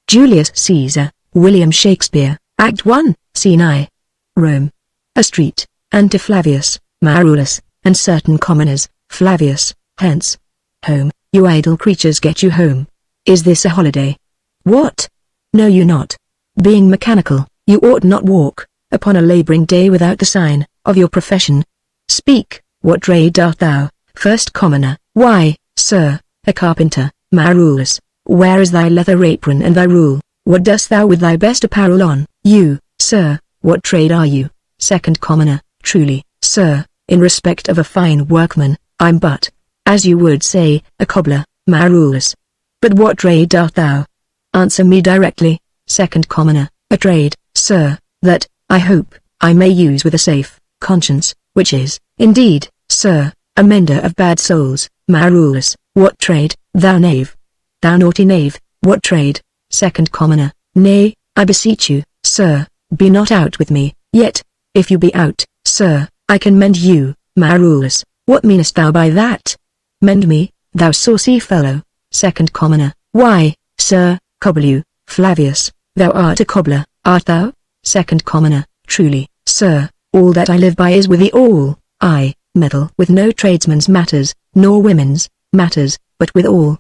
Julius Caesar, William Shakespeare, Act 1, Scene I. Rome. A street, Ante Flavius, Marulus, and certain commoners, Flavius, hence. Home, you idle creatures, get you home. Is this a holiday? What? Know you not? Being mechanical, you ought not walk, upon a labouring day without the sign, of your profession. Speak, what trade art thou? First commoner. Why, sir, a carpenter. Marulus, where is thy leather apron and thy rule? What dost thou with thy best apparel on? You, sir, what trade are you? Second commoner. Truly, sir, in respect of a fine workman, I'm but, as you would say, a cobbler. Marulus. But what trade art thou? Answer me directly. Second commoner. A trade, sir, that, I hope, I may use with a safe conscience, which is, indeed, sir, a mender of bad souls. Marulus. What trade, thou knave? Thou naughty knave, what trade? Second commoner. Nay, I beseech you, sir, be not out with me, yet, if you be out, sir, I can mend you. Marulus. What meanest thou by that? Mend me, thou saucy fellow. Second commoner. Why, sir, cobble you. Flavius. Thou art a cobbler, art thou? Second commoner. Truly, sir, all that I live by is with thee all. I meddle with no tradesman's matters, nor women's matters, but with all.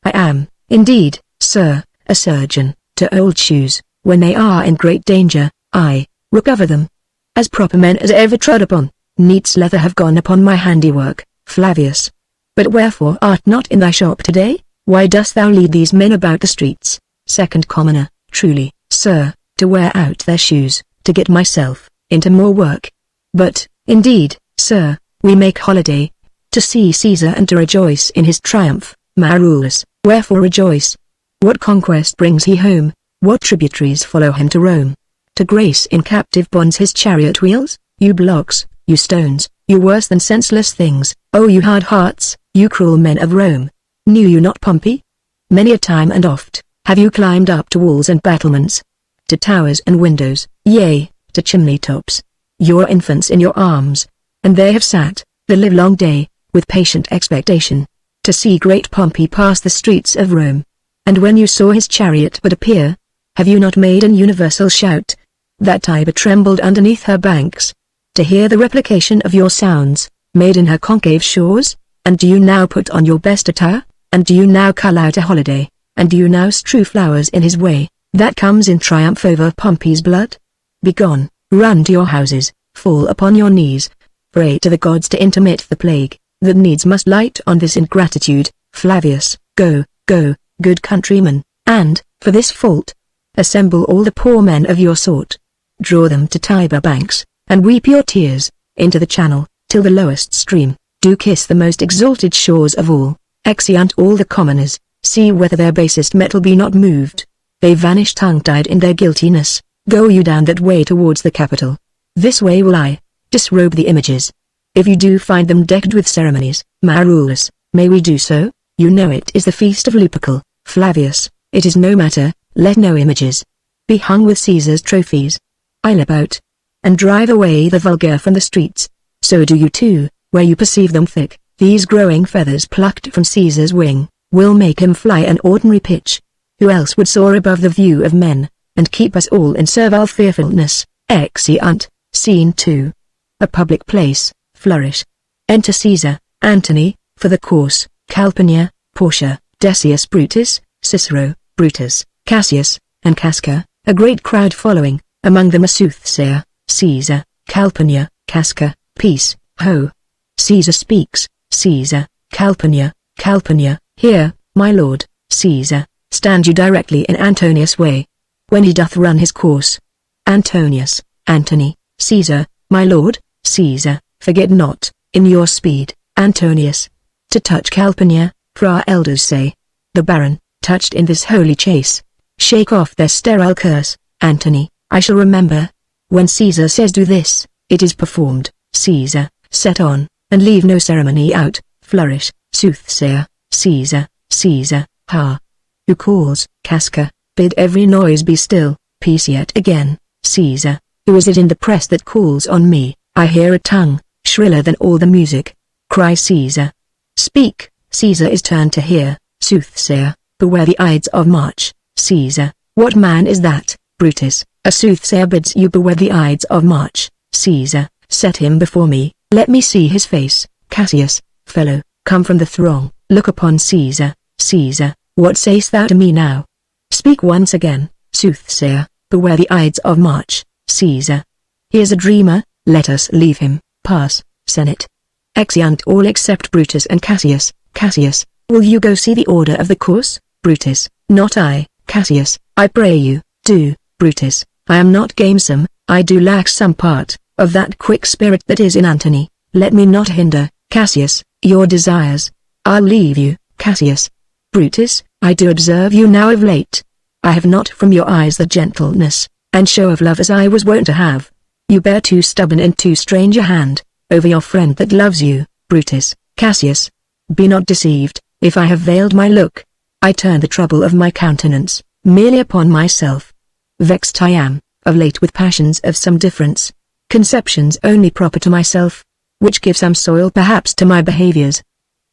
I am, indeed, sir, a surgeon, to old shoes. When they are in great danger, I recover them. As proper men as ever trod upon, neat's leather have gone upon my handiwork. Flavius. But wherefore art not in thy shop today? Why dost thou lead these men about the streets? Second commoner. Truly, sir, to wear out their shoes, to get myself into more work. But, indeed, sir, we make holiday, to see Caesar and to rejoice in his triumph. Marulus. Wherefore rejoice? What conquest brings he home? What tributaries follow him to Rome? To grace in captive bonds his chariot wheels? You blocks, you stones, you worse than senseless things, oh you hard hearts, you cruel men of Rome. Knew you not Pompey? Many a time and oft, have you climbed up to walls and battlements, to towers and windows, yea, to chimney tops, your infants in your arms, and they have sat, the livelong day, with patient expectation, to see great Pompey pass the streets of Rome. And when you saw his chariot but appear, have you not made an universal shout, that Tiber trembled underneath her banks, to hear the replication of your sounds, made in her concave shores? And do you now put on your best attire, and do you now cull out a holiday, and do you now strew flowers in his way, that comes in triumph over Pompey's blood? Begone, run to your houses, fall upon your knees, pray to the gods to intermit the plague, that needs must light on this ingratitude. Flavius. Go, go, good countrymen, and, for this fault, assemble all the poor men of your sort. Draw them to Tiber banks, and weep your tears, into the channel, till the lowest stream. Do kiss the most exalted shores of all. Exeunt all the commoners, see whether their basest metal be not moved. They vanish tongue-tied in their guiltiness. Go you down that way towards the Capitol. This way will I disrobe the images. If you do find them decked with ceremonies, Marulus, may we do so? You know it is the feast of Lupercal. Flavius. It is no matter, let no images be hung with Caesar's trophies. I'll about, and drive away the vulgar from the streets. So do you too, where you perceive them thick. These growing feathers plucked from Caesar's wing, will make him fly an ordinary pitch. Who else would soar above the view of men, and keep us all in servile fearfulness? Exeunt. Scene 2. A public place. Flourish. Enter Caesar, Antony, for the course, Calpurnia, Portia, Decius Brutus, Cicero, Brutus, Cassius, and Casca, a great crowd following, among them a soothsayer, Caesar, Calpurnia, Casca, peace, ho. Caesar speaks. Caesar, Calpurnia, Calpurnia, here, my lord, Caesar, stand you directly in Antonius' way, when he doth run his course. Antonius, Antony, Caesar, my lord, Caesar, forget not, in your speed, Antonius, to touch Calpurnia, for our elders say, the baron, touched in this holy chase, shake off their sterile curse. Antony, I shall remember. When Caesar says do this, it is performed. Caesar, set on, and leave no ceremony out. Flourish. Soothsayer, Caesar, Caesar, ha. Who calls? Casca, bid every noise be still. Peace yet again. Caesar, who is it in the press that calls on me? I hear a tongue, shriller than all the music. Cry Caesar. Speak. Caesar is turned to hear. Soothsayer, beware the Ides of March. Caesar, What man is that, Brutus? A soothsayer bids you beware the Ides of March. Caesar, set him before me, let me see his face. Cassius, fellow, come from the throng, look upon Caesar. Caesar, what sayst thou to me now? Speak once again, soothsayer, beware the Ides of March. Caesar, he is a dreamer, let us leave him. Pass, Senate. Exeunt all except Brutus and Cassius. Cassius, will you go see the order of the course? Brutus, not I. Cassius, I pray you, do. Brutus, I am not gamesome, I do lack some part of that quick spirit that is in Antony, let me not hinder. Cassius, your desires. I'll leave you. Cassius. Brutus, I do observe you now of late. I have not from your eyes the gentleness and show of love as I was wont to have. You bear too stubborn and too strange a hand over your friend that loves you. Brutus. Cassius, be not deceived, if I have veiled my look. I turn the trouble of my countenance merely upon myself. Vexed I am, of late with passions of some difference, conceptions only proper to myself, which give some soil perhaps to my behaviors.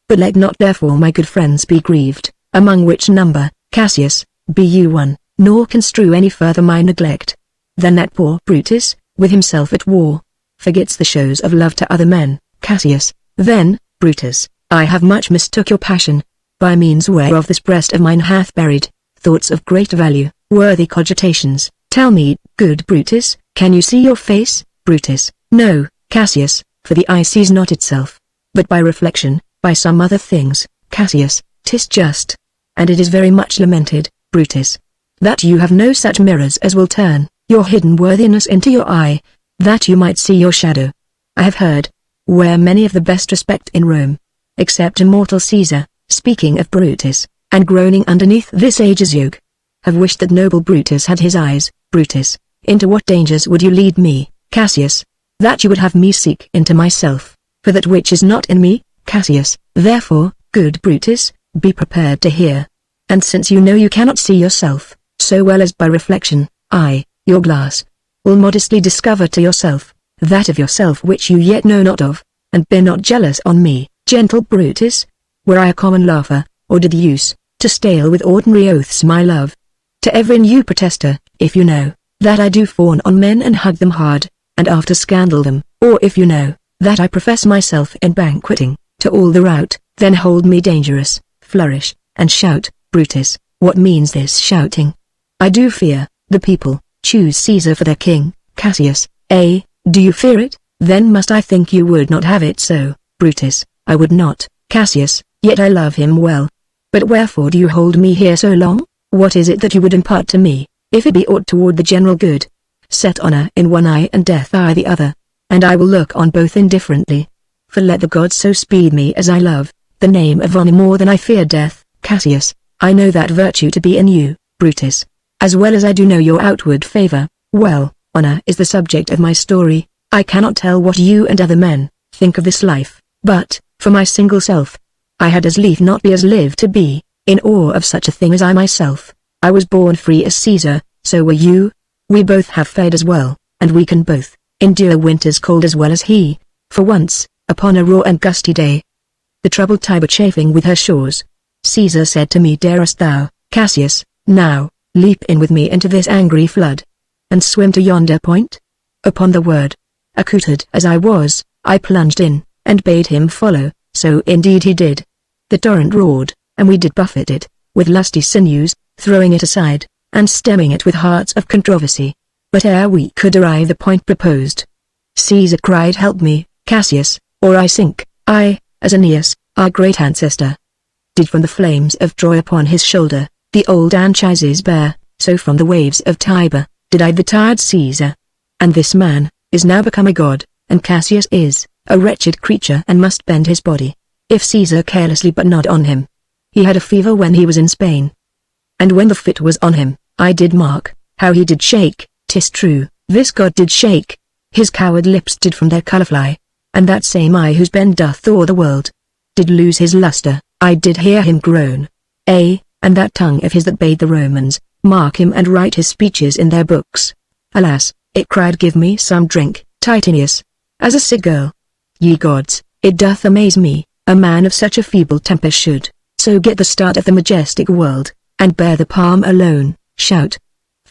But let not therefore my good friends be grieved, among which number, Cassius, be you one, nor construe any further my neglect. Then that poor Brutus, with himself at war, forgets the shows of love to other men. Cassius, then, Brutus, I have much mistook your passion, by means whereof this breast of mine hath buried thoughts of great value, worthy cogitations. Tell me, good Brutus, can you see your face? Brutus, no, Cassius, for the eye sees not itself, but by reflection, by some other things. Cassius, 'tis just, and it is very much lamented, Brutus, that you have no such mirrors as will turn your hidden worthiness into your eye, that you might see your shadow. I have heard, where many of the best respect in Rome, except immortal Caesar, speaking of Brutus, and groaning underneath this age's yoke, have wished that noble Brutus had his eyes. Brutus, into what dangers would you lead me? Cassius, that you would have me seek into myself, for that which is not in me. Cassius, therefore, good Brutus, be prepared to hear. And since you know you cannot see yourself, so well as by reflection, I, your glass, will modestly discover to yourself, that of yourself which you yet know not of, and be not jealous on me, gentle Brutus. Were I a common laugher, or did use, to stale with ordinary oaths my love, to every new protester, if you know, that I do fawn on men and hug them hard, and after scandal them, or if you know, that I profess myself in banqueting, to all the rout, then hold me dangerous, flourish, and shout. Brutus, what means this shouting? I do fear, the people, choose Caesar for their king. Cassius, do you fear it? Then must I think you would not have it so. Brutus, I would not. Cassius, yet I love him well. But wherefore do you hold me here so long? What is it that you would impart to me, if it be aught toward the general good? Set honor in one eye and death eye the other, and I will look on both indifferently. For let the gods so speed me as I love the name of honor more than I fear death. Cassius, I know that virtue to be in you, Brutus, as well as I do know your outward favor. Well, honor is the subject of my story. I cannot tell what you and other men think of this life, but, for my single self, I had as lief not be as live to be in awe of such a thing as I myself. I was born free as Caesar, so were you. We both have fared as well, and we can both endure winter's cold as well as he. For once, upon a raw and gusty day, the troubled Tiber chafing with her shores, Caesar said to me, darest thou, Cassius, now, leap in with me into this angry flood, and swim to yonder point? Upon the word, accoutred as I was, I plunged in, and bade him follow, so indeed he did. The torrent roared, and we did buffet it, with lusty sinews, throwing it aside, and stemming it with hearts of controversy. But ere we could arrive the point proposed, Caesar cried, help me, Cassius, or I sink. I, as Aeneas, our great ancestor, did from the flames of Troy upon his shoulder, the old Anchises bear, so from the waves of Tiber, did I the tired Caesar. And this man, is now become a god, and Cassius is a wretched creature and must bend his body, if Caesar carelessly but not on him. He had a fever when he was in Spain, and when the fit was on him, I did mark, how he did shake. 'Tis true, this god did shake, his coward lips did from their colour fly, and that same eye whose bend doth o'er the world, did lose his lustre. I did hear him groan, and that tongue of his that bade the Romans mark him and write his speeches in their books. Alas, it cried, give me some drink, Titinius, as a sick girl. Ye gods, it doth amaze me, a man of such a feeble temper should so get the start of the majestic world, and bear the palm alone. Shout,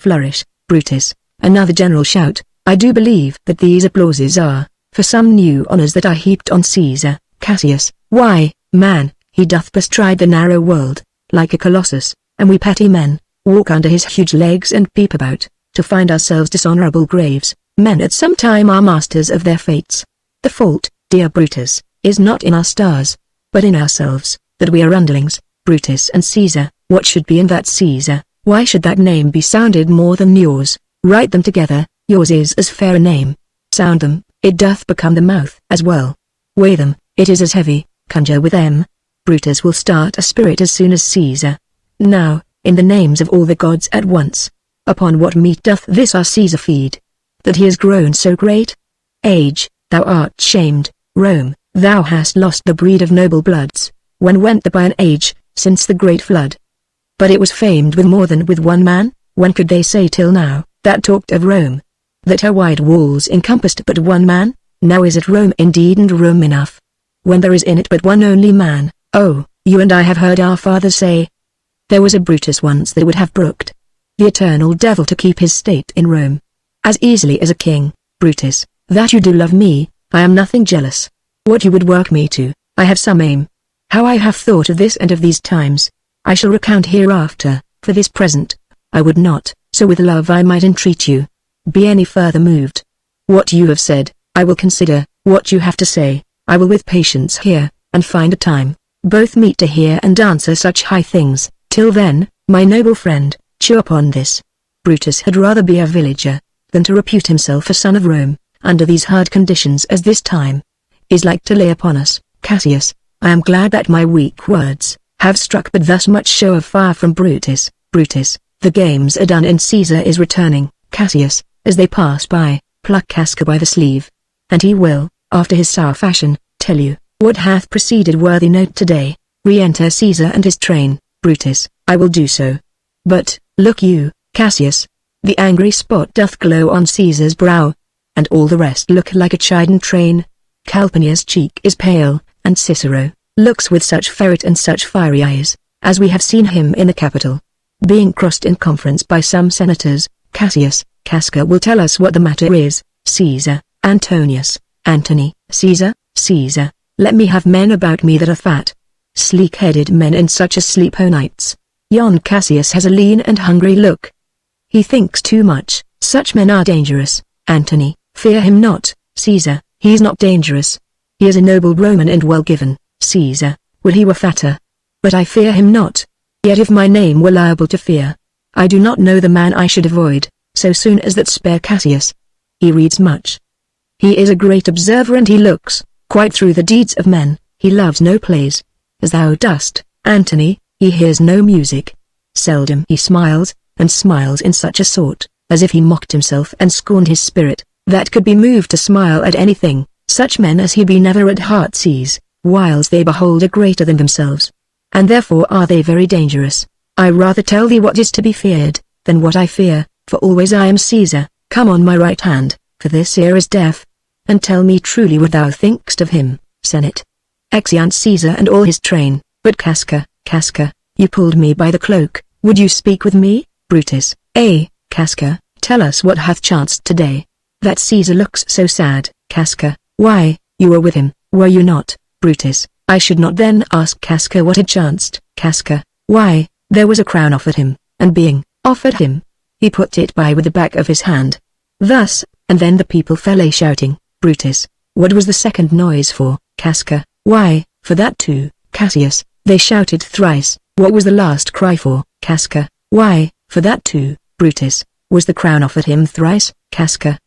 Flourish, Brutus. Another general shout. I do believe that these applauses are for some new honors that are heaped on Caesar. Cassius. Why, man, he doth bestride the narrow world, like a colossus, and we petty men walk under his huge legs and peep about, to find ourselves dishonorable graves. Men at some time are masters of their fates. The fault, dear Brutus, is not in our stars, but in ourselves, that we are underlings. Brutus and Caesar. What should be in that Caesar? Why should that name be sounded more than yours? Write them together. Yours is as fair a name. Sound them, it doth become the mouth as well. Weigh them, it is as heavy. Conjure with them. Brutus will start a spirit as soon as Caesar. Now, in the names of all the gods at once, upon what meat doth this our Caesar feed, that he has grown so great? Age, thou art shamed, Rome, thou hast lost the breed of noble bloods. When went the Byan age, since the great flood? But it was famed with more than with one man. When could they say till now, that talked of Rome, that her wide walls encompassed but one man? Now is it Rome indeed, and Rome enough, when there is in it but one only man? Oh, you and I have heard our fathers say, there was a Brutus once that would have brooked the eternal devil to keep his state in Rome, as easily as a king. Brutus, that you do love me, I am nothing jealous. What you would work me to, I have some aim. How I have thought of this and of these times, I shall recount hereafter. For this present, I would not, so with love I might entreat you, be any further moved. What you have said, I will consider. What you have to say, I will with patience hear, and find a time, both meet to hear and answer such high things. Till then, my noble friend, chew upon this. Brutus had rather be a villager, than to repute himself a son of Rome, under these hard conditions as this time is like to lay upon us. Cassius, I am glad that my weak words have struck but thus much show of fire from Brutus. Brutus, the games are done and Caesar is returning. Cassius, as they pass by, pluck Casca by the sleeve, and he will, after his sour fashion, tell you what hath preceded. Worthy note today, re-enter Caesar and his train. Brutus, I will do so. But, look you, Cassius, the angry spot doth glow on Caesar's brow, and all the rest look like a chidden train. Calpurnia's cheek is pale, and Cicero looks with such ferret and such fiery eyes, as we have seen him in the Capitol, being crossed in conference by some senators. Cassius, Casca will tell us what the matter is. Caesar, Antonius, Antony, Caesar, Caesar, let me have men about me that are fat, sleek-headed men and such as sleep o' nights. Yon Cassius has a lean and hungry look. He thinks too much. Such men are dangerous. Antony, fear him not. Caesar, he is not dangerous. He is a noble Roman and well given. Caesar, would he were fatter. But I fear him not. Yet if my name were liable to fear, I do not know the man I should avoid, so soon as that. Spare Cassius. He reads much. He is a great observer and he looks quite through the deeds of men. He loves no plays, as thou dost, Antony. He hears no music. Seldom he smiles, and smiles in such a sort, as if he mocked himself and scorned his spirit, that could be moved to smile at anything. Such men as he be never at heart sees, whiles they behold are greater than themselves, and therefore are they very dangerous. I rather tell thee what is to be feared, than what I fear, for always I am Caesar. Come on my right hand, for this ear is deaf, and tell me truly what thou thinkst of him. Senate. Exeunt Caesar and all his train. But Casca, Casca, you pulled me by the cloak. Would you speak with me? Brutus. Casca, tell us what hath chanced today, that Caesar looks so sad. Casca. Why, you were with him, were you not? Brutus. I should not then ask Casca what had chanced. Casca. Why, there was a crown offered him, and being offered him, he put it by with the back of his hand. Thus, and then the people fell a shouting. Brutus. What was the second noise for? Casca. Why, for that too. Cassius. They shouted thrice. What was the last cry for? Casca. Why, for that too. Brutus. Was the crown offered him thrice? Casca.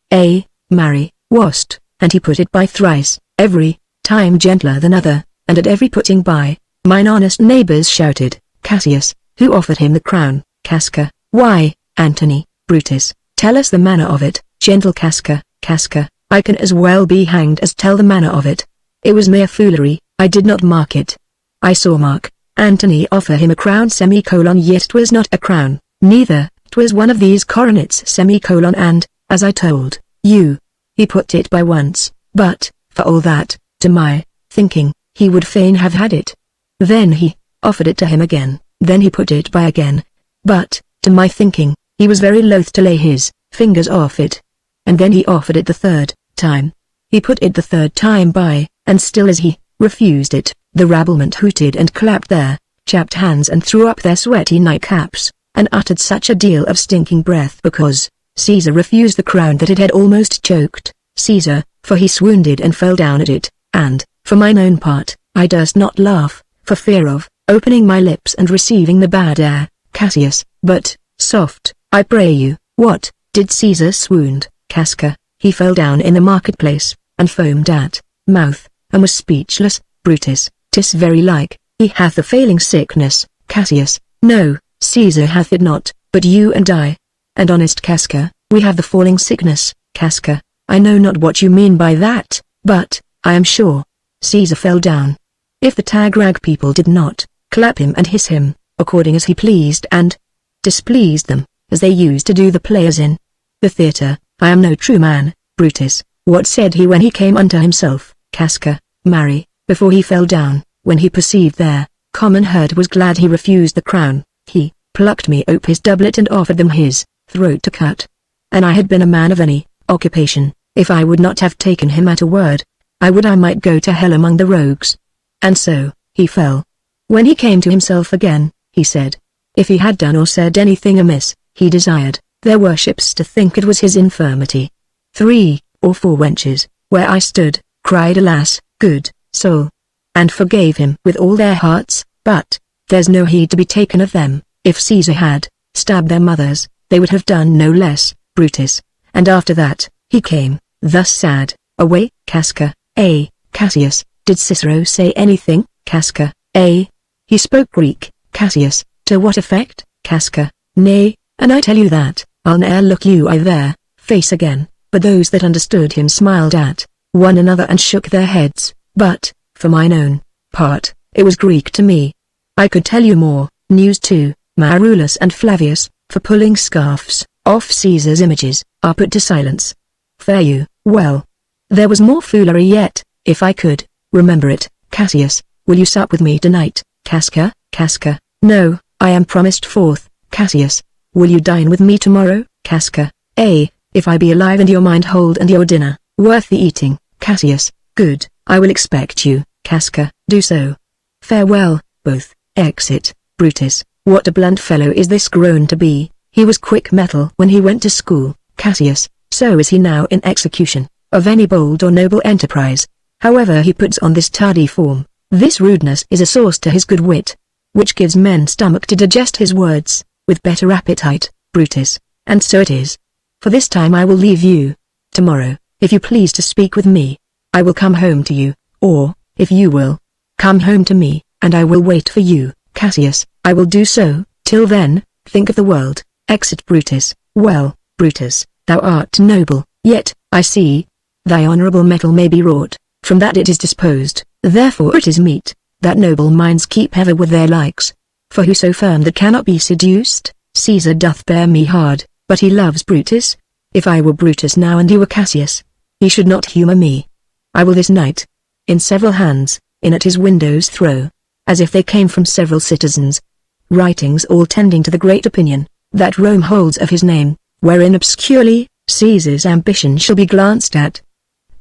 Marry, was't, and he put it by thrice, every time gentler than other, and at every putting by, mine honest neighbors shouted. Cassius. Who offered him the crown? Casca. Why, Antony. Brutus. Tell us the manner of it. Gentle Casca. Casca. I can as well be hanged as tell the manner of it. It was mere foolery. I did not mark it. I saw Mark Antony offer him a crown yet 'twas not a crown, neither 'twas one of these coronets and, as I told you, he put it by once, but, for all that, to my thinking, he would fain have had it. Then he offered it to him again, then he put it by again, but, to my thinking, He was very loath to lay his fingers off it. And then he offered it the third time. He put it the third time by, and still as he refused it, the rabblement hooted and clapped their chapped hands and threw up their sweaty nightcaps, and uttered such a deal of stinking breath because Caesar refused the crown that it had almost choked Caesar, for he swooned and fell down at it, and, for mine own part, I durst not laugh, for fear of opening my lips and receiving the bad air, Cassius. But, soft, I pray you, what, did Caesar swooned, Casca? He fell down in the marketplace, and foamed at mouth, and was speechless. Brutus, 'tis very like, he hath the failing sickness. Cassius, no, Caesar hath it not, but you and I. And honest Casca, we have the falling sickness. Casca, I know not what you mean by that, but, I am sure, Caesar fell down. If the Tagrag people did not clap him and hiss him, according as he pleased and displeased them, as they used to do the players in the theatre, I am no true man. Brutus, what said he when he came unto himself? Casca, marry, before he fell down, when he perceived their common herd was glad he refused the crown, he plucked me ope his doublet and offered them his throat to cut. And I had been a man of any occupation, if I would not have taken him at a word, I would I might go to hell among the rogues. And so, he fell. When he came to himself again, he said, if he had done or said anything amiss, he desired their worships to think it was his infirmity. 3 or 4 wenches, where I stood, cried alas, good soul, and forgave him with all their hearts, but there's no heed to be taken of them. If Caesar had stabbed their mothers, they would have done no less. Brutus, and after that, he came, thus sad, away. Casca, A. Cassius, did Cicero say anything? Casca, A. He spoke Greek. Cassius, to what effect? Casca, nay, and I tell you that, I'll ne'er look you eye their face again. But those that understood him smiled at one another and shook their heads, but, for mine own part, it was Greek to me. I could tell you more news too. Marulus and Flavius, for pulling scarfs off Caesar's images, are put to silence. Fare you well. There was more foolery yet, if I could remember it. Cassius, will you sup with me tonight? Casca, Casca, no, I am promised forth. Cassius, will you dine with me tomorrow? Casca, A. If I be alive and your mind hold and your dinner worth the eating. Cassius, good, I will expect you. Casca, do so. Farewell, both. Exit. Brutus, what a blunt fellow is this grown to be. He was quick metal when he went to school. Cassius, so is he now in execution of any bold or noble enterprise. However he puts on this tardy form, this rudeness is a sauce to his good wit, which gives men stomach to digest his words, with better appetite. Brutus, and so it is. For this time I will leave you. Tomorrow, if you please to speak with me, I will come home to you, or, if you will, come home to me, and I will wait for you. Cassius, I will do so. Till then, think of the world. Exit. Brutus, well, Brutus, thou art noble, yet, I see, thy honorable metal may be wrought, from that it is disposed, therefore it is meet, that noble minds keep ever with their likes. For who so firm that cannot be seduced? Caesar doth bear me hard, but he loves Brutus. If I were Brutus now and he were Cassius, he should not humour me. I will this night, in several hands, in at his windows throw, as if they came from several citizens, writings all tending to the great opinion that Rome holds of his name, wherein obscurely Caesar's ambition shall be glanced at.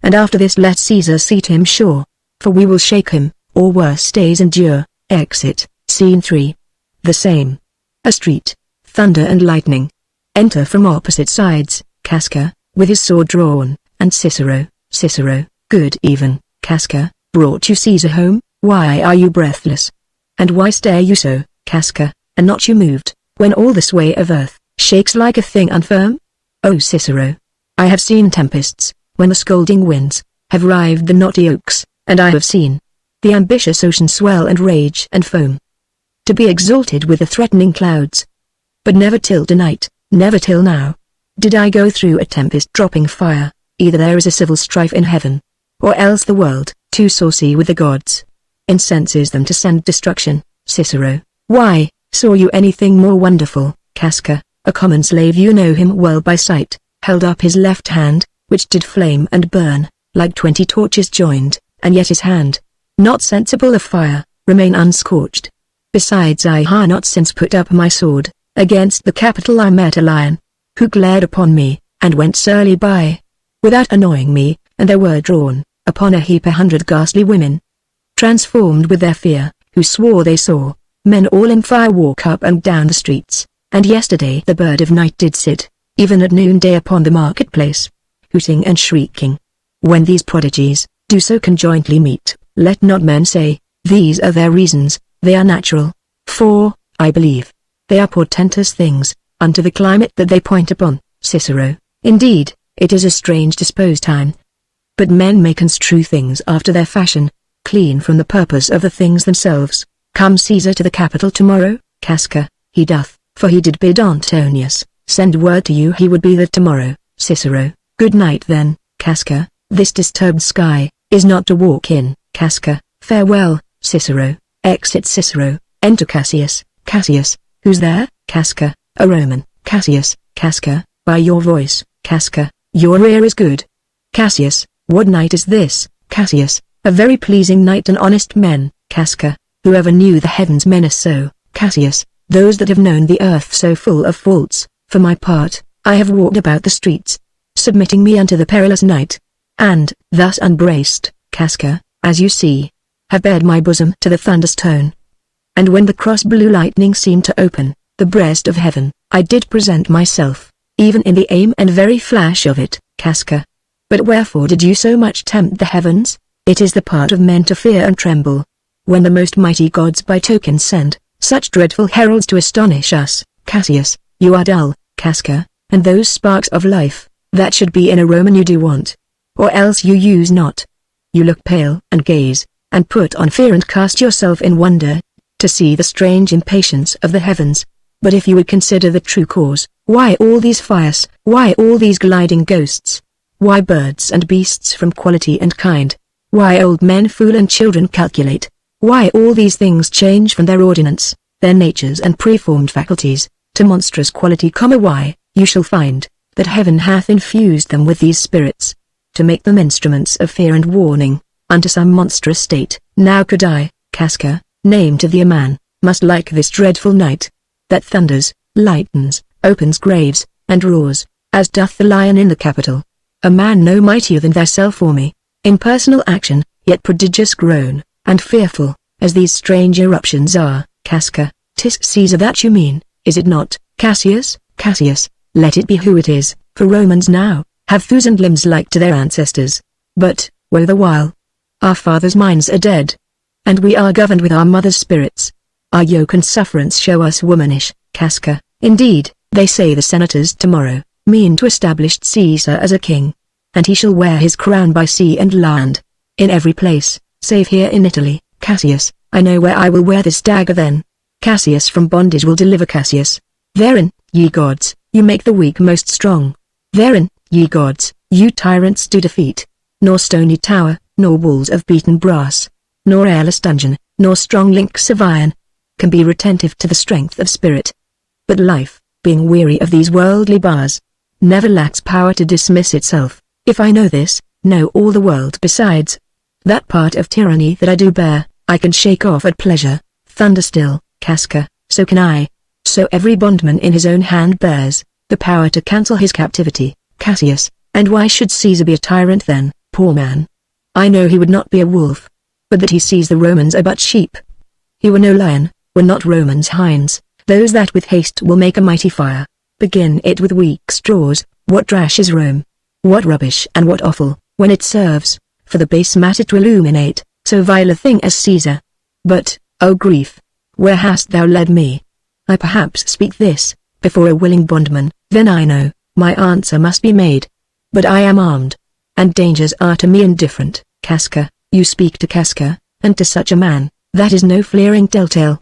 And after this let Caesar seat him sure, for we will shake him, or worse stays endure. Exit. Scene 3. The same. A street. Thunder and lightning. Enter from opposite sides, Casca, with his sword drawn, and Cicero. Cicero, good even. Casca, brought you Caesar home? Why are you breathless? And why stare you so, Casca, and not you moved, when all the sway of earth shakes like a thing unfirm? O Cicero, I have seen tempests, when the scolding winds have rived the knotty oaks, and I have seen the ambitious ocean swell and rage and foam, to be exalted with the threatening clouds. But never till tonight, never till now, did I go through a tempest dropping fire. Either there is a civil strife in heaven, or else the world, too saucy with the gods, incenses them to send destruction. Cicero, why, saw you anything more wonderful? Casca, a common slave, you know him well by sight, held up his left hand, which did flame and burn, like 20 torches joined, and yet his hand, not sensible of fire, remain unscorched. Besides I ha not since put up my sword, Against the capital I met a lion, who glared upon me, and went surly by, without annoying me, and there were drawn, upon a heap 100 ghastly women, transformed with their fear, who swore they saw men all in fire walk up and down the streets, and yesterday the bird of night did sit, even at noonday upon the marketplace, hooting and shrieking. When these prodigies do so conjointly meet, let not men say, these are their reasons, they are natural, for, I believe, they are portentous things, unto the climate that they point upon. Cicero. Indeed, it is a strange disposed time. But men may construe things after their fashion, clean from the purpose of the things themselves. Come Caesar to the Capitol tomorrow, Casca, he doth, for he did bid Antonius, send word to you he would be there tomorrow. Cicero. Good night then, Casca, this disturbed sky, is not to walk in. Casca. Farewell, Cicero. Exit Cicero, enter Cassius. Cassius, who's there? Casca, a Roman. Cassius. Casca, by your voice, Casca, your ear is good. Cassius, what night is this? Cassius, a very pleasing night and honest men. Casca, whoever knew the heavens menace so? Cassius, those that have known the earth so full of faults. For my part, I have walked about the streets, submitting me unto the perilous night, and, thus unbraced, Casca, as you see, have bared my bosom to the thunder's tone. And when the cross blue lightning seemed to open the breast of heaven, I did present myself, even in the aim and very flash of it. Casca. But wherefore did you so much tempt the heavens? It is the part of men to fear and tremble, when the most mighty gods by token send such dreadful heralds to astonish us. Cassius, you are dull, Casca, and those sparks of life, that should be in a Roman you do want, or else you use not. You look pale and gaze, and put on fear and cast yourself in wonder, to see the strange impatience of the heavens. But if you would consider the true cause, why all these fires, why all these gliding ghosts? Why birds and beasts from quality and kind? Why old men fool and children calculate? Why all these things change from their ordinance, their natures and preformed faculties, to monstrous quality? Why, you shall find, that heaven hath infused them with these spirits, to make them instruments of fear and warning, unto some monstrous state. Now could I, Casca, name to thee a man, must like this dreadful night, that thunders, lightens, opens graves, and roars, as doth the lion in the Capitol. A man no mightier than thyself or me, in personal action, yet prodigious grown, and fearful, as these strange eruptions are. Casca, 'tis Caesar that you mean, is it not? Cassius. Cassius, let it be who it is, for Romans now have thews and limbs like to their ancestors. But, woe the while! Our fathers' minds are dead, and we are governed with our mother's spirits. Our yoke and sufferance show us womanish. Casca, indeed, they say the senators tomorrow mean to establish Caesar as a king, and he shall wear his crown by sea and land, in every place, save here in Italy. Cassius, I know where I will wear this dagger then. Cassius from bondage will deliver Cassius. Therein, ye gods, you make the weak most strong. Therein, ye gods, you tyrants do defeat. Nor stony tower, nor walls of beaten brass, nor airless dungeon, nor strong links of iron, can be retentive to the strength of spirit. But life, being weary of these worldly bars, never lacks power to dismiss itself. If I know this, know all the world besides. That part of tyranny that I do bear, I can shake off at pleasure. Thunder still, Casca, so can I. So every bondman in his own hand bears the power to cancel his captivity. Cassius, and why should Caesar be a tyrant then? Poor man. I know he would not be a wolf, but that he sees the Romans are but sheep. He were no lion, were not Romans hinds, those that with haste will make a mighty fire, begin it with weak straws. What trash is Rome? What rubbish and what offal, when it serves, for the base matter to illuminate, so vile a thing as Caesar. But, O grief, where hast thou led me? I perhaps speak this, before a willing bondman, then I know, my answer must be made. But I am armed, and dangers are to me indifferent. Casca, you speak to Casca, and to such a man, that is no fleering telltale.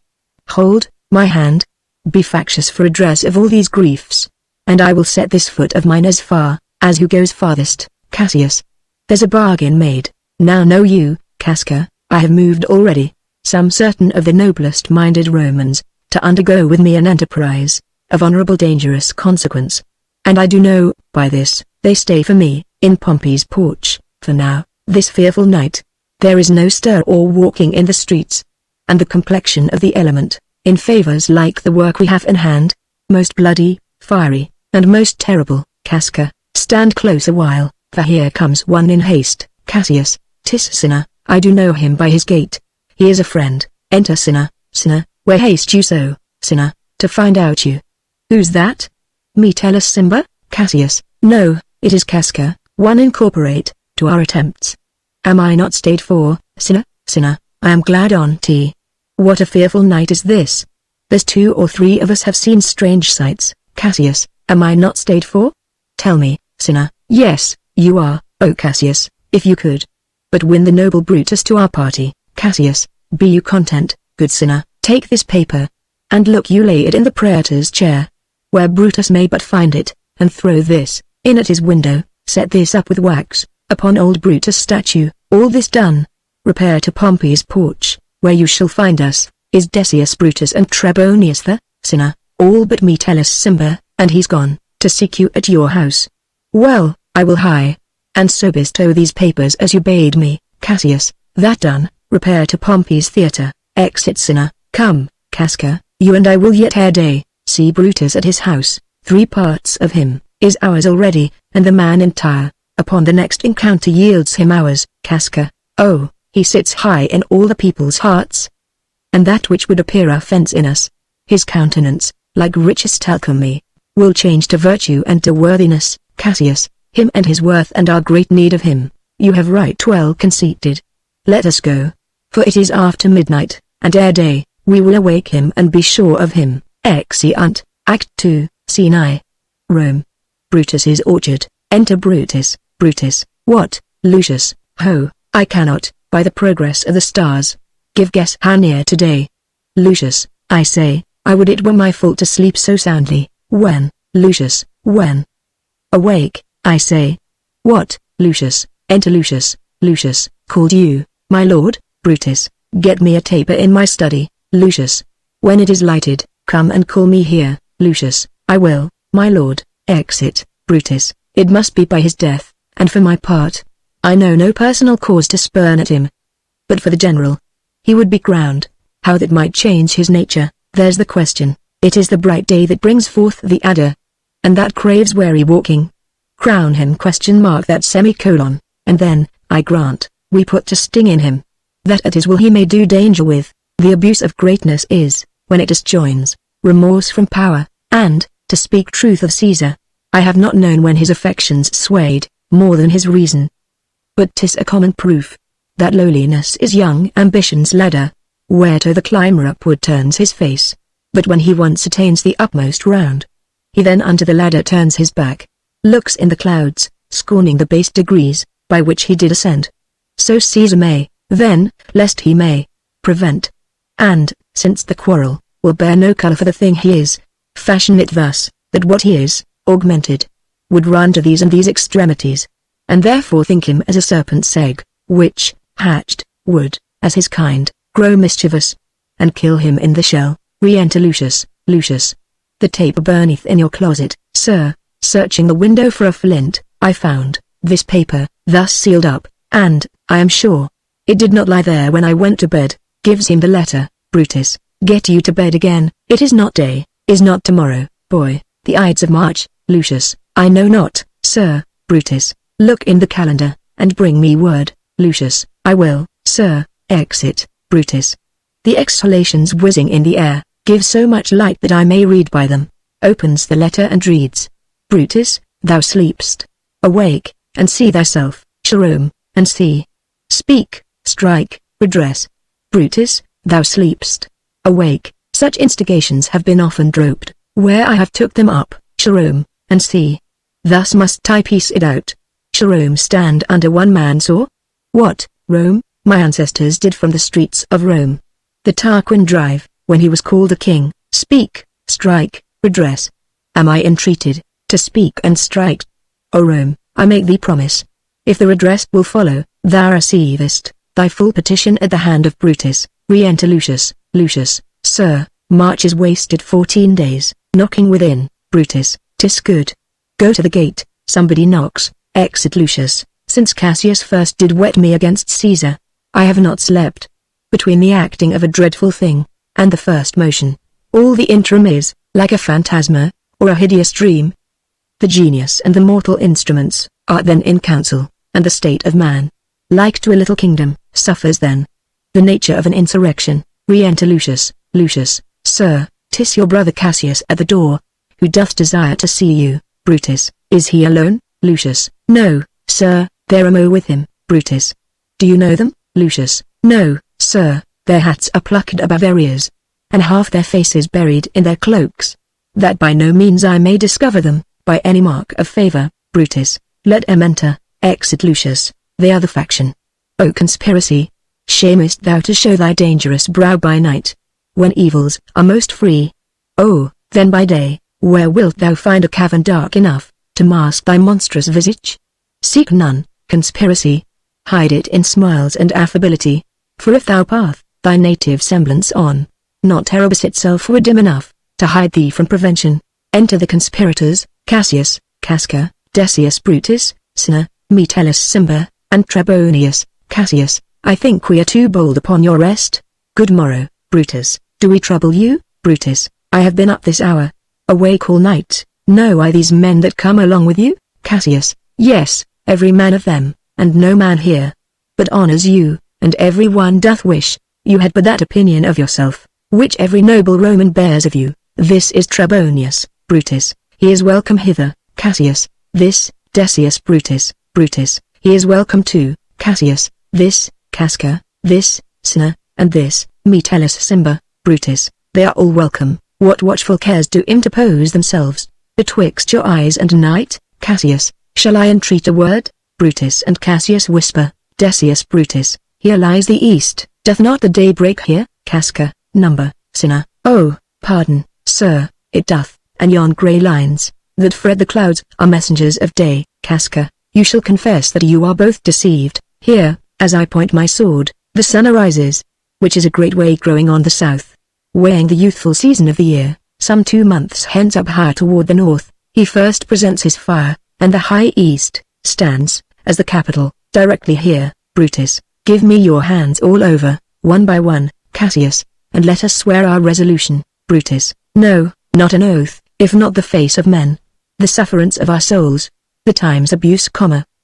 Hold, my hand. Be factious for redress of all these griefs, and I will set this foot of mine as far as who goes farthest. Cassius, there's a bargain made. Now know you, Casca, I have moved already some certain of the noblest minded Romans to undergo with me an enterprise of honorable dangerous consequence, and I do know, by this, they stay for me in Pompey's porch. For now, this fearful night, there is no stir or walking in the streets, and the complexion of the element, in favors like the work we have in hand, most bloody, fiery, and most terrible. Casca, stand close a while, for here comes one in haste. Cassius, 'tis Cinna, I do know him by his gait. He is a friend. Enter. Cinna, Cinna, where haste you so? Cinna, to find out you. Who's that? Metellus Simba? Cassius, no, it is Casca, one incorporate, to our attempts. Am I not stayed for, Cinna, Cinna, I am glad on't. What a fearful night is this. There's 2 or 3 of us have seen strange sights. Cassius, am I not stayed for? Tell me, Cinna. Yes, you are, O Cassius, if you could but win the noble Brutus to our party. Cassius, be you content, good Cinna, take this paper, and look you lay it in the praetor's chair, where Brutus may but find it, and throw this in at his window, set this up with wax, upon old Brutus' statue. All this done, repair to Pompey's porch, where you shall find us, is Decius Brutus and Trebonius the, Cinna, all but Metellus Simba, and he's gone, to seek you at your house. Well, I will hie, and so bestow these papers as you bade me. Cassius, that done, repair to Pompey's theatre, exit. Cinna, come, Casca, you and I will yet ere day, see Brutus at his house. 3 parts of him is ours already, and the man entire, upon the next encounter yields him ours. Casca, oh, he sits high in all the people's hearts, and that which would appear offense in us, his countenance, like richest alchemy, will change to virtue and to worthiness. Cassius, him and his worth and our great need of him, you have right well conceited. Let us go, for it is after midnight, and ere day, we will awake him and be sure of him. Exeunt. Act 2, Scene I. Rome. Brutus's orchard. Enter Brutus. Brutus, what, Lucius, ho, I cannot, by the progress of the stars, give guess how near today. Lucius, I say, I would it were my fault to sleep so soundly. When, Lucius, when? Awake, I say. What, Lucius? Enter Lucius. Lucius, called you, my lord? Brutus, get me a taper in my study. Lucius, when it is lighted, come and call me here. Lucius, I will, my lord. Exit. Brutus, it must be by his death, and for my part, I know no personal cause to spurn at him. But for the general, he would be crowned. How that might change his nature, there's the question. It is the bright day that brings forth the adder, and that craves wary walking. Crown him ? That semicolon, and then, I grant, we put to sting in him, that at his will he may do danger with. The abuse of greatness is, when it disjoins, remorse from power, and, to speak truth of Caesar, I have not known when his affections swayed, more than his reason. But 'tis a common proof, that lowliness is young ambition's ladder, whereto the climber upward turns his face. But when he once attains the upmost round, he then unto the ladder turns his back, looks in the clouds, scorning the base degrees, by which he did ascend. So Caesar may, then, lest he may, prevent. And, since the quarrel, will bear no colour for the thing he is, fashion it thus, that what he is, augmented, would run to these and these extremities, and therefore think him as a serpent's egg, which, hatched, would, as his kind, grow mischievous, and kill him in the shell. Re-enter Lucius. Lucius, the taper burneth in your closet. Sir, searching the window for a flint, I found this paper, thus sealed up, and, I am sure, it did not lie there when I went to bed. Gives him the letter. Brutus, get you to bed again. It is not day, is not tomorrow, boy, the Ides of March. Lucius, I know not, sir. Brutus, look in the calendar, and bring me word. Lucius, I will, sir. Exit. Brutus. The exhalations whizzing in the air, give so much light that I may read by them. Opens the letter and reads. Brutus, thou sleepst. Awake, and see thyself. Jerome, and see. Speak, strike, redress. Brutus, thou sleepst. Awake, such instigations have been often dropped, where I have took them up. Jerome, and see. Thus must I piece it out. Jerome stand under one man saw? What, Rome, my ancestors did from the streets of Rome. The Tarquin drive, when he was called a king. Speak, strike, redress. Am I entreated, to speak and strike? O Rome, I make thee promise. If the redress will follow, thou receivest thy full petition at the hand of Brutus. Re-enter Lucius. Lucius, sir, March is wasted 14 days, knocking within. Brutus, 'tis good. Go to the gate, somebody knocks. Exit Lucius, since Cassius first did wet me against Caesar, I have not slept. Between the acting of a dreadful thing, and the first motion, all the interim is, like a phantasma, or a hideous dream. The genius and the mortal instruments are then in council, and the state of man, like to a little kingdom, suffers then. The nature of an insurrection. Re-enter Lucius. Lucius, sir, 'tis your brother Cassius at the door, who doth desire to see you. Brutus, is he alone? Lucius, no, sir, there are more with him. Brutus, do you know them? Lucius, no, sir, their hats are plucked above their ears, and half their faces buried in their cloaks, that by no means I may discover them, by any mark of favor. Brutus, let them enter. Exit Lucius, they are the faction. O conspiracy! Shamest thou to show thy dangerous brow by night, when evils are most free? Oh, then by day, where wilt thou find a cavern dark enough to mask thy monstrous visage? Seek none, conspiracy. Hide it in smiles and affability, for if thou path thy native semblance on, not Erebus itself were dim enough to hide thee from prevention. Enter the conspirators, Cassius, Casca, Decius Brutus, Cinna, Metellus Cimber, and Trebonius. Cassius, I think we are too bold upon your rest. Good morrow. Brutus, do we trouble you? Brutus, I have been up this hour, awake all night. Know I these men that come along with you? Cassius, yes, every man of them, and no man here but honors you, and every one doth wish you had but that opinion of yourself, which every noble Roman bears of you. This is Trebonius. Brutus, he is welcome hither. Cassius, this, Decius Brutus. Brutus, he is welcome too. Cassius, this, Casca, this, Cinna, and this, Metellus Cimber. Brutus, they are all welcome. What watchful cares do interpose themselves betwixt your eyes and night? Cassius, shall I entreat a word? Brutus and Cassius whisper. Decius Brutus, here lies the east. Doth not the day break here? Casca, number, Cinna, oh, pardon, sir, it doth, and yon grey lines that thread the clouds are messengers of day. Casca, you shall confess that you are both deceived. Here, as I point my sword, the sun arises, which is a great way growing on the south, weighing the youthful season of the year. Some 2 months hence up higher toward the north, he first presents his fire, and the high east stands as the capital. Directly here. Brutus, give me your hands all over, one by one. Cassius, and let us swear our resolution. Brutus, no, not an oath, if not the face of men, the sufferance of our souls, the times abuse,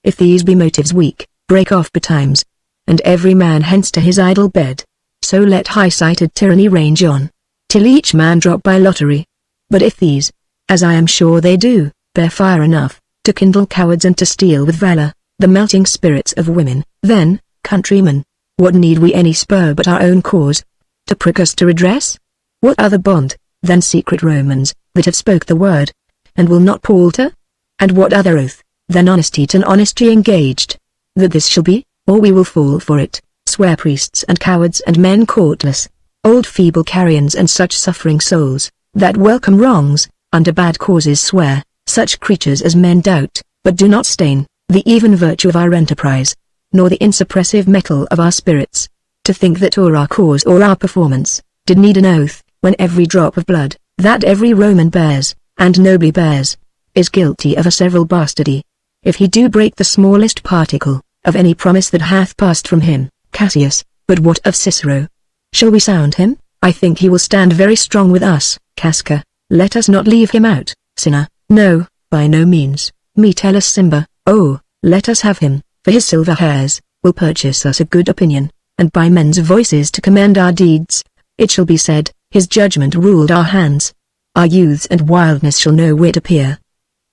if these be motives weak, break off betimes, and every man hence to his idle bed. So let high-sighted tyranny range on, till each man drop by lottery. But if these, as I am sure they do, bear fire enough to kindle cowards and to steal with valor the melting spirits of women, then, countrymen, what need we any spur but our own cause to prick us to redress? What other bond than secret Romans that have spoke the word and will not palter? And what other oath than honesty to honesty engaged, that this shall be, or we will fall for it? Swear priests and cowards and men courtless, old feeble carrions and such suffering souls that welcome wrongs under bad causes. Swear, such creatures as men doubt but do not stain the even virtue of our enterprise, nor the insuppressive metal of our spirits, to think that or our cause or our performance did need an oath, when every drop of blood that every Roman bears, and nobly bears, is guilty of a several bastardy, if he do break the smallest particle of any promise that hath passed from him. Cassius, but what of Cicero? Shall we sound him? I think he will stand very strong with us. Casca, let us not leave him out. Cinna, no, by no means. Metellus Cimber, oh, let us have him, for his silver hairs will purchase us a good opinion, and by men's voices to commend our deeds. It shall be said, his judgment ruled our hands. Our youths and wildness shall no whit appear,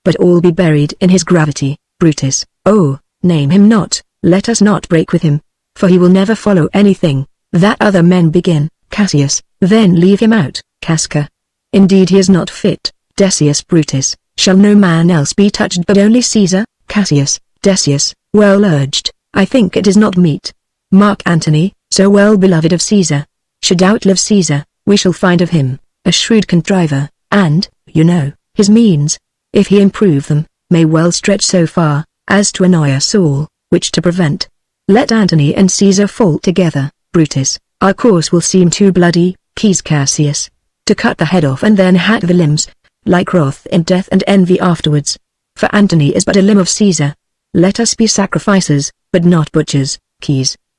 but all be buried in his gravity. Brutus, oh, name him not, let us not break with him, for he will never follow anything that other men begin. Cassius, then leave him out. Casca, indeed he is not fit. Decius Brutus, shall no man else be touched but only Caesar? Cassius, Decius, well urged, I think it is not meet. Mark Antony, so well beloved of Caesar, should outlive Caesar. We shall find of him a shrewd contriver, and, you know, his means, if he improve them, may well stretch so far as to annoy us all, which to prevent, let Antony and Caesar fall together. Brutus, our course will seem too bloody. Cassius, to cut the head off and then hack the limbs, like wrath in death and envy afterwards. For Antony is but a limb of Caesar. Let us be sacrificers, but not butchers.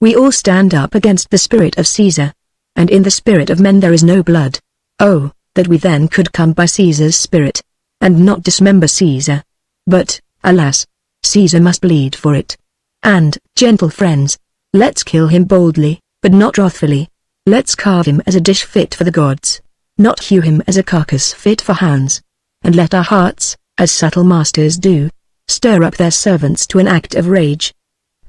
We all stand up against the spirit of Caesar, and in the spirit of men there is no blood. Oh, that we then could come by Caesar's spirit, and not dismember Caesar. But, alas, Caesar must bleed for it. And, gentle friends, let's kill him boldly, but not wrathfully. Let's carve him as a dish fit for the gods, not hew him as a carcass fit for hounds. And let our hearts, as subtle masters do, stir up their servants to an act of rage,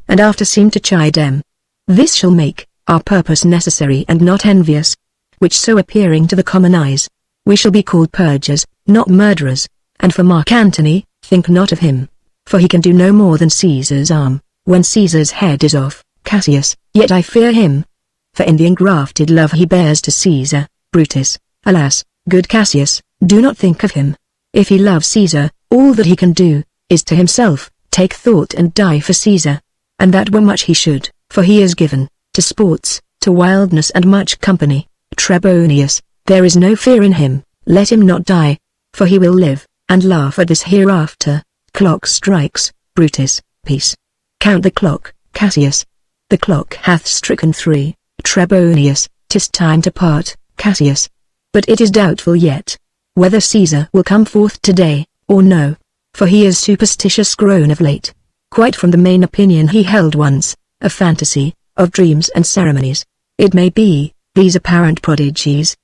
and after seem to chide them. This shall make our purpose necessary and not envious, which so appearing to the common eyes, we shall be called purgers, not murderers. And for Mark Antony, think not of him, for he can do no more than Caesar's arm, when Caesar's head is off. Cassius, yet I fear him, for in the engrafted love he bears to Caesar. Brutus, alas, good Cassius, do not think of him. If he loves Caesar, all that he can do, is to himself, take thought and die for Caesar. And that were much he should, for he is given, to sports, to wildness and much company. Trebonius, there is no fear in him, let him not die, for he will live, and laugh at this hereafter. Clock strikes, Brutus, peace. Count the clock, Cassius. The clock hath stricken 3, Trebonius, 'tis time to part, Cassius. But it is doubtful yet, whether Caesar will come forth today, or no, for he is superstitious grown of late, quite from the main opinion he held once, a fantasy, of dreams and ceremonies. It may be, these apparent prodigies,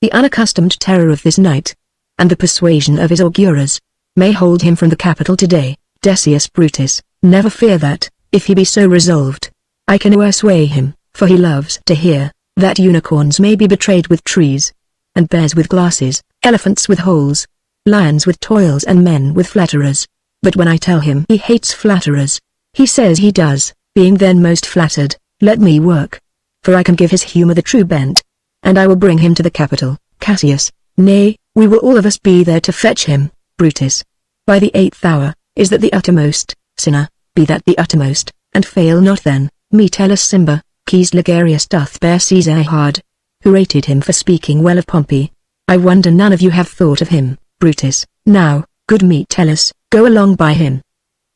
the unaccustomed terror of this night, and the persuasion of his augurers, may hold him from the capital today. Decius Brutus, never fear that, if he be so resolved, I can sway him, for he loves to hear, that unicorns may be betrayed with trees, and bears with glasses, elephants with holes, lions with toils and men with flatterers. But when I tell him he hates flatterers, he says he does, being then most flattered. Let me work, for I can give his humor the true bent, and I will bring him to the capital. Cassius, nay, we will all of us be there to fetch him. Brutus, by the 8th hour, is that the uttermost, sinner, be that the uttermost, and fail not then. Metellus Cimber, Quis Ligarius doth bear Caesar hard, who rated him for speaking well of Pompey. I wonder none of you have thought of him. Brutus, now, good Metellus, go along by him.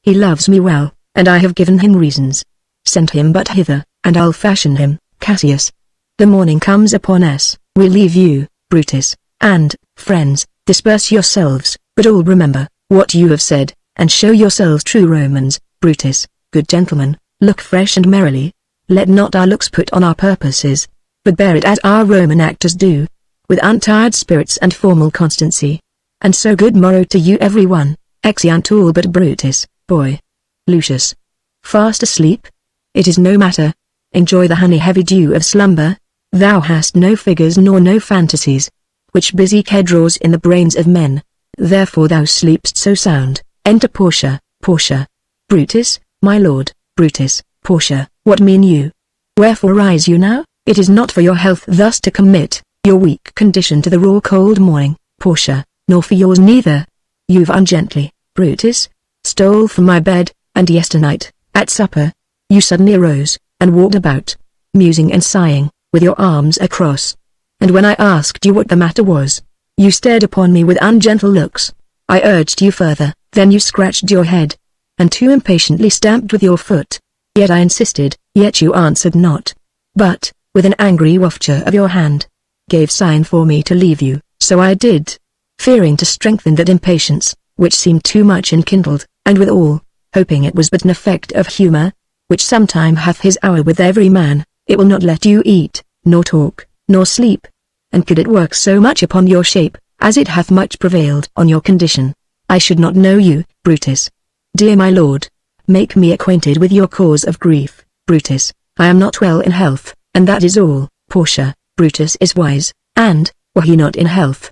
He loves me well, and I have given him reasons. Send him but hither, and I'll fashion him. Cassius, the morning comes upon us, we'll leave you, Brutus, and, friends, disperse yourselves, but all remember what you have said, and show yourselves true Romans. Brutus, good gentlemen, look fresh and merrily. Let not our looks put on our purposes, but bear it as our Roman actors do, with untired spirits and formal constancy. And so good morrow to you every one. Exeunt all but Brutus. Boy. Lucius. Fast asleep? It is no matter. Enjoy the honey-heavy dew of slumber. Thou hast no figures nor no fantasies, which busy care draws in the brains of men. Therefore thou sleepst so sound. Enter Portia. Portia. Brutus, my lord. Brutus, Portia, what mean you? Wherefore rise you now? It is not for your health thus to commit your weak condition to the raw cold morning, Portia, nor for yours neither. You've ungently, Brutus, stole from my bed, and yesternight, at supper, you suddenly arose, and walked about, musing and sighing, with your arms across. And when I asked you what the matter was, you stared upon me with ungentle looks. I urged you further, then you scratched your head, and too impatiently stamped with your foot. Yet I insisted, yet you answered not, but, with an angry wafture of your hand, gave sign for me to leave you. So I did, fearing to strengthen that impatience, which seemed too much enkindled, and withal, hoping it was but an effect of humour, which sometime hath his hour with every man. It will not let you eat, nor talk, nor sleep. And could it work so much upon your shape, as it hath much prevailed on your condition, I should not know you. Brutus. Dear my lord, make me acquainted with your cause of grief. Brutus, I am not well in health, and that is all. Portia, Brutus is wise, and, were he not in health,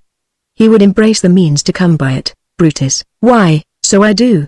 he would embrace the means to come by it. Brutus, why, so I do.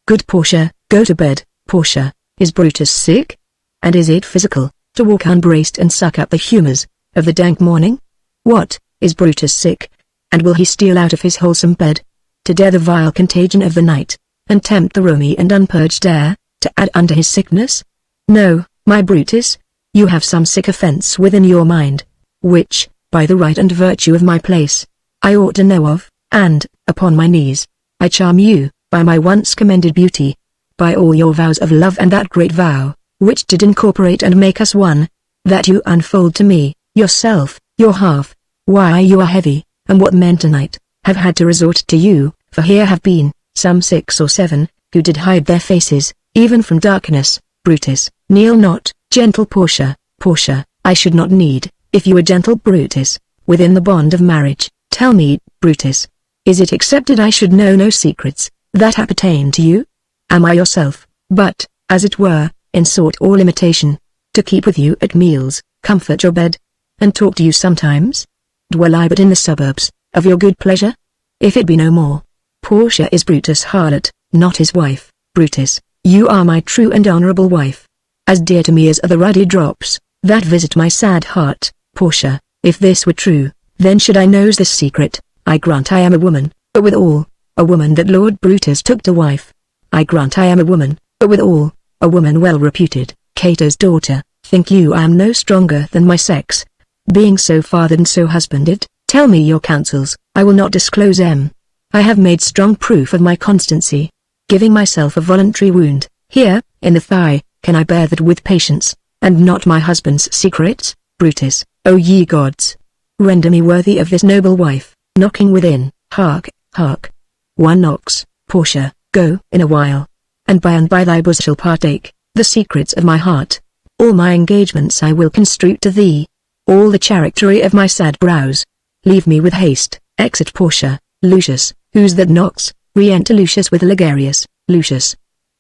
Good Portia, go to bed. Portia, is Brutus sick? And is it physical, to walk unbraced and suck up the humours of the dank morning? What, is Brutus sick? And will he steal out of his wholesome bed, to dare the vile contagion of the night, and tempt the roomy and unpurged air, to add unto his sickness? No, my Brutus, you have some sick offence within your mind, which, by the right and virtue of my place, I ought to know of, and, upon my knees, I charm you, by my once commended beauty, by all your vows of love and that great vow, which did incorporate and make us one, that you unfold to me, yourself, your half. Why you are heavy, and what men tonight have had to resort to you, for here have been some 6 or 7 who did hide their faces, even from darkness. Brutus, kneel not, gentle Portia. Portia, I should not need, if you were gentle Brutus, within the bond of marriage. Tell me, Brutus, is it accepted I should know no secrets that appertain to you? Am I yourself, but, as it were, in sort or limitation, to keep with you at meals, comfort your bed, and talk to you sometimes? Dwell I but in the suburbs of your good pleasure? If it be no more. Portia is Brutus' harlot, not his wife. Brutus, you are my true and honorable wife, as dear to me as are the ruddy drops that visit my sad heart. Portia, if this were true, then should I know this secret. I grant I am a woman, but withal, a woman that Lord Brutus took to wife. I grant I am a woman, but withal, a woman well reputed, Cato's daughter. Think you I am no stronger than my sex, being so fathered and so husbanded? Tell me your counsels. I will not disclose them. I have made strong proof of my constancy, giving myself a voluntary wound, here, in the thigh. Can I bear that with patience, and not my husband's secrets? Brutus, O ye gods, render me worthy of this noble wife. Knocking within, hark, hark. One knocks. Portia, go in a while, and by thy bosom shall partake the secrets of my heart. All my engagements I will construe to thee, all the charactery of my sad brows. Leave me with haste. Exit Portia. Lucius, who's that knocks? Re-enter Lucius with Ligarius. Lucius,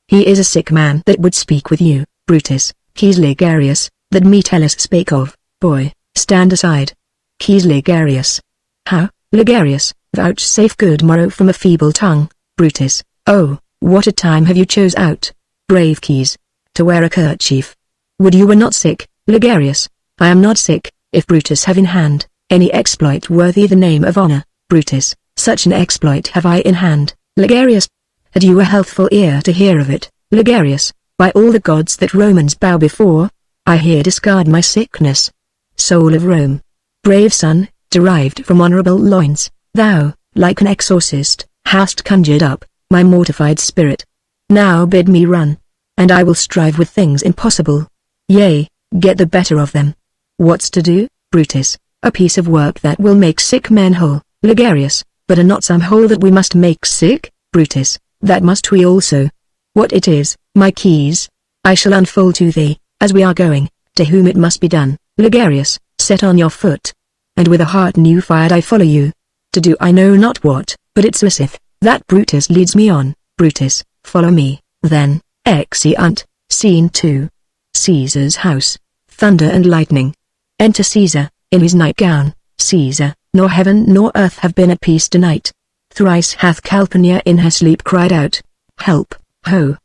he is a sick man that would speak with you. Brutus, he's Ligarius, that Metellus spake of. Boy, stand aside. He's Ligarius. How, Ligarius, vouchsafe good morrow from a feeble tongue. Brutus, oh, what a time have you chose out, brave Keys, to wear a kerchief. Would you were not sick, Ligarius? I am not sick. If Brutus have in hand any exploit worthy the name of honor, Brutus, such an exploit have I in hand. Ligarius, had you a healthful ear to hear of it? Ligarius, by all the gods that Romans bow before, I here discard my sickness. Soul of Rome, brave son, derived from honorable loins, thou, like an exorcist, hast conjured up my mortified spirit. Now bid me run, and I will strive with things impossible. Yea, get the better of them. What's to do, Brutus? A piece of work that will make sick men whole. Ligarius, but are not some whole that we must make sick? Brutus, that must we also. What it is, my Keys, I shall unfold to thee, as we are going, to whom it must be done. Ligarius, set on your foot, and with a heart new fired I follow you, to do I know not what, but it listeth, that Brutus leads me on. Brutus, follow me, then. Exeunt. Scene 2. Caesar's house. Thunder and lightning. Enter Caesar, in his nightgown. Caesar, nor heaven nor earth have been at peace tonight. Thrice hath Calpurnia in her sleep cried out, help, ho!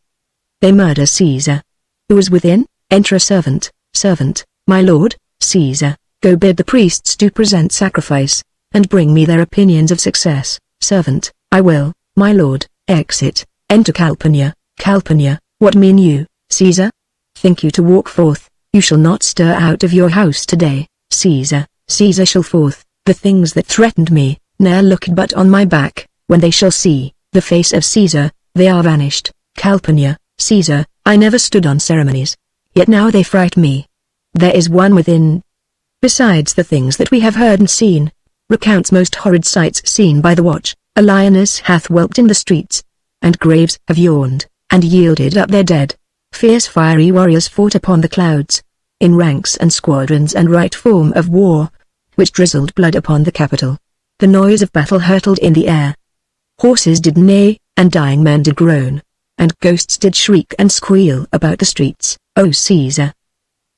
They murder Caesar. Who is within? Enter a servant. Servant, my lord. Caesar, go bid the priests to present sacrifice, and bring me their opinions of success. Servant, I will, my lord. Exit. Enter Calpurnia. Calpurnia, what mean you, Caesar? Think you to walk forth? You shall not stir out of your house today. Caesar, Caesar shall forth. The things that threatened me, ne'er looked but on my back. When they shall see the face of Caesar, they are vanished. Calpurnia, Caesar, I never stood on ceremonies, yet now they fright me. There is one within. Besides the things that we have heard and seen, recounts most horrid sights seen by the watch. A lioness hath whelped in the streets, and graves have yawned, and yielded up their dead. Fierce fiery warriors fought upon the clouds, in ranks and squadrons and right form of war, which drizzled blood upon the Capitol. The noise of battle hurtled in the air. Horses did neigh, and dying men did groan, and ghosts did shriek and squeal about the streets. O Caesar!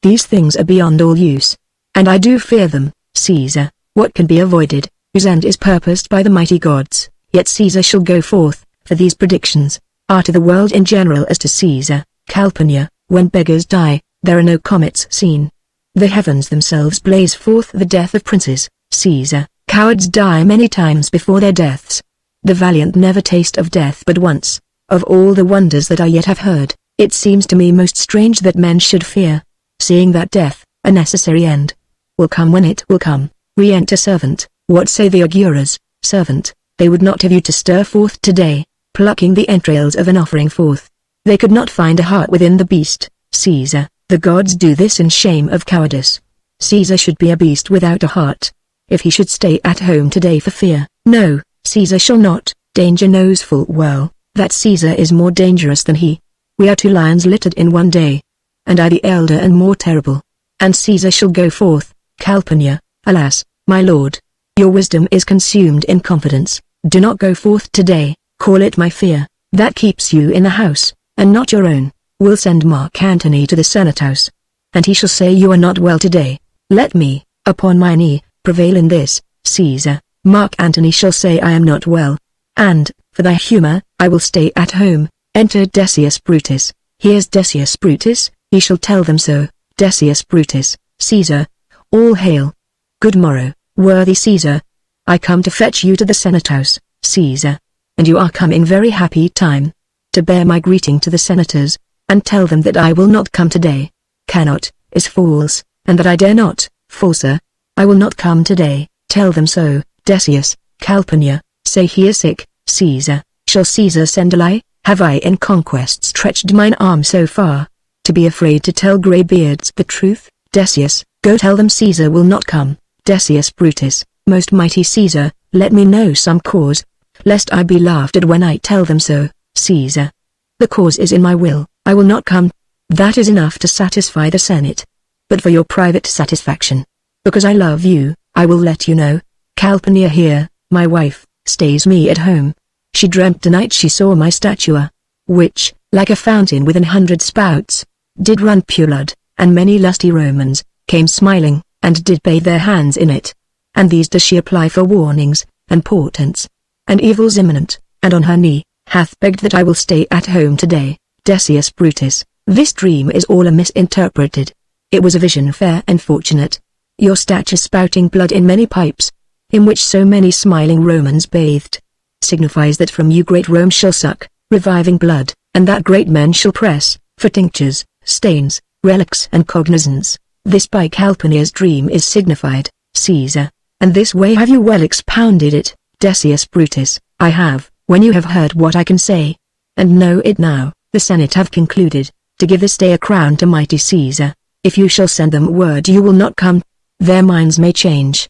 These things are beyond all use, and I do fear them. Caesar, what can be avoided, whose end is purposed by the mighty gods? Yet Caesar shall go forth, for these predictions are to the world in general as to Caesar. Calpurnia, when beggars die, there are no comets seen. The heavens themselves blaze forth the death of princes. Caesar, cowards die many times before their deaths. The valiant never taste of death but once. Of all the wonders that I yet have heard, it seems to me most strange that men should fear, seeing that death, a necessary end, will come when it will come. Re-enter servant. What say the augurers? Servant, they would not have you to stir forth today, plucking the entrails of an offering forth. They could not find a heart within the beast. Caesar, the gods do this in shame of cowardice. Caesar should be a beast without a heart. if he should stay at home today for fear. No, Caesar shall not. Danger knows full well that Caesar is more dangerous than he. We are two lions littered in one day, and I the elder and more terrible. And Caesar shall go forth. Calpurnia, alas, my lord, your wisdom is consumed in confidence. Do not go forth today. Call it my fear, that keeps you in the house, and not your own. Will send Mark Antony to the Senate house, and he shall say you are not well today. Let me, upon my knee, prevail in this, Caesar. Mark Antony shall say I am not well, and, for thy humour, I will stay at home. Enter Decius Brutus. Here's Decius Brutus, he shall tell them so. Decius Brutus, Caesar, all hail. Good morrow, worthy Caesar. I come to fetch you to the Senate house, Caesar, and you are coming very happy time, to bear my greeting to the senators, and tell them that I will not come today. Cannot, is false, and that I dare not, falser. I will not come today. Tell them so. Decius, Calpurnia, say he is sick. Caesar, shall Caesar send a lie? Have I in conquest stretched mine arm so far, to be afraid to tell greybeards the truth? Decius, go tell them Caesar will not come. Decius Brutus, most mighty Caesar, let me know some cause, lest I be laughed at when I tell them so. Caesar, the cause is in my will. I will not come. That is enough to satisfy the Senate. But for your private satisfaction, because I love you, I will let you know. Calpurnia here, my wife, stays me at home. She dreamt tonight she saw my statua, which, like a fountain with 100 spouts, did run pure blood, and many lusty Romans, came smiling, and did bathe their hands in it. And these does she apply for warnings, and portents, and evils imminent, and on her knee, hath begged that I will stay at home today. Decius Brutus, this dream is all misinterpreted. It was a vision fair and fortunate. Your stature spouting blood in many pipes, in which so many smiling Romans bathed, signifies that from you great Rome shall suck, reviving blood, and that great men shall press, for tinctures, stains, relics and cognizance. This by Calpurnia's dream is signified, Caesar, and this way have you well expounded it. Decius Brutus, I have, when you have heard what I can say, and know it now, the Senate have concluded, to give this day a crown to mighty Caesar. If you shall send them word you will not come, their minds may change.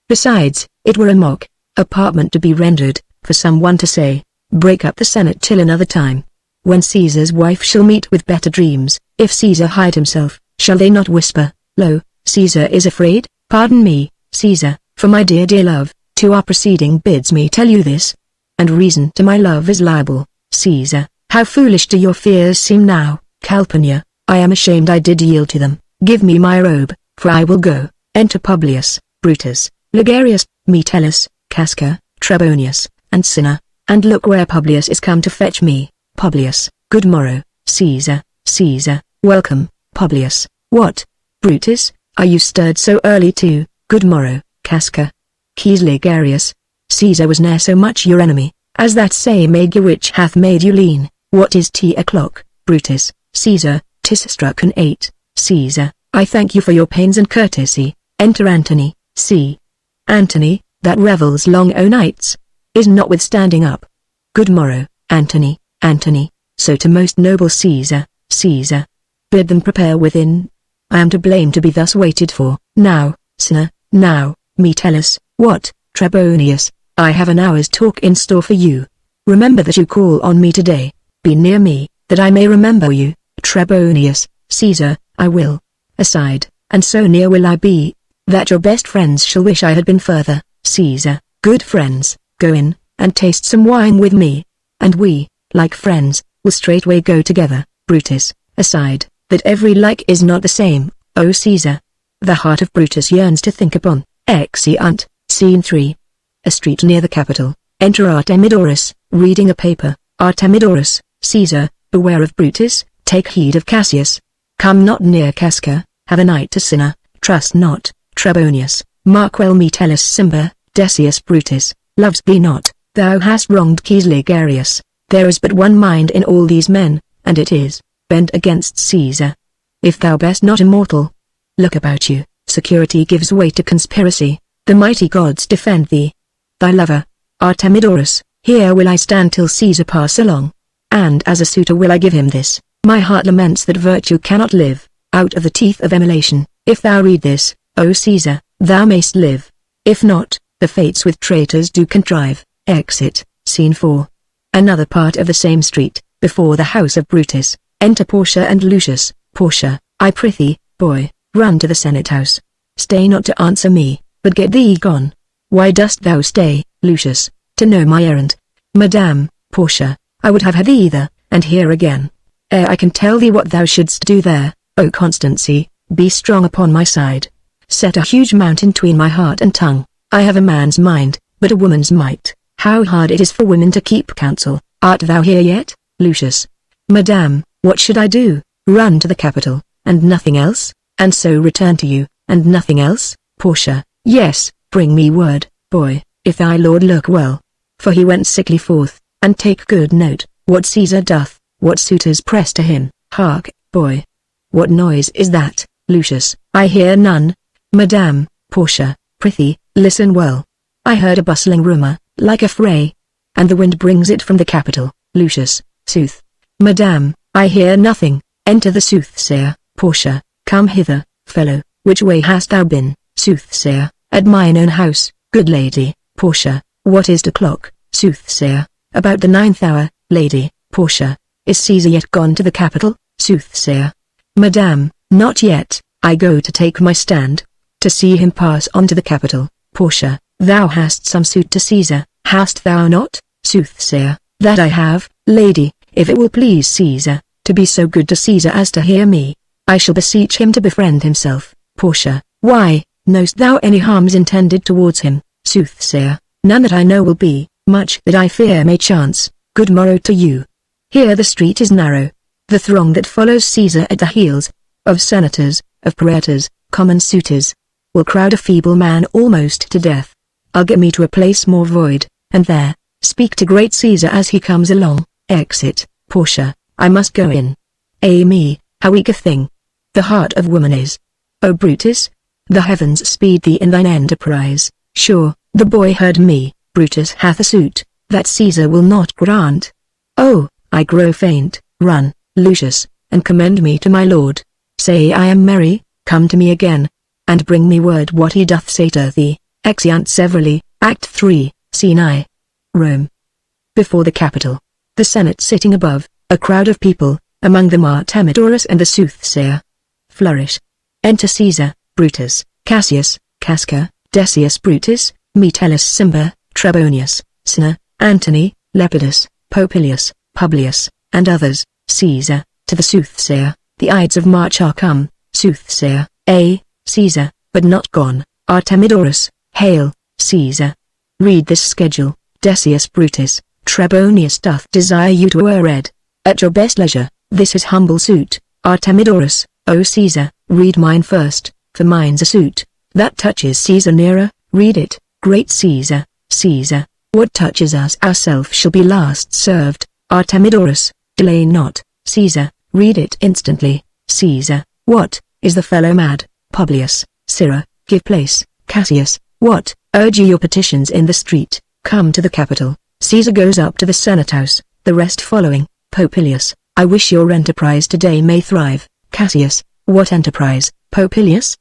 Besides, it were a mock apartment to be rendered, for someone to say, break up the Senate till another time, when Caesar's wife shall meet with better dreams. If Caesar hide himself, shall they not whisper, lo, Caesar is afraid? Pardon me, Caesar, for my dear love, to our proceeding bids me tell you this, and reason to my love is liable. Caesar, how foolish do your fears seem now. Calpurnia, I am ashamed I did yield to them. Give me my robe, for I will go. Enter Publius, Brutus, Ligarius, Metellus, Casca, Trebonius, and Cinna, and look where Publius is come to fetch me. Publius, good morrow, Caesar. Caesar, welcome. Publius, what, Brutus, are you stirred so early too? Good morrow, Casca. Keys Ligarius, Caesar was ne'er so much your enemy, as that same ague which hath made you lean. What is o'clock? Brutus, Caesar, 'tis struck an 8. Caesar, I thank you for your pains and courtesy. Enter Antony. See, Antony, that revels long o' nights, is notwithstanding up. Good morrow, Antony. Antony, so to most noble Caesar. Caesar, bid them prepare within. I am to blame to be thus waited for. Now, Cinna, now, Metellus, what, Trebonius, I have an hour's talk in store for you. Remember that you call on me today. Be near me, that I may remember you. Trebonius, Caesar, I will. Aside, and so near will I be, that your best friends shall wish I had been further. Caesar, good friends, go in, and taste some wine with me, and we, like friends, will straightway go together. Brutus, aside, that every like is not the same, O Caesar. The heart of Brutus yearns to think upon. Exeunt. Scene 3. A street near the Capitol. Enter Artemidorus, reading a paper. Artemidorus, Caesar, beware of Brutus, take heed of Cassius. Come not near Casca, have a night to Cinna, trust not. Trebonius, mark well Metellus Cimber. Decius Brutus, loves thee not, thou hast wronged Keys Ligarius. There is but one mind in all these men, and it is, bent against Caesar. If thou be'st not immortal, look about you, security gives way to conspiracy, the mighty gods defend thee. Thy lover, Artemidorus, here will I stand till Caesar pass along, and as a suitor will I give him this. My heart laments that virtue cannot live, out of the teeth of emulation. If thou read this, O Caesar, thou mayst live. If not, the fates with traitors do contrive. Exit, Scene 4. Another part of the same street, before the house of Brutus, enter Portia and Lucius. Portia, I prithee, boy, run to the Senate house. Stay not to answer me, but get thee gone. Why dost thou stay, Lucius? To know my errand. Madame, Portia, I would have had either, and here again. Ere I can tell thee what thou shouldst do there, O Constancy, be strong upon my side. Set a huge mountain tween my heart and tongue. I have a man's mind, but a woman's might. How hard it is for women to keep counsel. Art thou here yet, Lucius? Madame, what should I do? Run to the capital, and nothing else, and so return to you, and nothing else? Portia, yes, bring me word, boy, if thy lord look well. For he went sickly forth, and take good note, what Caesar doth, what suitors press to him. Hark, boy. What noise is that, Lucius? I hear none. Madame, Portia, prithee, listen well. I heard a bustling rumor, like a fray. And the wind brings it from the capital. Lucius, sooth. Madame, I hear nothing. Enter the soothsayer. Portia, come hither, fellow, which way hast thou been? Soothsayer, at mine own house, good lady. Portia, what is o'clock? Soothsayer, about the 9th hour, lady. Portia, is Caesar yet gone to the capital? Soothsayer, Madame, not yet. I go to take my stand, to see him pass on to the capital. Portia, thou hast some suit to Caesar, hast thou not? Soothsayer, that I have, lady, if it will please Caesar, to be so good to Caesar as to hear me, I shall beseech him to befriend himself. Portia, why, knowst thou any harms intended towards him? Soothsayer, none that I know will be, much that I fear may chance. Good morrow to you. Here the street is narrow. The throng that follows Caesar at the heels, of senators, of praetors, common suitors, will crowd a feeble man almost to death. I'll get me to a place more void, and there, speak to great Caesar as he comes along. Exit. Portia, I must go in. Me, how weak a thing the heart of woman is. O Brutus, the heavens speed thee in thine enterprise. Sure, the boy heard me. Brutus hath a suit, that Caesar will not grant. Oh, I grow faint. Run, Lucius, and commend me to my lord. Say I am merry, come to me again, and bring me word what he doth say to thee. Exeunt severally. Act 3, Scene I. Rome. Before the Capitol. The Senate sitting above, a crowd of people, among them Artemidorus and the soothsayer. Flourish. Enter Caesar, Brutus, Cassius, Casca, Decius Brutus, Metellus Cimber, Trebonius, Cinna, Antony, Lepidus, Popilius, Publius, and others. Caesar, to the soothsayer, the Ides of March are come. Soothsayer, Caesar, but not gone. Artemidorus, hail, Caesar. Read this schedule. Decius Brutus, Trebonius doth desire you to read, at your best leisure, this his humble suit. Artemidorus, O Caesar, read mine first, for mine's a suit, that touches Caesar nearer. Read it, great Caesar. Caesar, what touches us ourself shall be last served. Artemidorus, delay not. Caesar, read it instantly. Caesar, what, is the fellow mad? Publius, Sirrah, give place. Cassius, what, urge ye your petitions in the street, come to the Capitol. Caesar goes up to the Senate house, the rest following. Popilius, I wish your enterprise today may thrive. Cassius, what enterprise? Popilius,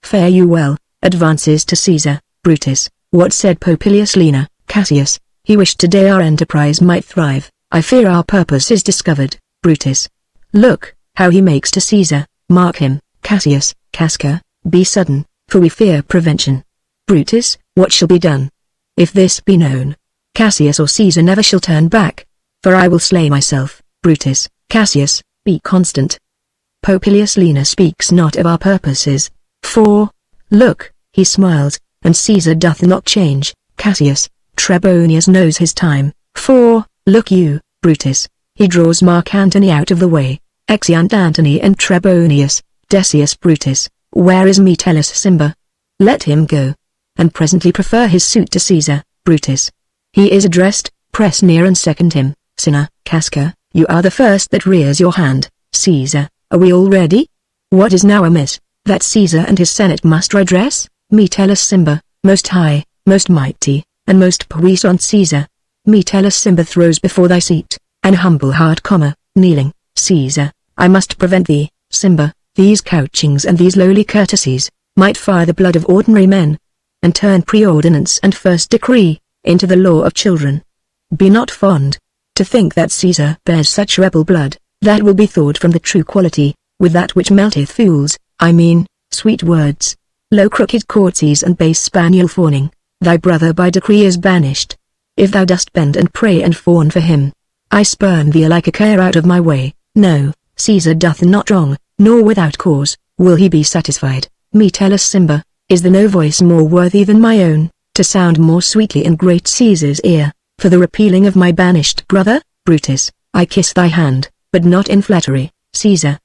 fare you well, advances to Caesar. Brutus, what said Popilius Lena? Cassius, he wished today our enterprise might thrive. I fear our purpose is discovered. Brutus, look, how he makes to Caesar, mark him. Cassius, Casca, be sudden, for we fear prevention. Brutus, what shall be done? If this be known, Cassius or Caesar never shall turn back, for I will slay myself. Brutus, Cassius, be constant. Popilius Lena speaks not of our purposes, for, look, he smiles, and Caesar doth not change. Cassius, Trebonius knows his time, for, look you, Brutus, he draws Mark Antony out of the way. Exeunt Antony and Trebonius. Decius Brutus, where is Metellus Cimber? Let him go, and presently prefer his suit to Caesar. Brutus, he is addressed, press near and second him. Cinna, Casca, you are the first that rears your hand. Caesar, are we all ready? What is now amiss, that Caesar and his senate must redress? Metellus Cimber, most high, most mighty, and most puissant Caesar. Metellus Cimber throws before thy seat, an humble hard kneeling. Caesar, I must prevent thee, Cimber, these couchings and these lowly courtesies, might fire the blood of ordinary men. and turn preordinance and first decree, into the law of children. Be not fond to think that Caesar bears such rebel blood, that will be thought from the true quality, with that which melteth fools, I mean, sweet words. Low crooked courtesies and base spaniel fawning, thy brother by decree is banished. If thou dost bend and pray and fawn for him, I spurn thee like a care out of my way. No, Caesar doth not wrong, nor without cause, will he be satisfied. Metellus Cimber, is there no voice more worthy than my own, to sound more sweetly in great Caesar's ear, for the repealing of my banished brother? Brutus, I kiss thy hand, but not in flattery, Caesar.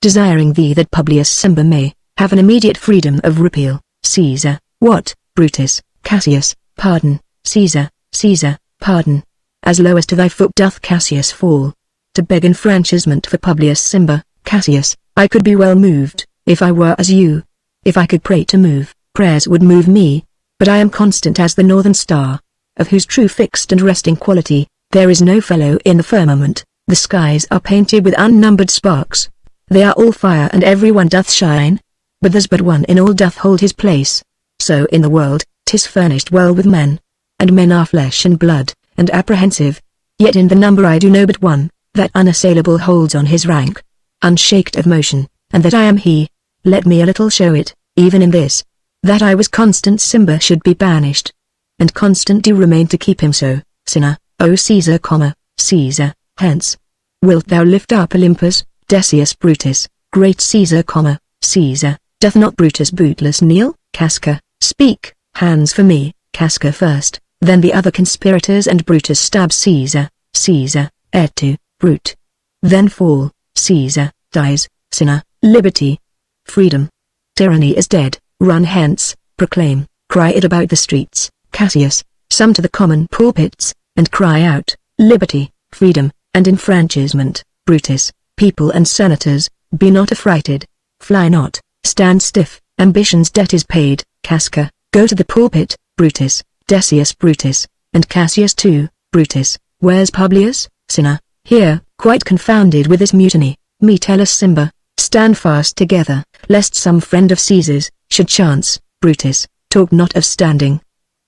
Desiring thee that Publius Cimber may have an immediate freedom of repeal. Caesar, what? Brutus, Cassius, pardon. Caesar, Caesar, pardon. As low as to thy foot doth Cassius fall, to beg enfranchisement for Publius Cimber. Cassius, I could be well moved, if I were as you. If I could pray to move, prayers would move me, but I am constant as the northern star, of whose true fixed and resting quality, there is no fellow in the firmament. The skies are painted with unnumbered sparks, they are all fire and every one doth shine, but there's but one in all doth hold his place. So in the world, 'tis furnished well with men, and men are flesh and blood, and apprehensive, yet in the number I do know but one, that unassailable holds on his rank, unshaked of motion, and that I am he. Let me a little show it, even in this, that I was constant. Cimber should be banished, and constant do remain to keep him so. Sinner, O Caesar, Caesar, hence. Wilt thou lift up Olympus, Decius Brutus, great Caesar, Caesar, doth not Brutus bootless kneel? Casca, speak. Hands for me. Casca first, then the other conspirators, and Brutus stabs Caesar. Caesar, et tu, brute. Then fall. Caesar, dies. Sinner, liberty, freedom. Tyranny is dead, run hence, proclaim, cry it about the streets. Cassius, some to the common pulpits, and cry out, liberty, freedom, and enfranchisement. Brutus, people and senators, be not affrighted, fly not, stand stiff, ambition's debt is paid. Casca, go to the pulpit. Brutus, Decius Brutus, and Cassius too. Brutus, where's Publius? Sinner, here, quite confounded with this mutiny. Metellus Cimber, stand fast together, lest some friend of Caesar's should chance. Brutus, talk not of standing.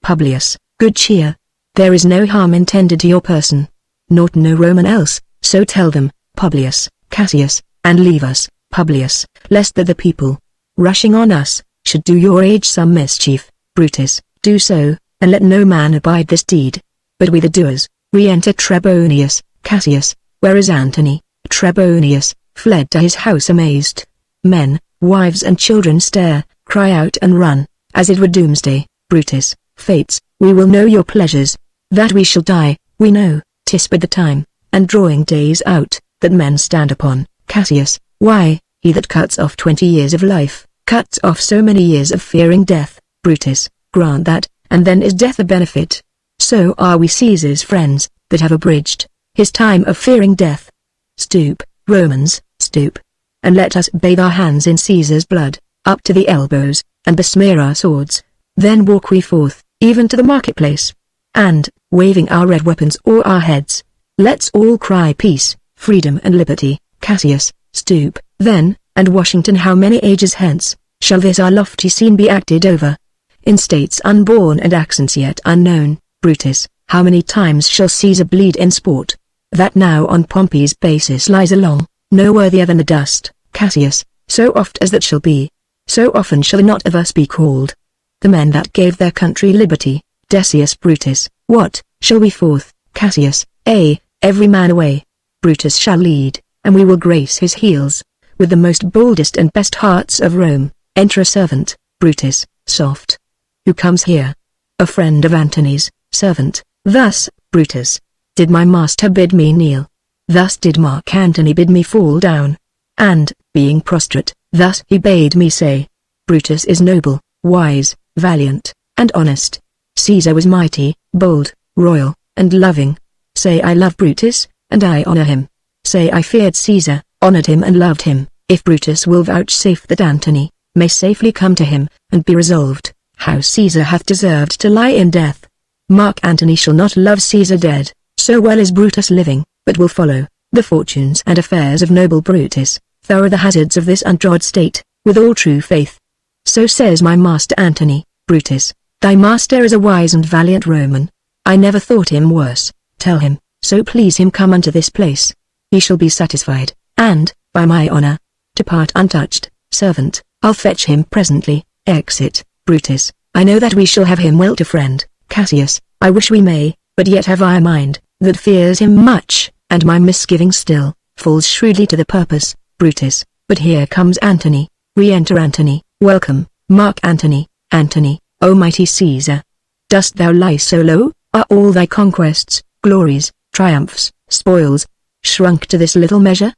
Publius, good cheer. There is no harm intended to your person, nor to no Roman else, so tell them. Publius, Cassius, and leave us. Publius, lest that the people, rushing on us, should do your age some mischief. Brutus, do so, and let no man abide this deed. But we the doers, re-enter Trebonius. Cassius, where is Antony? Trebonius, fled to his house amazed. Men, wives and children stare, cry out and run, as it were doomsday. Brutus, fates, we will know your pleasures. That we shall die, we know, 'tis but the time, and drawing days out, that men stand upon. Cassius, why, he that cuts off 20 years of life, cuts off so many years of fearing death. Brutus, grant that, and then is death a benefit. So are we Caesar's friends, that have abridged his time of fearing death. Stoop, Romans, stoop, and let us bathe our hands in Caesar's blood, up to the elbows, and besmear our swords. Then walk we forth, even to the marketplace, and, waving our red weapons o'er our heads, let's all cry peace, freedom and liberty. Cassius, stoop, then, and Washington, how many ages hence, shall this our lofty scene be acted over? In states unborn and accents yet unknown. Brutus, how many times shall Caesar bleed in sport, that now on Pompey's basis lies along, no worthier than the dust? Cassius, so oft as that shall be, so often shall not of us be called the men that gave their country liberty. Decius Brutus, what, shall we forth? Cassius, every man away. Brutus shall lead, and we will grace his heels, with the most boldest and best hearts of Rome. Enter a servant. Brutus, soft. Who comes here? A friend of Antony's. Servant, thus, Brutus, did my master bid me kneel. Thus did Mark Antony bid me fall down. And, being prostrate, thus he bade me say, Brutus is noble, wise, valiant, and honest. Caesar was mighty, bold, royal, and loving. Say I love Brutus, and I honor him. Say I feared Caesar, honored him and loved him. If Brutus will vouchsafe that Antony may safely come to him, and be resolved, how Caesar hath deserved to lie in death. Mark Antony shall not love Caesar dead, so well as Brutus living, but will follow the fortunes and affairs of noble Brutus, thorough the hazards of this untrod state, with all true faith. So says my master Antony. Brutus, Thy master is a wise and valiant Roman. I never thought him worse. Tell him, so please him come unto this place. He shall be satisfied, and, by my honor, depart untouched. Servant, I'll fetch him presently. Exit. Brutus, I know that we shall have him well to friend. Cassius, I wish we may, but yet have I a mind that fears him much, and my misgiving still falls shrewdly to the purpose. Brutus, but here comes Antony. Re-enter Antony. Welcome, Mark Antony. Antony, O mighty Caesar. Dost thou lie so low? Are all thy conquests, glories, triumphs, spoils, shrunk to this little measure?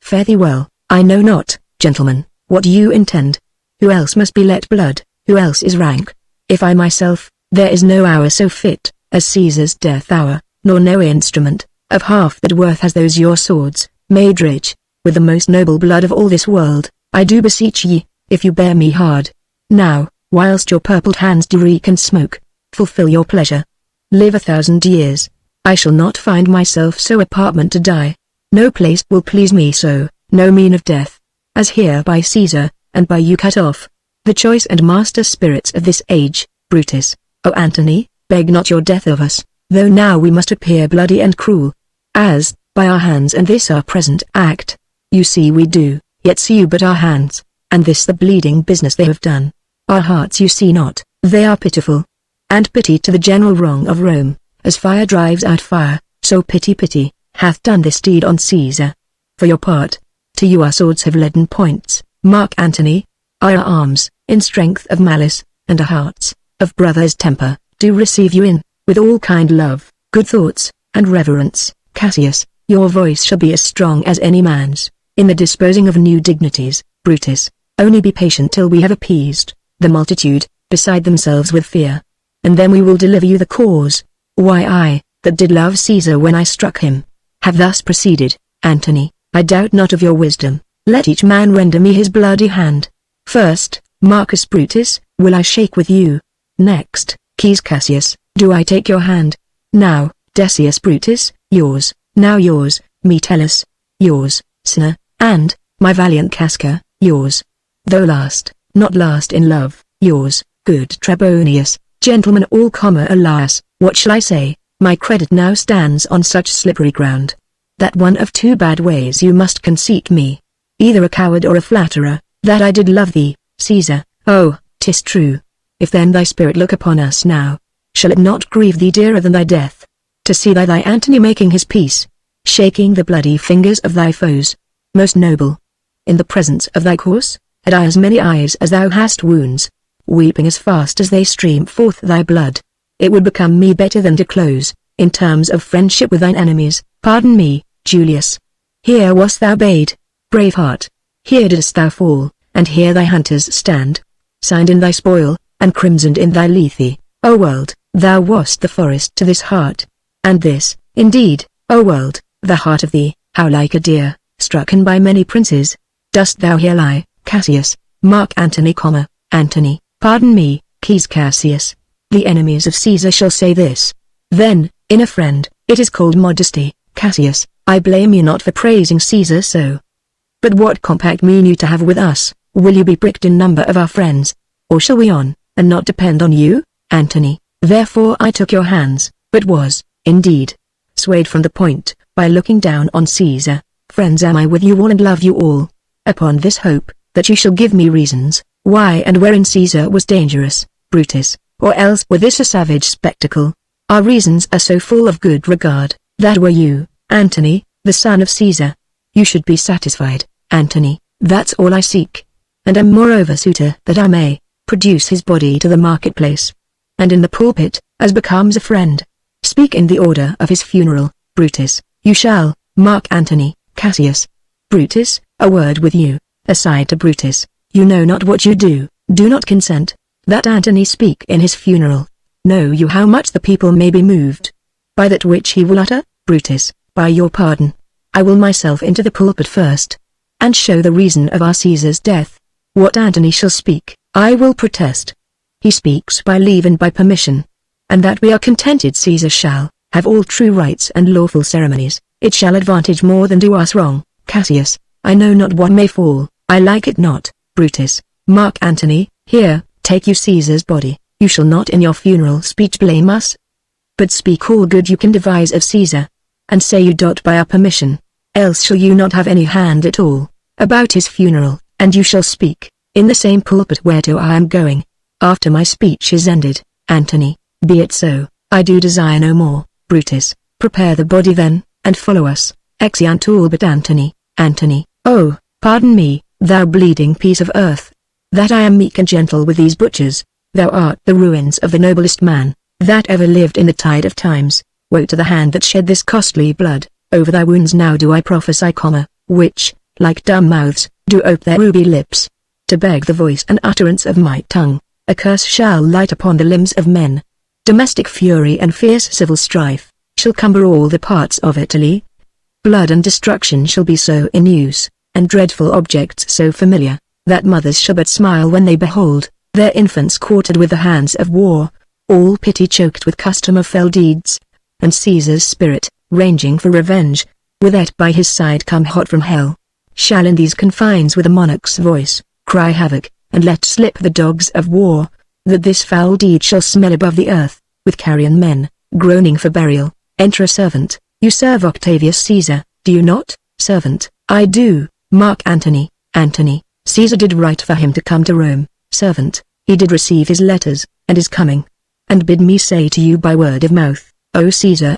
Fare thee well. I know not, gentlemen, what you intend. Who else must be let blood? Who else is rank? If I myself, there is no hour so fit as Caesar's death hour, nor no instrument of half that worth as those your swords, made rich with the most noble blood of all this world. I do beseech ye, if you bear me hard, now, whilst your purpled hands do reek and smoke, fulfill your pleasure. Live 1,000 years. I shall not find myself so apartment to die. No place will please me so, no mean of death, as here by Caesar, and by you cut off, the choice and master spirits of this age. Brutus, O Antony, beg not your death of us, though now we must appear bloody and cruel, as, by our hands and this our present act, you see we do, yet see you but our hands, and this the bleeding business they have done. Our hearts you see not, they are pitiful. And pity to the general wrong of Rome, as fire drives out fire, so pity hath done this deed on Caesar. For your part, to you our swords have leaden points, Mark Antony. Our arms, in strength of malice, and our hearts, of brother's temper, do receive you in, with all kind love, good thoughts, and reverence. Cassius, your voice shall be as strong as any man's, in the disposing of new dignities. Brutus, only be patient till we have appeased the multitude, beside themselves with fear. And then we will deliver you the cause, why I, that did love Caesar when I struck him, have thus proceeded. Antony, I doubt not of your wisdom. Let each man render me his bloody hand. First, Marcus Brutus, will I shake with you. Next, Caius Cassius, do I take your hand. Now, Decius Brutus, yours. Now yours, Metellus, yours, Cinna, and, my valiant Casca, yours. Though last, not last in love, yours, good Trebonius. Gentlemen all, alas, what shall I say? My credit now stands on such slippery ground, that one of two bad ways you must conceit me, either a coward or a flatterer, that I did love thee, Caesar. Oh, 'tis true. If then thy spirit look upon us now, shall it not grieve thee dearer than thy death, to see thy Antony making his peace, shaking the bloody fingers of thy foes, most noble, in the presence of thy corse, had I as many eyes as thou hast wounds, weeping as fast as they stream forth thy blood, it would become me better than to close, in terms of friendship with thine enemies. Pardon me, Julius. Here wast thou bade, brave heart, here didst thou fall, and here thy hunters stand, signed in thy spoil, and crimsoned in thy lethe. O world, thou wast the forest to this heart, and this, indeed, O world, the heart of thee, how like a deer, strucken by many princes, dost thou here lie. Cassius, Mark Antony, Antony, pardon me, Caius Cassius. The enemies of Caesar shall say this. Then, in a friend, it is called modesty. Cassius, I blame you not for praising Caesar so. But what compact mean you to have with us? Will you be pricked in number of our friends, or shall we on, and not depend on you? Antony, therefore I took your hands, but was, indeed, swayed from the point, by looking down on Caesar. Friends am I with you all and love you all, upon this hope, that you shall give me reasons, why and wherein Caesar was dangerous. Brutus, or else were this a savage spectacle? Our reasons are so full of good regard, that were you, Antony, the son of Caesar, you should be satisfied. Antony, that's all I seek, and am moreover suitor that I may produce his body to the marketplace, and in the pulpit, as becomes a friend, speak in the order of his funeral. Brutus, you shall. Mark Antony. Cassius. Brutus, a word with you. Aside to Brutus, you know not what you do not consent, that Antony speak in his funeral. Know you how much the people may be moved by that which he will utter? Brutus, by your pardon, I will myself into the pulpit first, and show the reason of our Caesar's death. What Antony shall speak, I will protest. He speaks by leave and by permission, and that we are contented Caesar shall have all true rights and lawful ceremonies, it shall advantage more than do us wrong. Cassius, I know not what may fall, I like it not. Brutus, Mark Antony, here, take you Caesar's body, You shall not in your funeral speech blame us, but speak all good you can devise of Caesar, and say you dote by our permission, else shall you not have any hand at all, about his funeral, and you shall speak, in the same pulpit whereto I am going, after my speech is ended. Antony, be it so, I do desire no more. Brutus, prepare the body then, and follow us. Exeunt all but Antony. Antony, oh, pardon me, thou bleeding piece of earth, that I am meek and gentle with these butchers. Thou art the ruins of the noblest man that ever lived in the tide of times. Woe to the hand that shed this costly blood. Over thy wounds now do I prophesy, which, like dumb mouths, do ope their ruby lips, to beg the voice and utterance of my tongue. A curse shall light upon the limbs of men. Domestic fury and fierce civil strife shall cumber all the parts of Italy. Blood and destruction shall be so in use, and dreadful objects so familiar, that mothers shall but smile when they behold their infants quartered with the hands of war, all pity choked with custom of fell deeds, and Caesar's spirit, ranging for revenge, with it by his side come hot from hell, shall in these confines with a monarch's voice, cry havoc, and let slip the dogs of war, that this foul deed shall smell above the earth, with carrion men, groaning for burial. Enter a servant. You serve Octavius Caesar, do you not? Servant, I do. Mark Antony. Antony, Caesar did write for him to come to Rome. Servant, he did receive his letters, and is coming, and bid me say to you by word of mouth, O Caesar!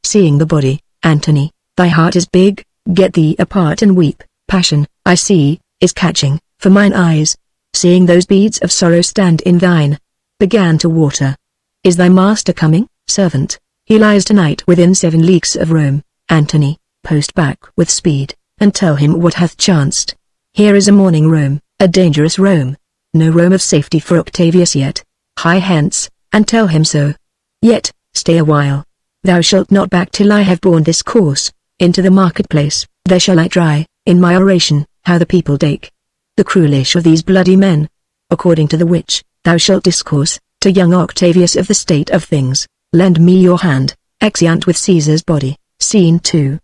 Seeing the body. Antony, thy heart is big, get thee apart and weep. Passion, I see, is catching, for mine eyes, seeing those beads of sorrow stand in thine, began to water. Is thy master coming? Servant, he lies tonight within 7 leagues of Rome. Antony, post back with speed, and tell him what hath chanced. Here is a mourning Rome, a dangerous Rome, no Rome of safety for Octavius yet. Hie hence, and tell him so. Yet, stay a while. Thou shalt not back till I have borne this course, into the marketplace. There shall I try, in my oration, how the people take the cruelish of these bloody men. According to the which, thou shalt discourse to young Octavius of the state of things. Lend me your hand. Exeunt with Caesar's body. Scene 2.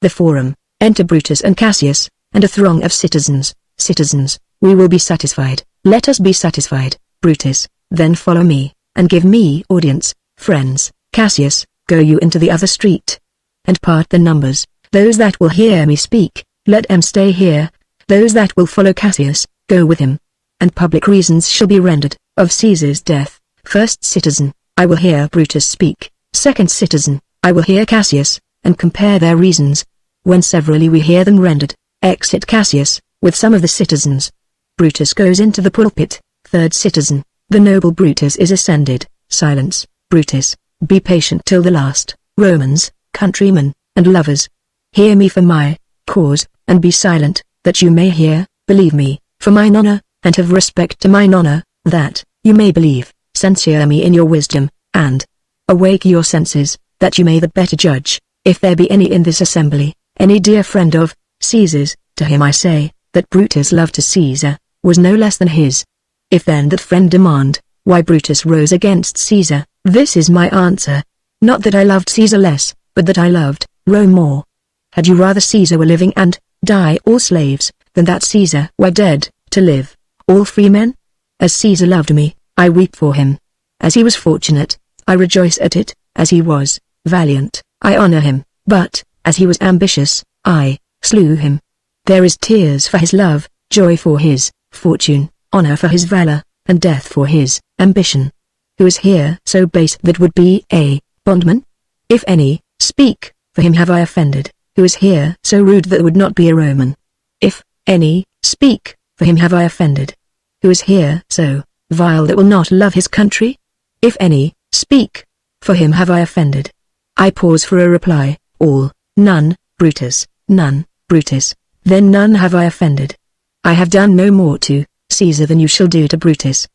The Forum. Enter Brutus and Cassius, and a throng of citizens. Citizens, we will be satisfied. Let us be satisfied. Brutus, then follow me, and give me audience. Friends, Cassius, go you into the other street, and part the numbers. Those that will hear me speak, let them stay here. Those that will follow Cassius, go with him. And public reasons shall be rendered, of Caesar's death. First citizen, I will hear Brutus speak. Second citizen, I will hear Cassius, and compare their reasons. When severally we hear them rendered, exit Cassius, with some of the citizens. Brutus goes into the pulpit. Third citizen, the noble Brutus is ascended. Silence. Brutus, be patient till the last. Romans, countrymen, and lovers, hear me for my cause, and be silent, that you may hear. Believe me, for mine honor, and have respect to mine honor, that you may believe. Censure me in your wisdom, and awake your senses, that you may the better judge, if there be any in this assembly, any dear friend of Caesar's. To him I say, that Brutus' love to Caesar was no less than his. If then that friend demand, why Brutus rose against Caesar, this is my answer. Not that I loved Caesar less, but that I loved Rome more. Had you rather Caesar were living and die all slaves, than that Caesar were dead, to live all free men? As Caesar loved me, I weep for him. As he was fortunate, I rejoice at it. As he was valiant, I honor him. But, as he was ambitious, I slew him. There is tears for his love, joy for his fortune, honor for his valor, and death for his ambition. Who is here so base that would be a bondman? If any, speak, for him have I offended. Who is here so rude that would not be a Roman? If any, speak, for him have I offended. Who is here so vile that will not love his country? If any, speak, for him have I offended. I pause for a reply. All, none. Brutus, none. Brutus, then none have I offended. I have done no more to Caesar than you shall do to Brutus.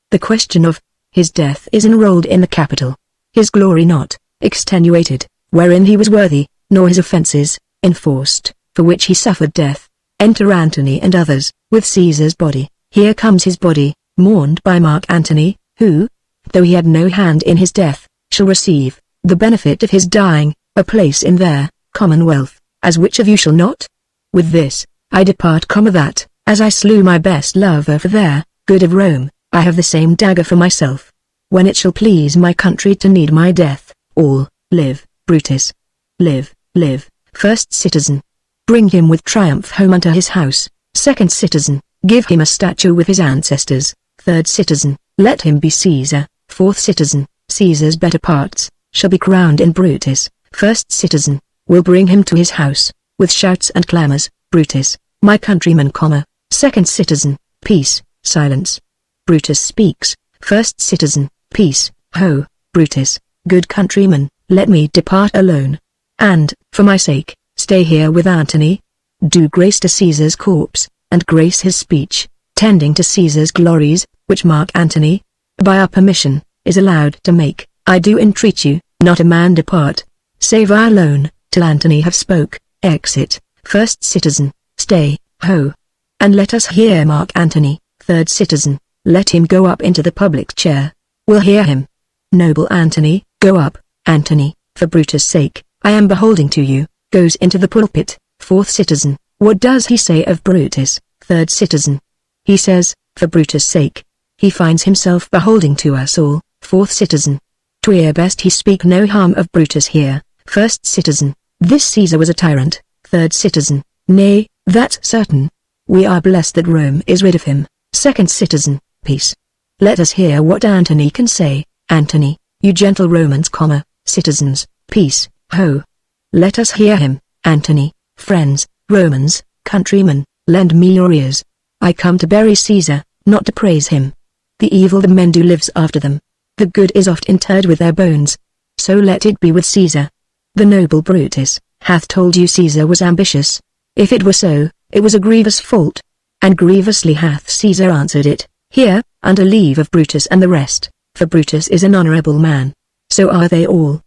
The question of his death is enrolled in the Capitol. His glory not extenuated, wherein he was worthy, nor his offences enforced, for which he suffered death. Enter Antony and others, with Caesar's body. Here comes his body, mourned by Mark Antony, who, though he had no hand in his death, shall receive the benefit of his dying, a place in their commonwealth, as which of you shall not? With this, I depart, that, as I slew my best lover for their good of Rome, I have the same dagger for myself. When it shall please my country to need my death, all, live, Brutus. Live, live, first citizen. Bring him with triumph home unto his house, second citizen, give him a statue with his ancestors, third citizen, let him be Caesar, fourth citizen, Caesar's better parts, shall be crowned in Brutus, first citizen, will bring him to his house, with shouts and clamors, Brutus, my countryman, second citizen, peace, silence. Brutus speaks, first citizen, peace, ho, Brutus, good countryman, let me depart alone. And, for my sake, stay here with Antony. Do grace to Caesar's corpse, and grace his speech, tending to Caesar's glories, which Mark Antony, by our permission, is allowed to make. I do entreat you, not a man depart, save I alone, till Antony have spoke. Exit, first citizen, stay, ho. And let us hear Mark Antony, third citizen, let him go up into the public chair. We'll hear him. Noble Antony, go up, Antony, for Brutus' sake, I am beholding to you, goes into the pulpit, fourth citizen, what does he say of Brutus, third citizen? He says, for Brutus' sake, he finds himself beholding to us all, fourth citizen. 'Twere best he speak no harm of Brutus here, first citizen, this Caesar was a tyrant, third citizen, nay, that's certain. We are blessed that Rome is rid of him, second citizen, peace. Let us hear what Antony can say. Antony, you gentle Romans, citizens, peace, ho. Let us hear him. Antony, friends, Romans, countrymen, lend me your ears. I come to bury Caesar, not to praise him. The evil the men do lives after them. The good is oft interred with their bones. So let it be with Caesar. The noble Brutus hath told you Caesar was ambitious. If it were so, it was a grievous fault. And grievously hath Caesar answered it. Here, under leave of Brutus and the rest, for Brutus is an honorable man. So are they all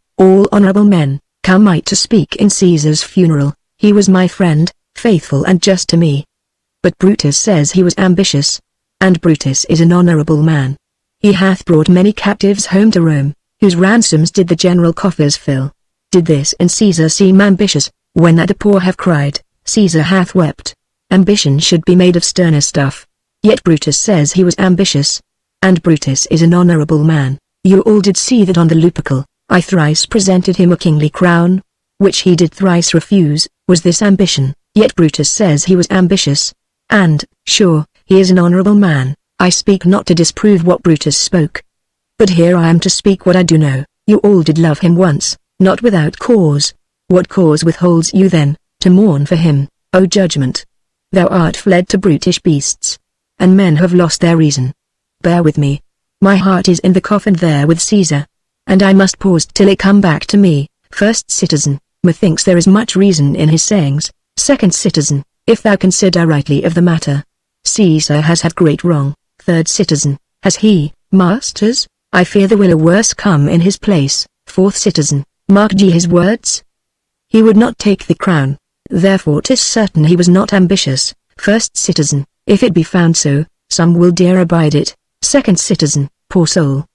honorable men, come I to speak in Caesar's funeral. He was my friend, faithful and just to me. But Brutus says he was ambitious. And Brutus is an honorable man. He hath brought many captives home to Rome, whose ransoms did the general coffers fill. Did this in Caesar seem ambitious, when that the poor have cried, Caesar hath wept? Ambition should be made of sterner stuff. Yet Brutus says he was ambitious. And Brutus is an honorable man. You all did see that on the Lupercal, I thrice presented him a kingly crown, which he did thrice refuse. Was this ambition? Yet Brutus says he was ambitious. And, sure, he is an honorable man. I speak not to disprove what Brutus spoke. But here I am to speak what I do know. You all did love him once, not without cause. What cause withholds you then, to mourn for him, O judgment? Thou art fled to brutish beasts, and men have lost their reason. Bear with me. My heart is in the coffin there with Caesar, and I must pause till it come back to me. First citizen, methinks there is much reason in his sayings. Second citizen, if thou consider rightly of the matter. Caesar has had great wrong. Third citizen, has he, masters? I fear there will a worse come in his place. Fourth citizen, mark ye his words? He would not take the crown, therefore 'tis certain he was not ambitious. First citizen, if it be found so, some will dare abide it. Second citizen, poor soul,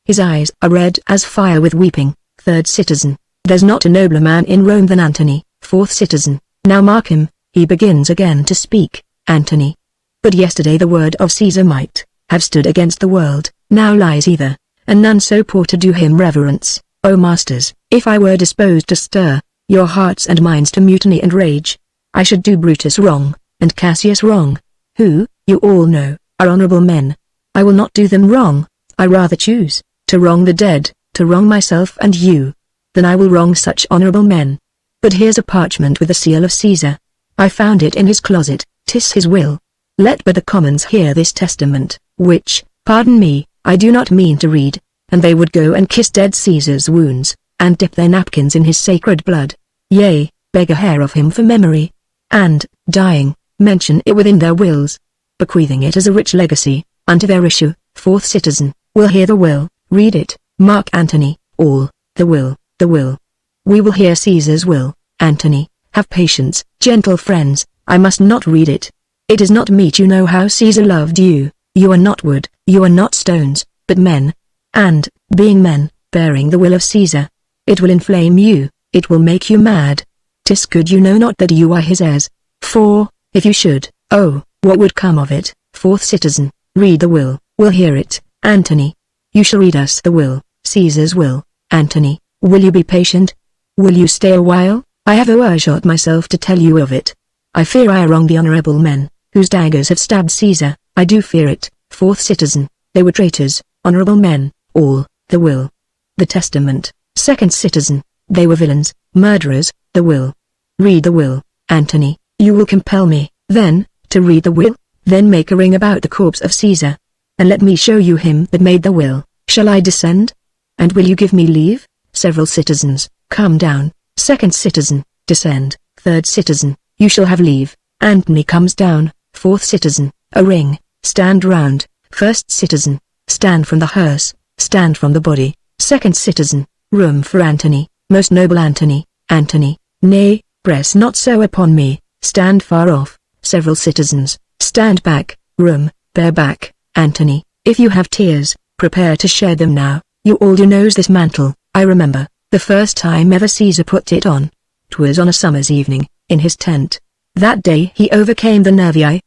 his eyes are red as fire with weeping. Third citizen, there's not a nobler man in Rome than Antony. Fourth citizen, now mark him, he begins again to speak. Antony, but yesterday the word of Caesar might have stood against the world, now lies either, and none so poor to do him reverence. O masters, if I were disposed to stir your hearts and minds to mutiny and rage, I should do Brutus wrong, and Cassius wrong, who, you all know, are honorable men. I will not do them wrong. I rather choose to wrong the dead, to wrong myself and you, than I will wrong such honorable men. But here's a parchment with the seal of Caesar. I found it in his closet. 'Tis his will. Let but the commons hear this testament, which, pardon me, I do not mean to read, and they would go and kiss dead Caesar's wounds, and dip their napkins in his sacred blood, yea, beg a hair of him for memory, and, dying, mention it within their wills, bequeathing it as a rich legacy, unto their issue. Fourth citizen, will hear the will, read it. Mark Antony, all, the will, the will. We will hear Caesar's will. Antony, have patience, gentle friends, I must not read it. It is not meet. You know how Caesar loved you. You are not wood, you are not stones, but men. And, being men, bearing the will of Caesar, it will inflame you, it will make you mad. 'Tis good you know not that you are his heirs. For, if you should, oh, what would come of it? Fourth citizen, read the will. will hear it. Antony. You shall read us the will. Caesar's will. Antony. Will you be patient? Will you stay a while? I have overshot myself to tell you of it. I fear I wrong the honorable men, whose daggers have stabbed Caesar. I do fear it. Fourth citizen. They were traitors, honorable men, all. The will. The testament. Second citizen. They were villains, murderers. The will. Read the will. Antony. You will compel me, then, to read the will? Then make a ring about the corpse of Caesar. And let me show you him that made the will. Shall I descend? And will you give me leave? Several citizens. Come down. Second citizen. Descend. Third citizen. You shall have leave. Antony comes down. Fourth citizen. A ring. Stand round. First citizen. Stand from the hearse. Stand from the body. Second citizen. Room for Antony. Most noble Antony. Antony. Nay, press not so upon me. Stand far off. Several citizens. Stand back. Room. Bear back. Antony. If you have tears, prepare to shed them now. You all do knows this mantle. I remember, the first time ever Caesar put it on. 'Twas on a summer's evening, in his tent. That day he overcame the nervii.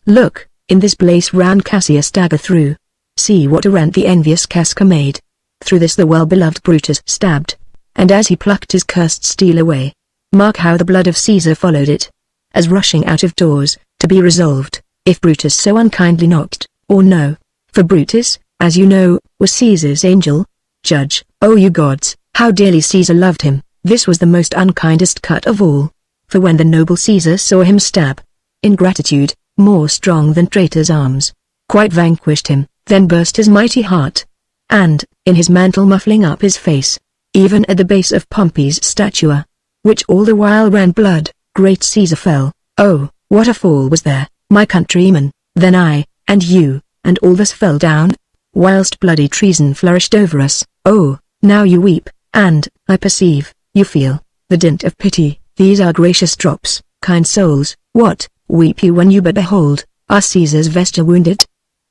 Look, in this place ran Cassius dagger through. See what a rent the envious Casca made. Through this the well-beloved Brutus stabbed. And as he plucked his cursed steel away, mark how the blood of Caesar followed it. As rushing out of doors, to be resolved, if Brutus so unkindly knocked, or no. For Brutus, as you know, was Caesar's angel. Judge, O you gods, how dearly Caesar loved him. This was the most unkindest cut of all. For when the noble Caesar saw him stab, ingratitude, more strong than traitor's arms, quite vanquished him, then burst his mighty heart. And, in his mantle muffling up his face, even at the base of Pompey's statua, which all the while ran blood, great Caesar fell. Oh, what a fall was there, my countrymen! Then I, and you, and all this fell down, whilst bloody treason flourished over us. Oh, now you weep, and, I perceive, you feel, the dint of pity. These are gracious drops, kind souls. What, weep you when you but behold, our Caesar's vesture wounded?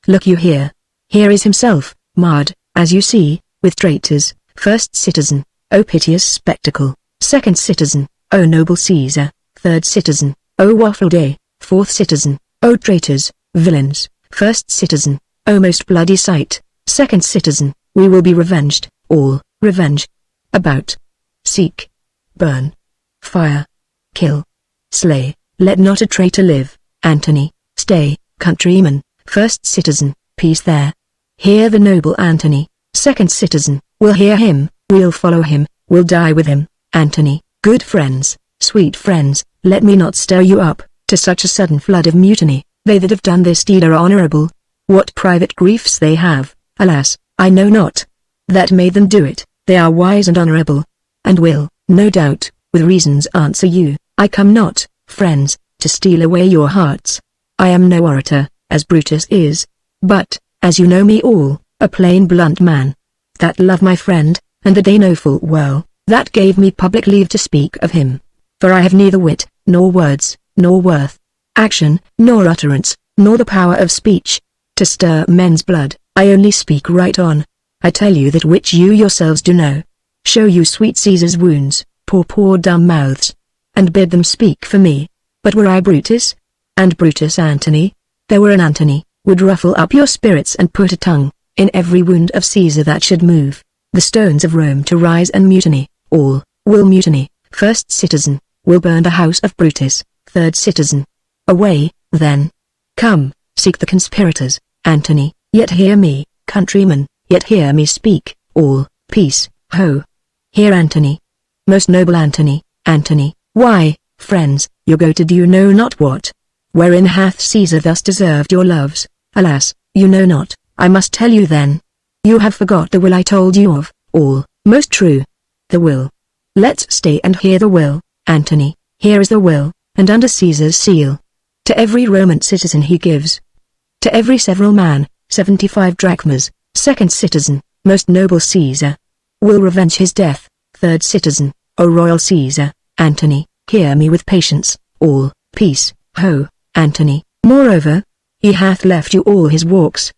Look you here. Here is himself, marred, as you see, with traitors. First citizen, O piteous spectacle. Second citizen, O noble Caesar. Third citizen, O waffle day. Fourth citizen, O traitors, villains. First citizen, O most bloody sight. Second citizen, we will be revenged, all, revenge. About. Seek. Burn. Fire. Kill. Slay. Let not a traitor live. Antony, stay, countrymen. First citizen, peace there. Hear the noble Antony. Second citizen, we'll hear him, we'll follow him, we'll die with him. Antony, good friends, sweet friends, let me not stir you up, to such a sudden flood of mutiny. They that have done this deed are honorable. What private griefs they have, alas, I know not. That made them do it, they are wise and honorable. And will, no doubt, with reasons answer you. I come not, friends, to steal away your hearts. I am no orator, as Brutus is. But, as you know me all, a plain blunt man. That love my friend, and that they know full well, that gave me public leave to speak of him. For I have neither wit, nor words, nor worth, action, nor utterance, nor the power of speech, to stir men's blood. I only speak right on. I tell you that which you yourselves do know. Show you sweet Caesar's wounds, poor dumb mouths, and bid them speak for me. But were I Brutus, and Brutus Antony, there were an Antony, would ruffle up your spirits and put a tongue in every wound of Caesar that should move the stones of Rome to rise and mutiny. All will mutiny. First citizen, will burn the house of Brutus. Third citizen, away, then. Come, seek the conspirators. Antony, yet hear me, countrymen, yet hear me speak. All, peace, ho. Hear Antony. Most noble Antony. Antony, why, friends, you go to do you know not what. Wherein hath Caesar thus deserved your loves? Alas, you know not. I must tell you then. You have forgot the will I told you of. All, most true. The will. Let's stay and hear the will. Antony, here is the will, and under Caesar's seal. To every Roman citizen he gives. To every several man, 75 drachmas. Second citizen, most noble Caesar, will revenge his death. Third citizen, O royal Caesar. Antony, hear me with patience. All, peace, ho. Antony, moreover, he hath left you all his walks,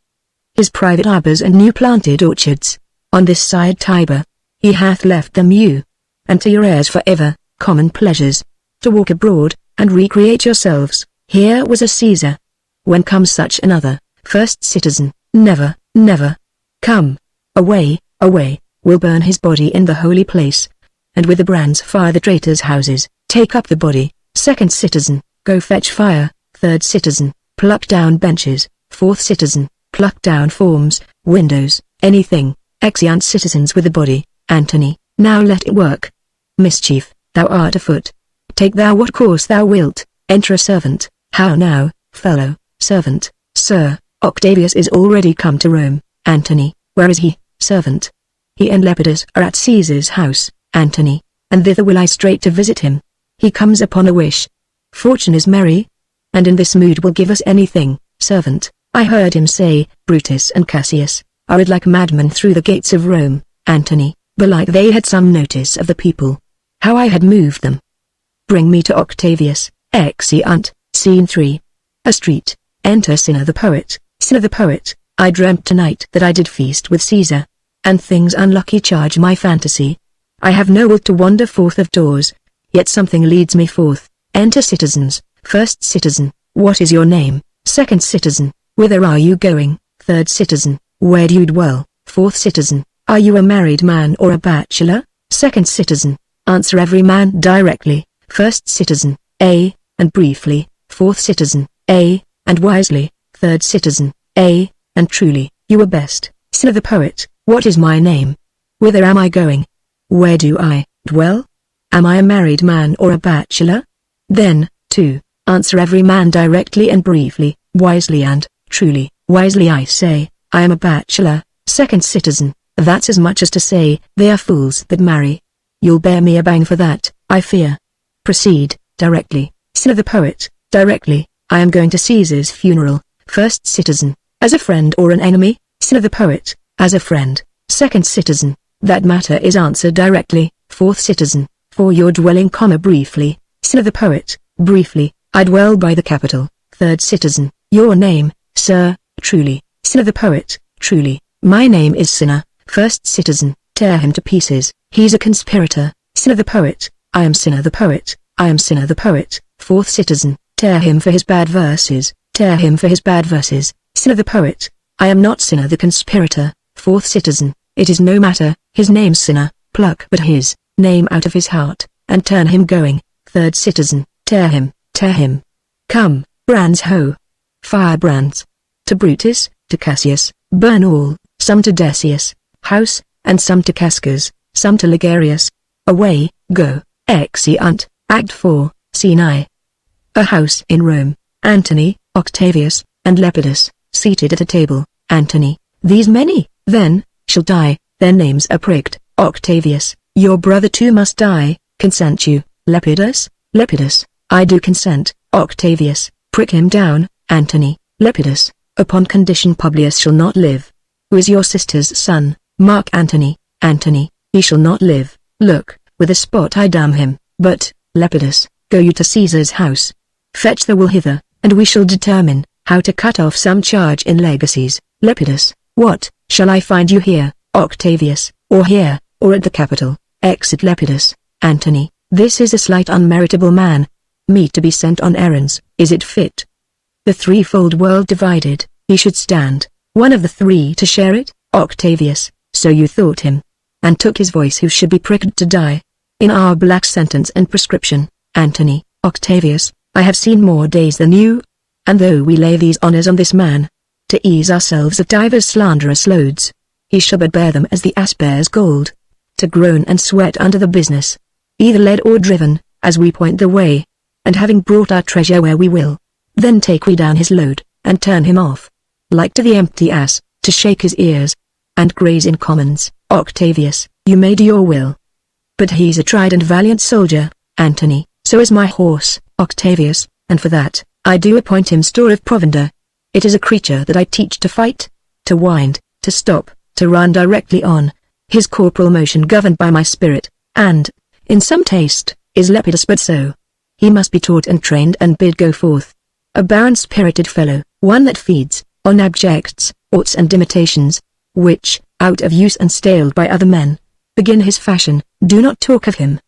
his private arbors and new planted orchards, on this side Tiber. He hath left them you, and to your heirs forever, common pleasures, to walk abroad, and recreate yourselves. Here was a Caesar. When comes such another? First citizen, never, never. Come. Away, away, we'll burn his body in the holy place. And with the brands fire the traitors' houses, take up the body. Second citizen, go fetch fire. Third citizen, pluck down benches. Fourth citizen, pluck down forms, windows, anything. Exeunt citizens with the body. Antony, now let it work. Mischief, thou art afoot. Take thou what course thou wilt. Enter a servant. How now, fellow, servant? Sir, Octavius is already come to Rome. Antony, where is he? Servant. He and Lepidus are at Caesar's house. Antony, and thither will I straight to visit him. He comes upon a wish. Fortune is merry, and in this mood will give us anything. Servant, I heard him say, Brutus and Cassius are like madmen through the gates of Rome. Antony, belike they had some notice of the people, how I had moved them. Bring me to Octavius. Exeunt. Scene 3. A street. Enter Cinna the poet. Cinna the poet, I dreamt tonight that I did feast with Caesar, and things unlucky charge my fantasy. I have no will to wander forth of doors, yet something leads me forth. Enter citizens. First citizen, what is your name? Second citizen, whither are you going? Third citizen, where do you dwell? Fourth citizen, are you a married man or a bachelor? Second citizen, answer every man directly. First citizen, A, and briefly. Fourth citizen, A, and wisely. Third citizen, A, and truly. You are best. Cinna the poet, what is my name? Whither am I going? Where do I dwell? Am I a married man or a bachelor? Then, 2. Answer every man directly and briefly, wisely and truly. Wisely I say, I am a bachelor. Second citizen, that's as much as to say, they are fools that marry. You'll bear me a bang for that, I fear. Proceed, directly. Cinna the poet, directly, I am going to Caesar's funeral. First citizen, as a friend or an enemy? Cinna the poet, as a friend. Second citizen, that matter is answered directly. Fourth citizen, for your dwelling, briefly. Cinna the poet, briefly, I dwell by the Capitol. Third citizen, your name, sir? Truly. Cinna the poet, truly, my name is Cinna. First citizen, tear him to pieces, he's a conspirator. Cinna the poet, I am Cinna the poet, I am Cinna the poet. Fourth citizen, tear him for his bad verses, tear him for his bad verses. Cinna the poet, I am not Cinna the conspirator. Fourth citizen, it is no matter, his name's Cinna, pluck but his name out of his heart, and turn him going. Third citizen, tear him, tear him. Come, brands ho! Fire brands. To Brutus, to Cassius, burn all, some to Decius' house, and some to Casca's, some to Ligarius. Away, go. Exeunt. Act 4, Scene I. A house in Rome. Antony, Octavius, and Lepidus, seated at a table. Antony, these many, then, shall die, their names are pricked. Octavius, your brother too must die, consent you. Lepidus, Lepidus, I do consent. Octavius, prick him down. Antony, Lepidus, upon condition Publius shall not live. Who is your sister's son? Mark Antony. Antony, he shall not live. Look, with a spot I damn him. But, Lepidus, go you to Caesar's house. Fetch the will hither, and we shall determine how to cut off some charge in legacies. Lepidus, what, shall I find you here, Octavius, or here, or at the Capitol? Exit Lepidus. Antony, this is a slight unmeritable man. Me to be sent on errands, is it fit? The threefold world divided, he should stand, one of the three to share it? Octavius, so you thought him, and took his voice who should be pricked to die. In our black sentence and prescription. Antony, Octavius, I have seen more days than you, and though we lay these honors on this man, to ease ourselves of divers slanderous loads, he shall but bear them as the ass bears gold, to groan and sweat under the business, either led or driven, as we point the way, and having brought our treasure where we will, then take we down his load, and turn him off, like to the empty ass, to shake his ears, and graze in commons. Octavius, you may do your will. But he's a tried and valiant soldier. Antony, so is my horse. Octavius, and for that, I do appoint him store of provender. It is a creature that I teach to fight, to wind, to stop, to run directly on, his corporal motion governed by my spirit, and, in some taste, is Lepidus but so. He must be taught and trained and bid go forth. A barren-spirited fellow, one that feeds on abjects, oughts and imitations, which, out of use and staled by other men, begin his fashion. Do not talk of him,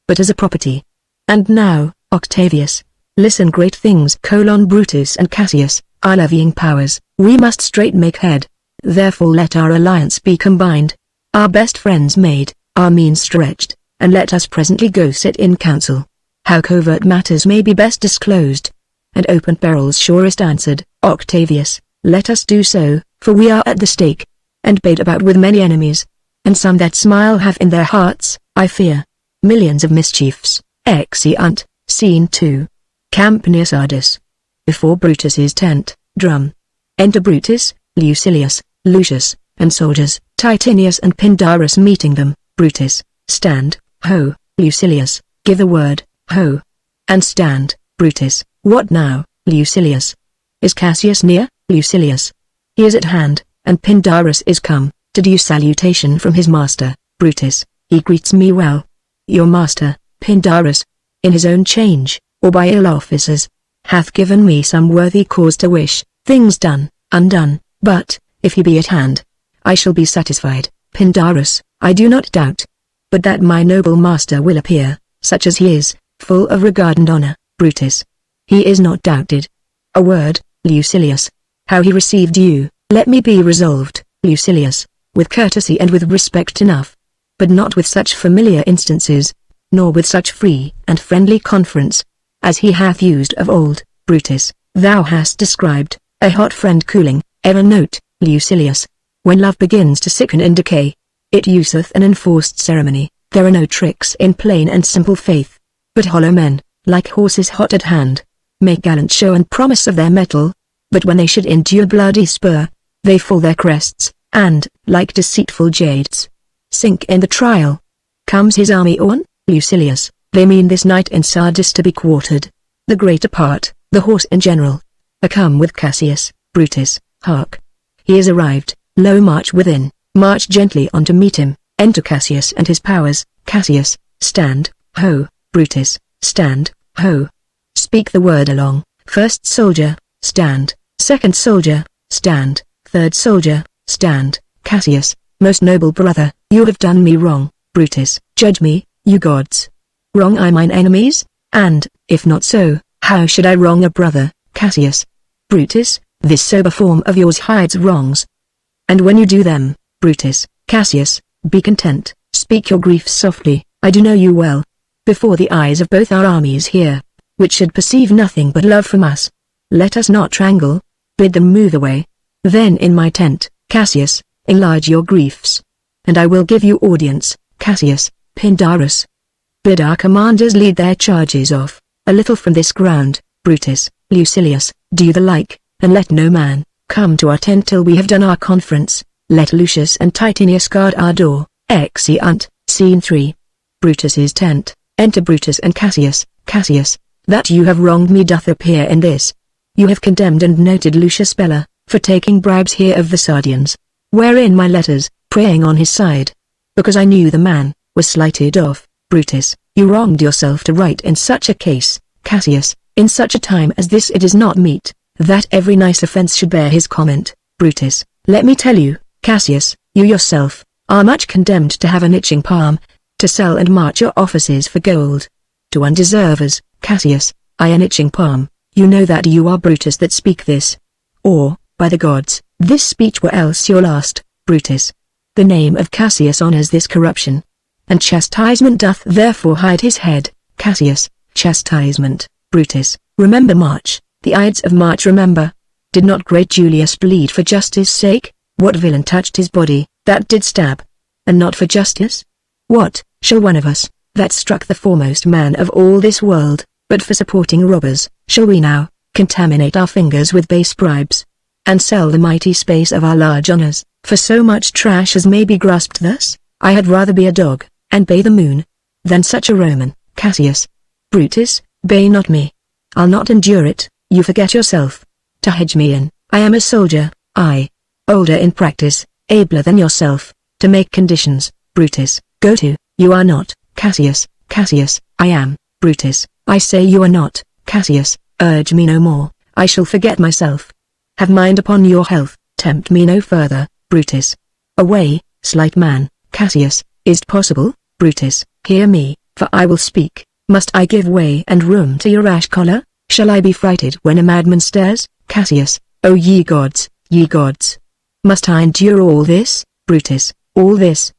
but as a property. And now, Octavius, listen, great things: Brutus and Cassius, our levying powers, We must straight make head. Therefore let our alliance be combined, our best friends made, our means stretched, and let us presently go sit in council. How covert matters may be best disclosed, and open perils surest answered. Octavius, let us do so, for we are at the stake, and bait about with many enemies, and some that smile have in their hearts, I fear, millions of mischiefs. Exeunt. Scene 2. Camp near Sardis. Before Brutus's tent, drum. Enter Brutus, Lucilius, Lucius, and soldiers, Titinius and Pindarus meeting them. Brutus, stand, ho, Lucilius, give the word, ho. And stand, Brutus, what now, Lucilius? Is Cassius near, Lucilius? He is at hand, and Pindarus is come, to do salutation from his master. Brutus, he greets me well. Your master, Pindarus, in his own change, or by ill officers, hath given me some worthy cause to wish things done, undone, but, if he be at hand, I shall be satisfied. Pindarus, I do not doubt, but that my noble master will appear, such as he is, full of regard and honor. Brutus, he is not doubted. A word, Lucilius, how he received you, let me be resolved. Lucilius, with courtesy and with respect enough, but not with such familiar instances, nor with such free and friendly conference, as he hath used of old. Brutus, thou hast described, a hot friend cooling, ever note, Lucilius, when love begins to sicken and decay, it useth an enforced ceremony. There are no tricks in plain and simple faith, but hollow men, like horses hot at hand, make gallant show and promise of their mettle, but when they should endure bloody spur, they fall their crests, and, like deceitful jades, sink in the trial. Comes his army on, Lucilius? They mean this night in Sardis to be quartered. The greater part, the horse in general, are come with Cassius. Brutus, hark! He is arrived. Lo, march within, march gently on to meet him. Enter Cassius and his powers. Cassius, stand, ho. Brutus, stand, ho. Speak the word along. First soldier, stand. Second soldier, stand. Third soldier, stand. Cassius, most noble brother, you have done me wrong. Brutus, judge me, you gods. Wrong I mine enemies? And, if not so, how should I wrong a brother? Cassius. Brutus, this sober form of yours hides wrongs. And when you do them, Brutus, Cassius, be content, speak your griefs softly, I do know you well. Before the eyes of both our armies here, which should perceive nothing but love from us, let us not wrangle, bid them move away. Then in my tent, Cassius, enlarge your griefs, and I will give you audience. Cassius, Pindarus, bid our commanders lead their charges off, a little from this ground. Brutus, Lucilius, do the like, and let no man come to our tent till we have done our conference. Let Lucius and Titinius guard our door. Exeunt. Scene 3. Brutus's tent. Enter Brutus and Cassius. Cassius, that you have wronged me doth appear in this. You have condemned and noted Lucius Bella, for taking bribes here of the Sardians, wherein my letters, praying on his side, because I knew the man, was slighted off. Brutus, you wronged yourself to write in such a case. Cassius, in such a time as this it is not meet, that every nice offense should bear his comment. Brutus, let me tell you, Cassius, you yourself, are much condemned to have an itching palm, to sell and march your offices for gold. To undeservers. Cassius, I an itching palm, you know that you are Brutus that speak this. Or, by the gods, this speech were else your last. Brutus, the name of Cassius honors this corruption, and chastisement doth therefore hide his head. Cassius, chastisement. Brutus, remember March, the Ides of March remember. Did not great Julius bleed for justice' sake? What villain touched his body, that did stab, and not for justice? What, shall one of us, that struck the foremost man of all this world, but for supporting robbers, shall we now, contaminate our fingers with base bribes, and sell the mighty space of our large honors, for so much trash as may be grasped thus? I had rather be a dog, and bay the moon, than such a Roman. Cassius. Brutus, bay not me. I'll not endure it. You forget yourself. To hedge me in, I am a soldier, I, older in practice, abler than yourself, to make conditions. Brutus, go to, you are not. Cassius, Cassius, I am. Brutus, I say you are not. Cassius, urge me no more, I shall forget myself. Have mind upon your health, tempt me no further. Brutus, away, slight man. Cassius, is't possible? Brutus, hear me, for I will speak. Must I give way and room to your rash choler? Shall I be frighted when a madman stares? Cassius, O ye gods, Ye gods! Must I endure all this, Brutus, all this?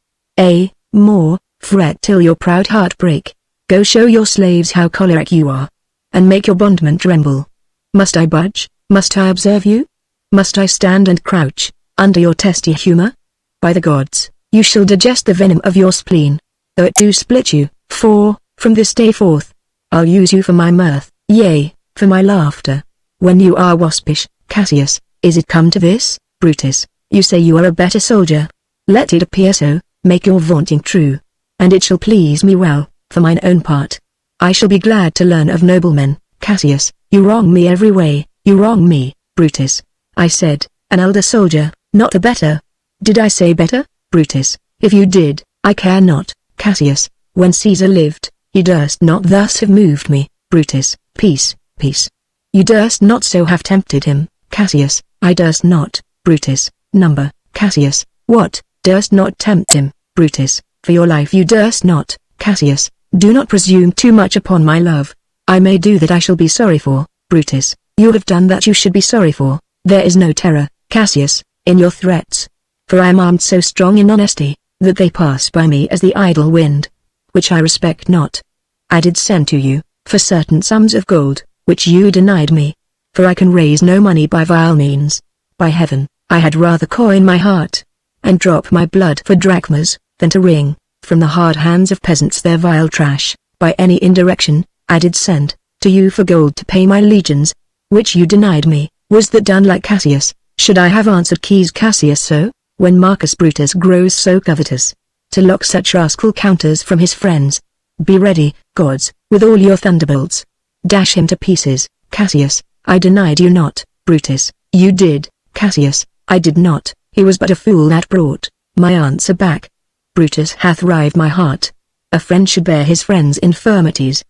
More, fret till your proud heart break. Go show your slaves how choleric you are, and make your bondmen tremble. Must I budge? Must I observe you? Must I stand and crouch, under your testy humor? By the gods, you shall digest the venom of your spleen, though it do split you, for, from this day forth, I'll use you for my mirth, yea, for my laughter. When you are waspish, Cassius, is it come to this, Brutus, you say you are a better soldier? Let it appear so, make your vaunting true, and it shall please me well, for mine own part. I shall be glad to learn of noblemen. Cassius, you wrong me every way, you wrong me, Brutus. I said, an elder soldier, not a better. Did I say better, Brutus? If you did, I care not. Cassius, when Caesar lived, he durst not thus have moved me. Brutus, peace, peace. You durst not so have tempted him. Cassius, I durst not. Brutus, number. Cassius, what, durst not tempt him? Brutus, for your life you durst not. Cassius, do not presume too much upon my love. I may do that I shall be sorry for. Brutus, you have done that you should be sorry for. There is no terror, Cassius, in your threats. For I am armed so strong in honesty, that they pass by me as the idle wind, which I respect not. I did send to you, for certain sums of gold, which you denied me. For I can raise no money by vile means. By heaven, I had rather coin my heart, and drop my blood for drachmas, than to wring, from the hard hands of peasants their vile trash. By any indirection, I did send, to you for gold to pay my legions, which you denied me. Was that done like Cassius? Should I have answered Cassius so, when Marcus Brutus grows so covetous, to lock such rascal counters from his friends? Be ready, gods, with all your thunderbolts. Dash him to pieces. Cassius, I denied you not. Brutus, you did. Cassius, I did not. He was but a fool that brought my answer back. Brutus hath rived my heart. A friend should bear his friend's infirmities.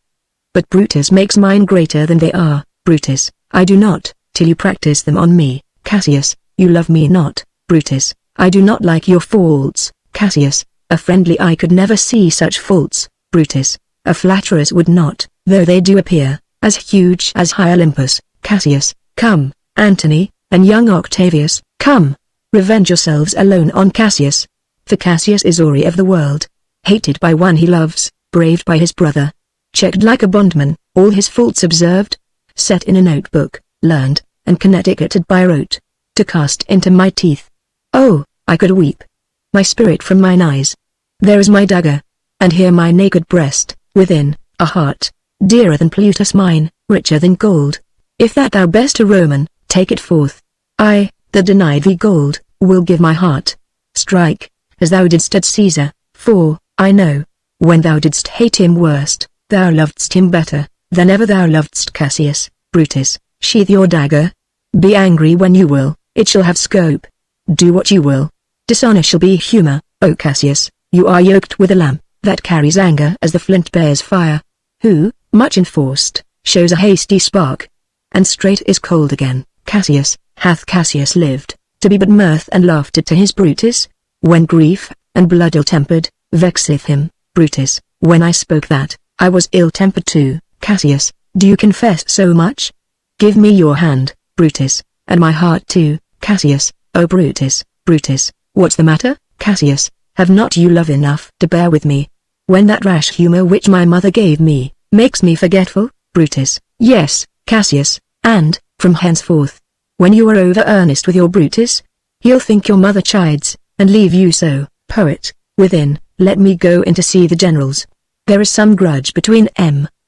But Brutus makes mine greater than they are. Brutus, I do not, till you practice them on me. Cassius, you love me not. Brutus, I do not like your faults. Cassius, a friendly eye could never see such faults. Brutus, a flatterer's would not, though they do appear, as huge as high Olympus. Cassius, come, Antony, and young Octavius, come, revenge yourselves alone on Cassius. For Cassius is Ori of the world, hated by one he loves, braved by his brother, checked like a bondman, all his faults observed, set in a notebook, learned, and connecticuted by rote, to cast into my teeth. Oh, I could weep my spirit from mine eyes. There is my dagger, and here my naked breast, within, a heart, dearer than Plutus mine, richer than gold. If that thou best a Roman, take it forth. I, that denied thee gold, will give my heart. Strike, as thou didst at Caesar, for, I know, when thou didst hate him worst, thou lovedst him better, than ever thou lovedst Cassius. Brutus, sheathe your dagger. Be angry when you will, it shall have scope. Do what you will. Dishonor shall be humor. O Cassius, you are yoked with a lamb, that carries anger as the flint bears fire. Who, much enforced, shows a hasty spark, and straight is cold again. Cassius, hath Cassius lived, to be but mirth and laughter to his Brutus? When grief, and blood ill-tempered, vexeth him. Brutus, when I spoke that, I was ill-tempered too. Cassius, do you confess so much? Give me your hand, Brutus, and my heart too. Cassius, O Brutus, Brutus, what's the matter? Cassius, have not you love enough to bear with me, when that rash humor which my mother gave me, makes me forgetful? Brutus, yes, Cassius, and, from henceforth, when you are over earnest with your Brutus, he'll think your mother chides, and leave you so. Poet, within, let me go in to see the generals. There is some grudge between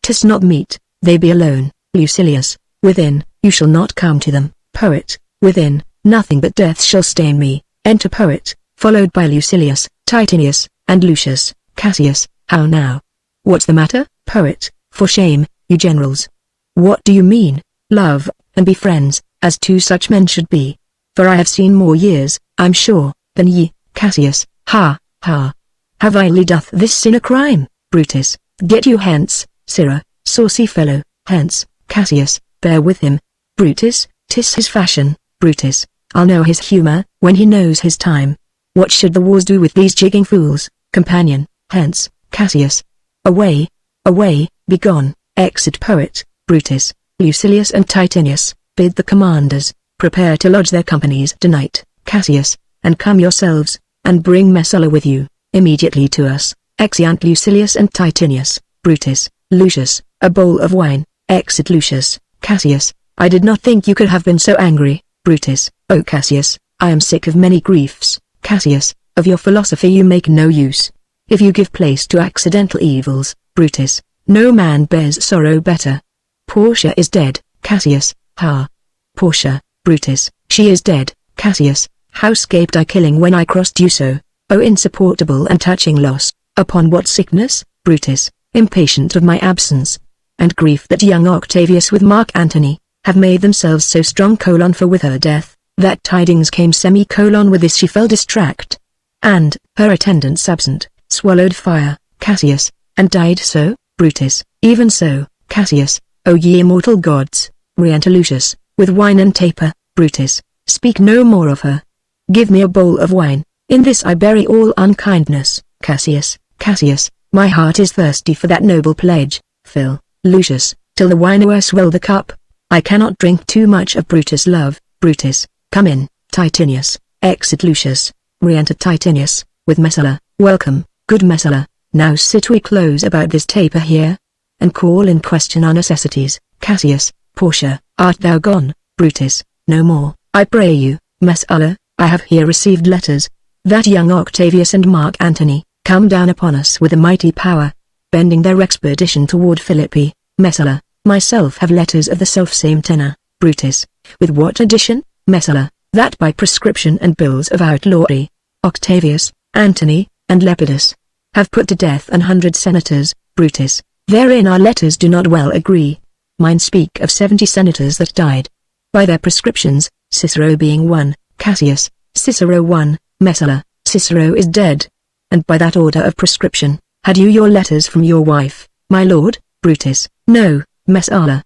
'tis not meet, they be alone. Lucilius, within, you shall not come to them. Poet, within, nothing but death shall stain me. Enter Poet, followed by Lucilius, Titinius, and Lucius. Cassius, how now? What's the matter? Poet, for shame, you generals. What do you mean? Love, and be friends, as two such men should be. For I have seen more years, I'm sure, than ye. Cassius, ha, ha. How vilely doth this sin a crime? Brutus, get you hence, sirrah, saucy fellow, hence. Cassius, bear with him. Brutus, 'tis his fashion. Brutus, I'll know his humor, when he knows his time. What should the wars do with these jigging fools? Companion, hence. Cassius, away, away, begone. Exit Poet, Brutus, Lucilius and Titinius, bid the commanders, prepare to lodge their companies tonight, Cassius, and come yourselves, and bring Messala with you, immediately to us. Exeunt Lucilius and Titinius. Brutus, Lucius, a bowl of wine. Exit Lucius. Cassius, I did not think you could have been so angry. Brutus, O Cassius, I am sick of many griefs. Cassius, of your philosophy you make no use. If you give place to accidental evils. Brutus, no man bears sorrow better. Portia is dead. Cassius, ha. Portia. Brutus, she is dead. Cassius, how scaped I killing when I crossed you so? O insupportable and touching loss. Upon what sickness? Brutus, impatient of my absence, and grief that young Octavius with Mark Antony, have made themselves so strong: for with her death, that tidings came: with this she fell distract, and, her attendants absent, swallowed fire. Cassius, and died so? Brutus, even so. Cassius, O ye immortal gods, re-enter Lucius, with wine and taper. Brutus, speak no more of her. Give me a bowl of wine, in this I bury all unkindness. Cassius, Cassius, my heart is thirsty for that noble pledge. Fill, Lucius, till the wine o'erswell the cup. I cannot drink too much of Brutus' love. Brutus, come in. Titinius, exit Lucius, re-enter Titinius, with Messala. Welcome, good Messala. Now sit we close about this taper here, and call in question our necessities. Cassius, Portia, art thou gone? Brutus, no more, I pray you. Messala, I have here received letters, that young Octavius and Mark Antony, come down upon us with a mighty power, bending their expedition toward Philippi. Messala, myself have letters of the selfsame tenor. Brutus, with what addition? Messala, that by prescription and bills of outlawry, Octavius, Antony, and Lepidus, have put to death 100 senators. Brutus, therein our letters do not well agree. Mine speak of 70 senators that died by their prescriptions, Cicero being one. Cassius, Cicero one. Messala, Cicero is dead, and by that order of prescription. Had you your letters from your wife, my lord? Brutus, no. Messala,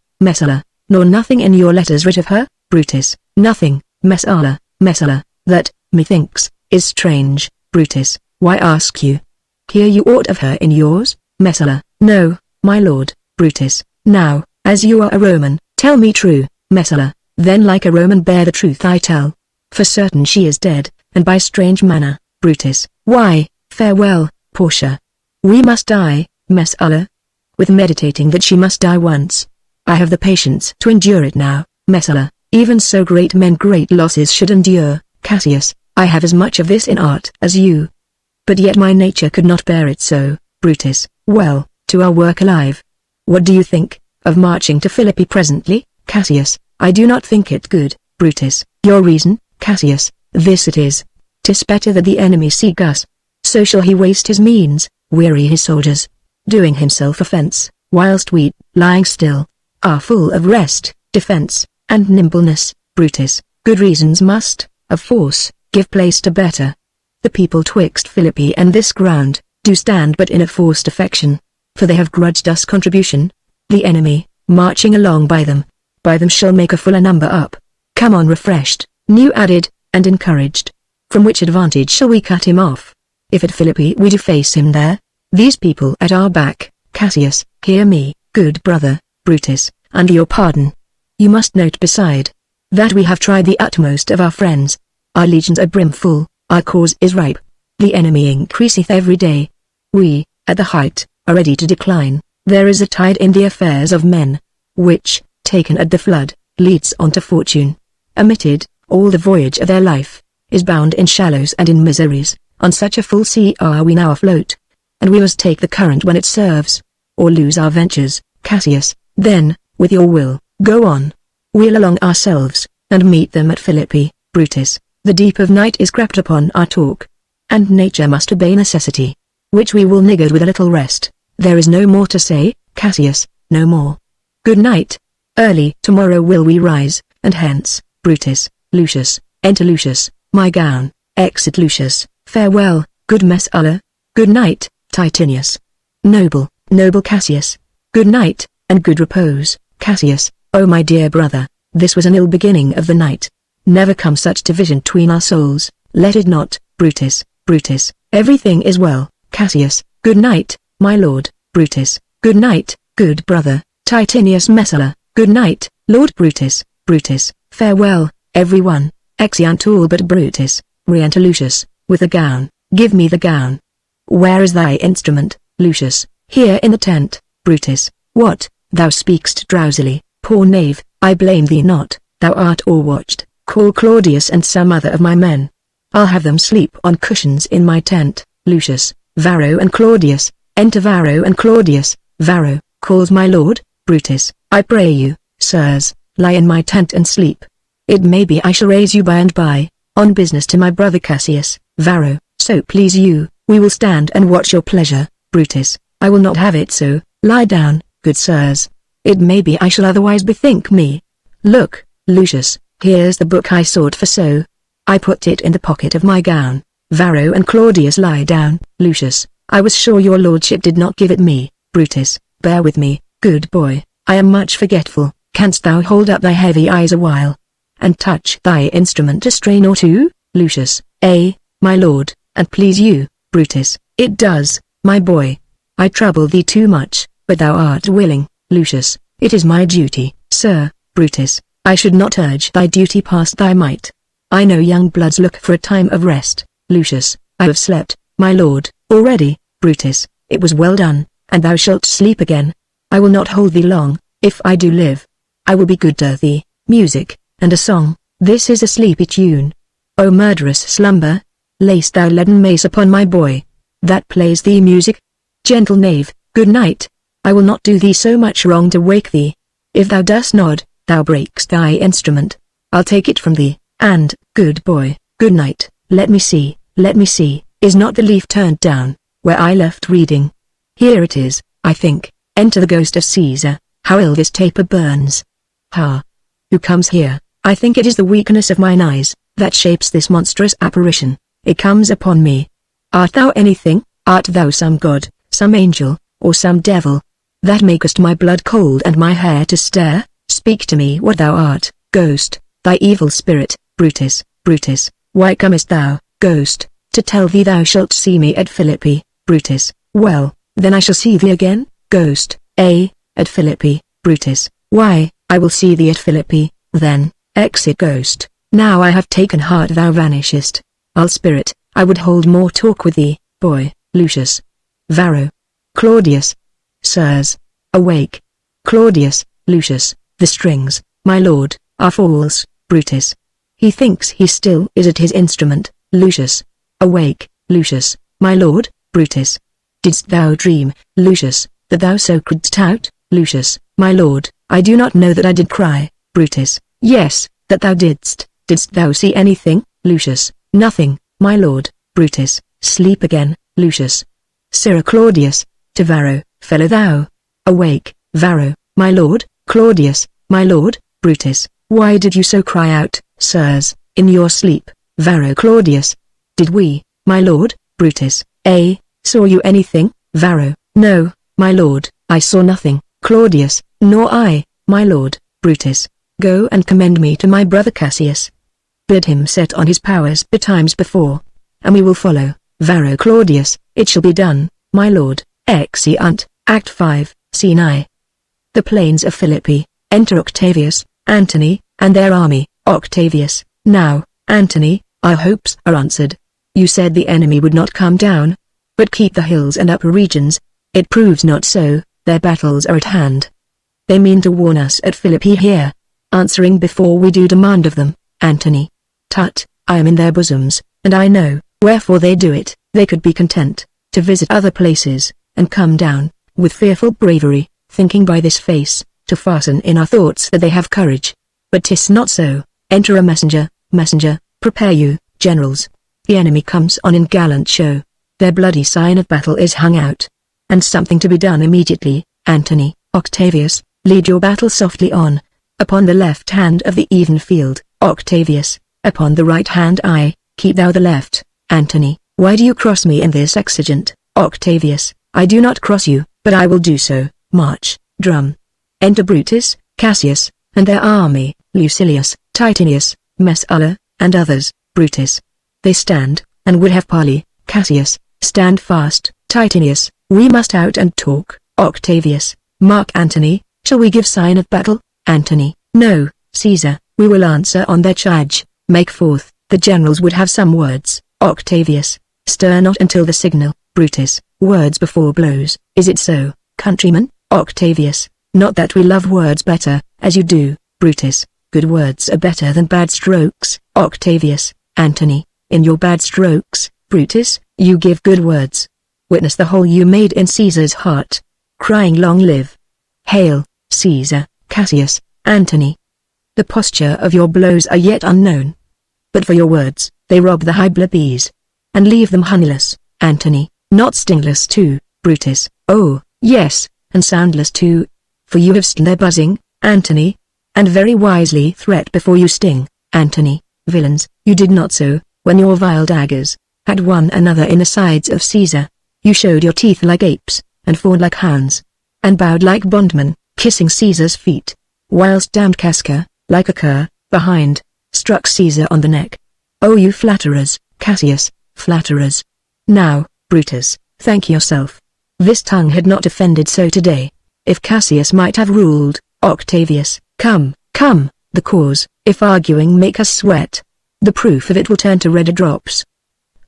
nor nothing in your letters writ of her? Brutus, nothing. Messala, that, methinks, is strange. Brutus, why ask you? Hear you aught of her in yours? Messala, no, my lord. Brutus, now, as you are a Roman, tell me true. Messala, then like a Roman bear the truth I tell. For certain she is dead, and by strange manner. Brutus, why, farewell, Portia. We must die. Messala, with meditating that she must die once. I have the patience to endure it now. Messala, even so great men great losses should endure. Cassius, I have as much of this in art as you, but yet my nature could not bear it so. Brutus, well, to our work alive. What do you think of marching to Philippi presently? Cassius, I do not think it good. Brutus, your reason? Cassius, this it is. 'Tis better that the enemy seek us. So shall he waste his means, weary his soldiers, doing himself offence, whilst we, lying still, are full of rest, defence, and nimbleness. Brutus, good reasons must, of force, give place to better. The people twixt Philippi and this ground, do stand but in a forced affection, for they have grudged us contribution. The enemy, marching along by them shall make a fuller number up. Come on refreshed, new added, and encouraged. From which advantage shall we cut him off? If at Philippi we deface him there, these people at our back. Cassius, hear me, good brother. Brutus, under your pardon. You must note beside, that we have tried the utmost of our friends. Our legions are brimful, our cause is ripe. The enemy increaseth every day. We, at the height, are ready to decline. There is a tide in the affairs of men, which, taken at the flood, leads on to fortune. Omitted, all the voyage of their life, is bound in shallows and in miseries. On such a full sea are we now afloat, and we must take the current when it serves, or lose our ventures. Cassius, then, with your will, go on. Wheel along ourselves, and meet them at Philippi. Brutus, the deep of night is crept upon our talk, and nature must obey necessity, which we will niggard with a little rest. There is no more to say. Cassius, no more. Good night. Early tomorrow will we rise, and hence. Brutus, Lucius, enter Lucius, my gown, exit Lucius, farewell, good Messala. Good night, Titinius. Noble Cassius. Good night, and good repose. Cassius, O my dear brother, this was an ill beginning of the night. Never come such division tween our souls, let it not. Brutus, everything is well. Cassius, good night, my lord. Brutus, good night, good brother. Titinius. Messala, good night, Lord Brutus. Brutus, farewell, everyone, exeunt all but Brutus. Re-enter Lucius, with a gown. Give me the gown. Where is thy instrument, Lucius? Here in the tent. Brutus, what, thou speak'st drowsily, poor knave, I blame thee not, thou art o'erwatched. Call Claudius and some other of my men. I'll have them sleep on cushions in my tent. Lucius, Varro and Claudius, enter Varro and Claudius. Varro, calls my lord. Brutus, I pray you, sirs, lie in my tent and sleep. It may be I shall raise you by and by, on business to my brother Cassius. Varro, so please you, we will stand and watch your pleasure. Brutus, I will not have it so, lie down, good sirs. It may be I shall otherwise bethink me. Look, Lucius, here's the book I sought for so. I put it in the pocket of my gown. Varro and Claudius lie down. Lucius, I was sure your lordship did not give it me. Brutus, bear with me, good boy, I am much forgetful. Canst thou hold up thy heavy eyes a while, and touch thy instrument a strain or two? Lucius, my lord, and please you. Brutus, it does, my boy. I trouble thee too much, but thou art willing. Lucius, it is my duty, sir. Brutus, I should not urge thy duty past thy might. I know young bloods look for a time of rest. Lucius, I have slept, my lord, already. Brutus, it was well done, and thou shalt sleep again. I will not hold thee long, if I do live. I will be good to thee, music, and a song. This is a sleepy tune. O murderous slumber, lay'st thou leaden mace upon my boy, that plays thee music? Gentle knave, good night. I will not do thee so much wrong to wake thee. If thou dost nod, thou break'st thy instrument. I'll take it from thee, and, good boy, good night. Let me see, is not the leaf turned down, where I left reading? Here it is, I think. Enter the ghost of Caesar. How ill this taper burns. Ha! Who comes here? I think it is the weakness of mine eyes, that shapes this monstrous apparition. It comes upon me. Art thou anything? Art thou some god, some angel, or some devil, that makest my blood cold and my hair to stare? Speak to me what thou art, ghost, thy evil spirit. Brutus, Brutus, why comest thou, ghost, to tell thee thou shalt see me at Philippi? Brutus, well, then I shall see thee again, ghost, at Philippi. Brutus, why, I will see thee at Philippi, then. Exit ghost. Now I have taken heart thou vanishest. I'll spirit, I would hold more talk with thee, boy. Lucius. Varro. Claudius. Sirs. Awake. Claudius. Lucius, the strings, my lord, are false. Brutus. He thinks he still is at his instrument. Lucius. Awake. Lucius, my lord. Brutus. Didst thou dream, Lucius, that thou so couldst out? Lucius, my lord, I do not know that I did cry. Brutus. Yes, that thou didst. Didst thou see anything? Lucius. Nothing, my lord. Brutus. Sleep again, Lucius. Sirrah Claudius. To Varro, fellow thou. Awake, Varro, my lord. Claudius, my lord. Brutus. Why did you so cry out, sirs, in your sleep? Varro. Claudius. Did we, my lord? Brutus. Saw you anything? Varro. No, my lord, I saw nothing. Claudius. Nor I, my lord. Brutus. Go and commend me to my brother Cassius. Bid him set on his powers betimes before, and we will follow. Varro. Claudius. It shall be done, my lord. Exeunt. Act 5, Scene I. The plains of Philippi. Enter Octavius, Antony, and their army. Octavius. Now, Antony, our hopes are answered. You said the enemy would not come down, but keep the hills and upper regions. It proves not so, their battles are at hand. They mean to warn us at Philippi here, answering before we do demand of them. Antony. Tut, I am in their bosoms, and I know, wherefore they do it. They could be content to visit other places, and come down, with fearful bravery, thinking by this face, to fasten in our thoughts that they have courage. But 'tis not so. Enter a messenger. Messenger, prepare you, generals. The enemy comes on in gallant show. Their bloody sign of battle is hung out, and something to be done immediately. Antony. Octavius, lead your battle softly on, upon the left hand of the even field. Octavius. Upon the right hand I, keep thou the left. Antony. Why do you cross me in this exigent? Octavius. I do not cross you, but I will do so. March, drum. Enter Brutus, Cassius, and their army, Lucilius, Titinius, Messala, and others. Brutus. They stand, and would have parley. Cassius. Stand fast. Titinius. We must out and talk. Octavius. Mark Antony. Shall we give sign of battle? Antony. No, Caesar, we will answer on their charge. Make forth. The generals would have some words. Octavius, stir not until the signal. Brutus, words before blows. Is it so, countryman? Octavius, not that we love words better, as you do. Brutus, good words are better than bad strokes. Octavius, Antony, in your bad strokes. Brutus, you give good words. Witness the hole you made in Caesar's heart. Crying long live. Hail, Caesar, Cassius, Antony. The posture of your blows are yet unknown. But for your words, they rob the hive bees, and leave them honeyless. Antony, not stingless too. Brutus, oh, yes, and soundless too. For you have stung their buzzing, Antony, and very wisely threat before you sting. Antony, villains, you did not so, when your vile daggers had one another in the sides of Caesar. You showed your teeth like apes, and fawned like hounds, and bowed like bondmen, kissing Caesar's feet, whilst damned Casca, like a cur, behind, struck Caesar on the neck. Oh you flatterers, Cassius, flatterers. Now, Brutus, thank yourself. This tongue had not offended so today. If Cassius might have ruled. Octavius, come, the cause, if arguing make us sweat, the proof of it will turn to redder drops.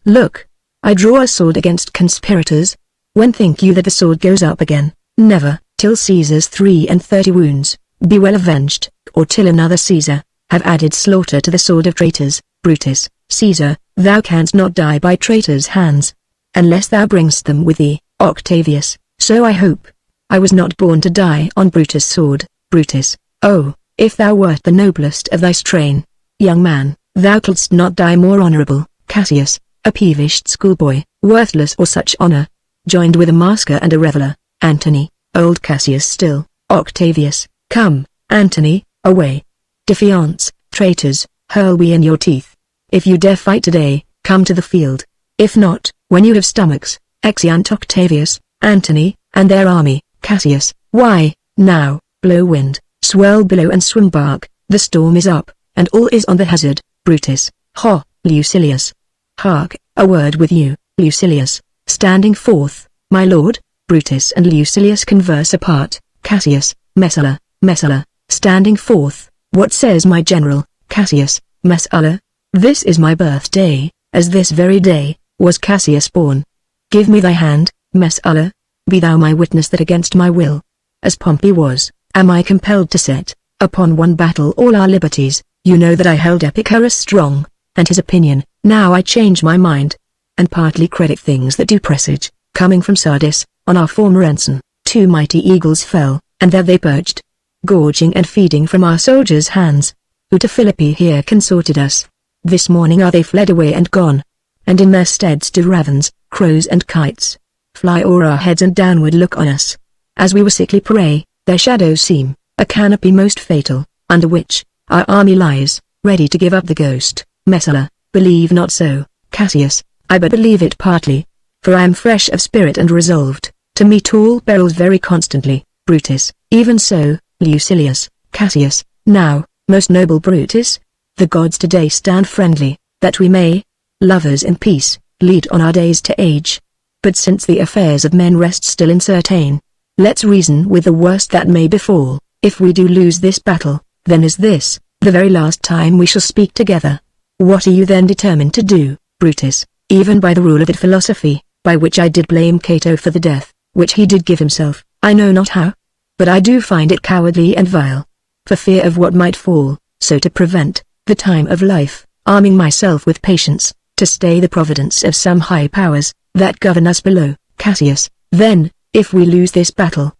Look, I draw a sword against conspirators. When think you that the sword goes up again? Never, till Caesar's 33 wounds be well avenged, or till another Caesar have added slaughter to the sword of traitors. Brutus, Caesar, thou canst not die by traitors' hands, unless thou bringst them with thee. Octavius, so I hope. I was not born to die on Brutus' sword. Brutus, oh, if thou wert the noblest of thy strain, young man, thou couldst not die more honorable. Cassius, a peevish schoolboy, worthless or such honor, joined with a masker and a reveler. Antony, old Cassius still. Octavius, come, Antony, away. Defiance, traitors, hurl we in your teeth. If you dare fight today, come to the field. If not, when you have stomachs, exeunt Octavius, Antony, and their army. Cassius, why, now, blow wind, swell billow and swim bark, the storm is up, and all is on the hazard. Brutus, ha, Lucilius. Hark, a word with you, Lucilius, standing forth, my lord. Brutus and Lucilius converse apart. Cassius, Messala, standing forth, what says my general? Cassius, Messala, this is my birthday, as this very day was Cassius born. Give me thy hand, Messala, be thou my witness that against my will, as Pompey was, am I compelled to set upon one battle all our liberties. You know that I held Epicurus strong, and his opinion. Now I change my mind, and partly credit things that do presage. Coming from Sardis, on our former ensign, 2 mighty eagles fell, and there they perched, gorging and feeding from our soldiers' hands, who to Philippi here consorted us. This morning are they fled away and gone, and in their stead stood ravens, crows and kites, fly o'er our heads and downward look on us. As we were sickly prey, their shadows seem a canopy most fatal, under which our army lies, ready to give up the ghost. Messala, believe not so, Cassius, I but believe it partly, for I am fresh of spirit and resolved to meet all perils very constantly. Brutus, even so. Lucilius, Cassius, now, most noble Brutus, the gods today stand friendly, that we may, lovers in peace, lead on our days to age. But since the affairs of men rest still uncertain, let's reason with the worst that may befall. If we do lose this battle, then is this the very last time we shall speak together. What are you then determined to do? Brutus, even by the rule of that philosophy, by which I did blame Cato for the death, which he did give himself, I know not how, but I do find it cowardly and vile, for fear of what might fall, so to prevent the time of life, arming myself with patience, to stay the providence of some high powers that govern us below. Cassius, then, if we lose this battle,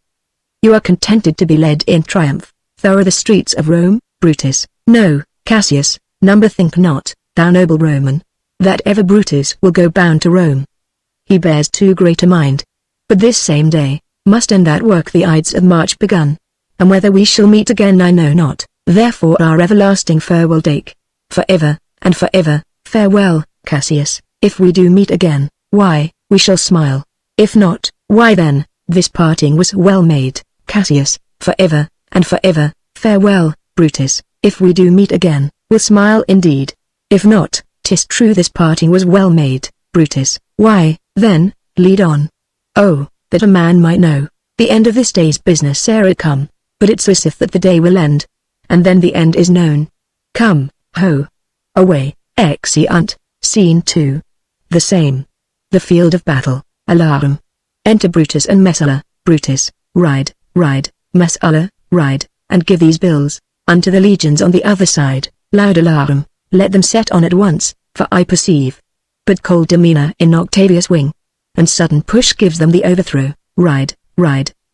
you are contented to be led in triumph through the streets of Rome? Brutus, no, Cassius, number think not, thou noble Roman, that ever Brutus will go bound to Rome. He bears too great a mind. But this same day must end that work the Ides of March begun, and whether we shall meet again I know not. Therefore our everlasting farewell take, forever and forever. Farewell, Cassius. If we do meet again, why, we shall smile. If not, why then, this parting was well made. Cassius, forever and forever. Farewell, Brutus. If we do meet again, we'll smile indeed. If not, 'tis true this parting was well made. Brutus, why, then, lead on. Oh, that a man might know the end of this day's business ere it come, but it seemeth that the day will end, and then the end is known. Come, ho! Away, exeunt. Scene 2. The same. The field of battle, alarum. Enter Brutus and Messala. Brutus, ride, Messala, ride, and give these bills, unto the legions on the other side, loud alarum, let them set on at once, for I perceive. But cold demeanor in Octavius' wing, and sudden push gives them the overthrow, ride,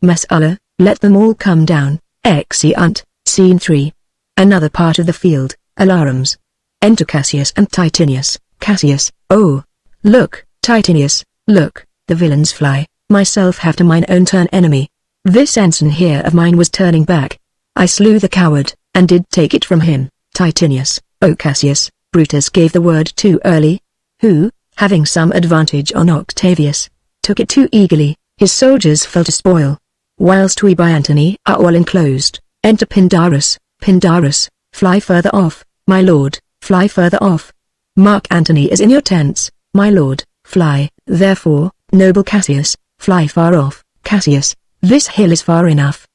Messala, let them all come down, exeunt. Scene 3. Another part of the field, alarums. Enter Cassius and Titinius. Cassius, oh! Look, Titinius, look, the villains fly, myself have to mine own turn enemy. This ensign here of mine was turning back. I slew the coward, and did take it from him. Titinius, O Cassius, Brutus gave the word too early. Who, having some advantage on Octavius, took it too eagerly, his soldiers fell to spoil. Whilst we by Antony are all enclosed, enter Pindarus. Pindarus, fly further off, my lord, fly further off. Mark Antony is in your tents, my lord, fly, therefore, noble Cassius, fly far off. Cassius, this hill is far enough.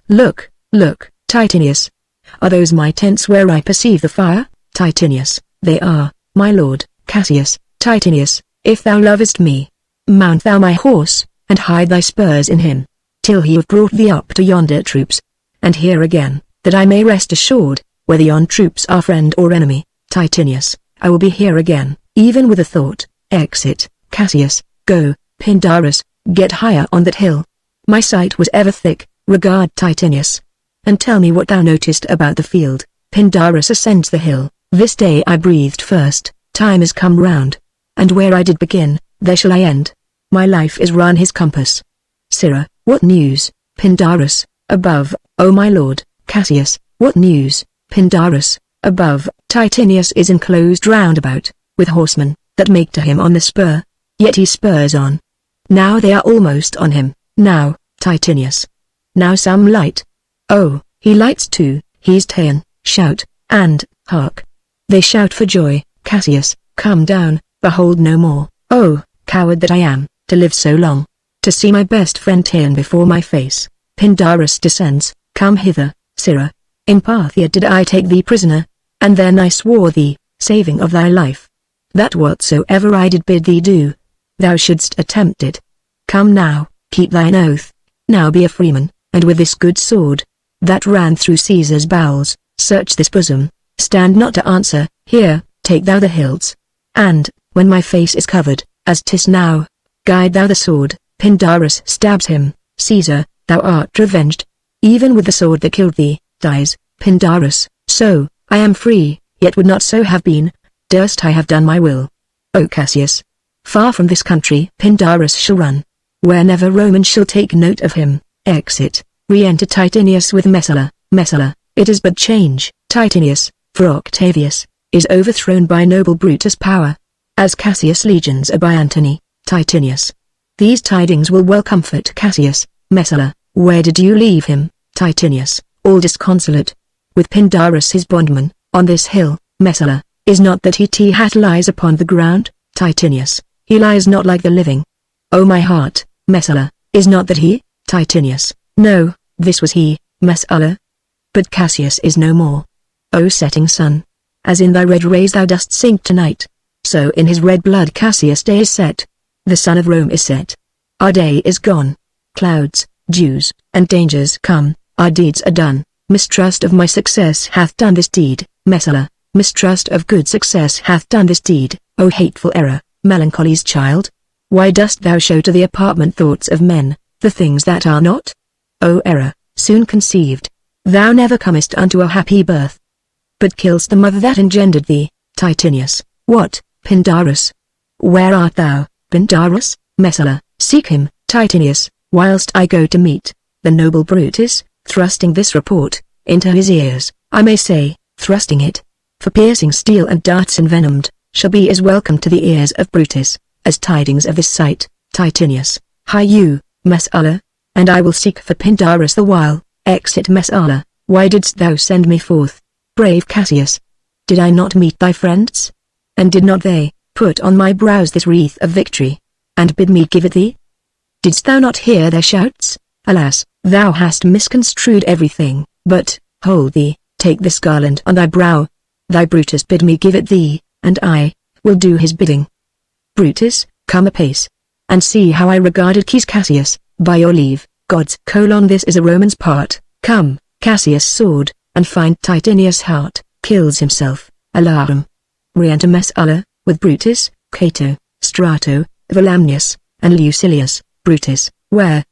Look, Titinius. Are those my tents where I perceive the fire? Titinius, they are, my lord. Cassius, Titinius, if thou lovest me, mount thou my horse, and hide thy spurs in him, till he have brought thee up to yonder troops. And here again, that I may rest assured, whether yon troops are friend or enemy. Titinius, I will be here again, even with a thought. Exit. Cassius, go, Pindarus, get higher on that hill. My sight was ever thick, regard Titinius. And tell me what thou notest about the field. Pindarus ascends the hill. This day I breathed first, time is come round. And where I did begin, there shall I end. My life is run his compass. Sirrah, what news? Pindarus, above, O my lord. Cassius, what news? Pindarus, above, Titinius is enclosed round about, with horsemen, that make to him on the spur. Yet he spurs on. Now they are almost on him, now, Titinius. Now some light. Oh, he lights too, he's ta'en, shout, and, hark. They shout for joy. Cassius, come down, behold no more. Oh, coward that I am, to live so long, to see my best friend ta'en before my face. Pindarus descends, come hither, sirrah. In Parthia did I take thee prisoner, and then I swore thee, saving of thy life, that whatsoever I did bid thee do, thou shouldst attempt it. Come now, keep thine oath, now be a freeman, and with this good sword, that ran through Caesar's bowels, search this bosom, stand not to answer. Here, take thou the hilts, and, when my face is covered, as 'tis now, guide thou the sword. Pindarus stabs him. Caesar, thou art revenged, even with the sword that killed thee, dies. Pindarus, so, I am free, yet would not so have been, durst I have done my will. O Cassius, far from this country Pindarus shall run, where never Roman shall take note of him. Exit. Re-enter Titinius with Messala. Messala, it is but change, Titinius, for Octavius, is overthrown by noble Brutus' power, as Cassius' legions are by Antony. Titinius, these tidings will well comfort Cassius. Messala, where did you leave him? Titinius, all disconsolate, with Pindarus his bondman, on this hill. Messala, is not that he lies upon the ground? Titinius, he lies not like the living. O my heart, Messala, is not that he? Titinius, no, this was he, Messala. But Cassius is no more. O setting sun, as in thy red rays thou dost sink tonight, so in his red blood Cassius' day is set. The sun of Rome is set. Our day is gone. Clouds, dews, and dangers come, our deeds are done. Mistrust of my success hath done this deed. Messala, mistrust of good success hath done this deed. O hateful error, melancholy's child! Why dost thou show to the apartment thoughts of men, the things that are not? O error, soon conceived, thou never comest unto a happy birth, but kill'st the mother that engendered thee. Titinius, what, Pindarus? Where art thou, Pindarus? Messala, seek him. Titinius, whilst I go to meet the noble Brutus, thrusting this report into his ears, I may say, thrusting it, for piercing steel and darts envenomed, shall be as welcome to the ears of Brutus, as tidings of this sight. Titinius, hie you, Messala, and I will seek for Pindarus the while. Exit. Messala, why didst thou send me forth? Brave Cassius, did I not meet thy friends? And did not they put on my brows this wreath of victory, and bid me give it thee? Didst thou not hear their shouts? Alas, thou hast misconstrued everything. But, hold thee, take this garland on thy brow, Thy Brutus bid me give it thee, and I will do his bidding. Brutus, come apace, and see how I regarded Cassius, by your leave, gods. This is a Roman's part. Come, Cassius sword, and find Titinius' heart, kills himself, alarum. Re-enter Messala, with Brutus, Cato, Strato, Volumnius, and Lucilius. Brutus, where,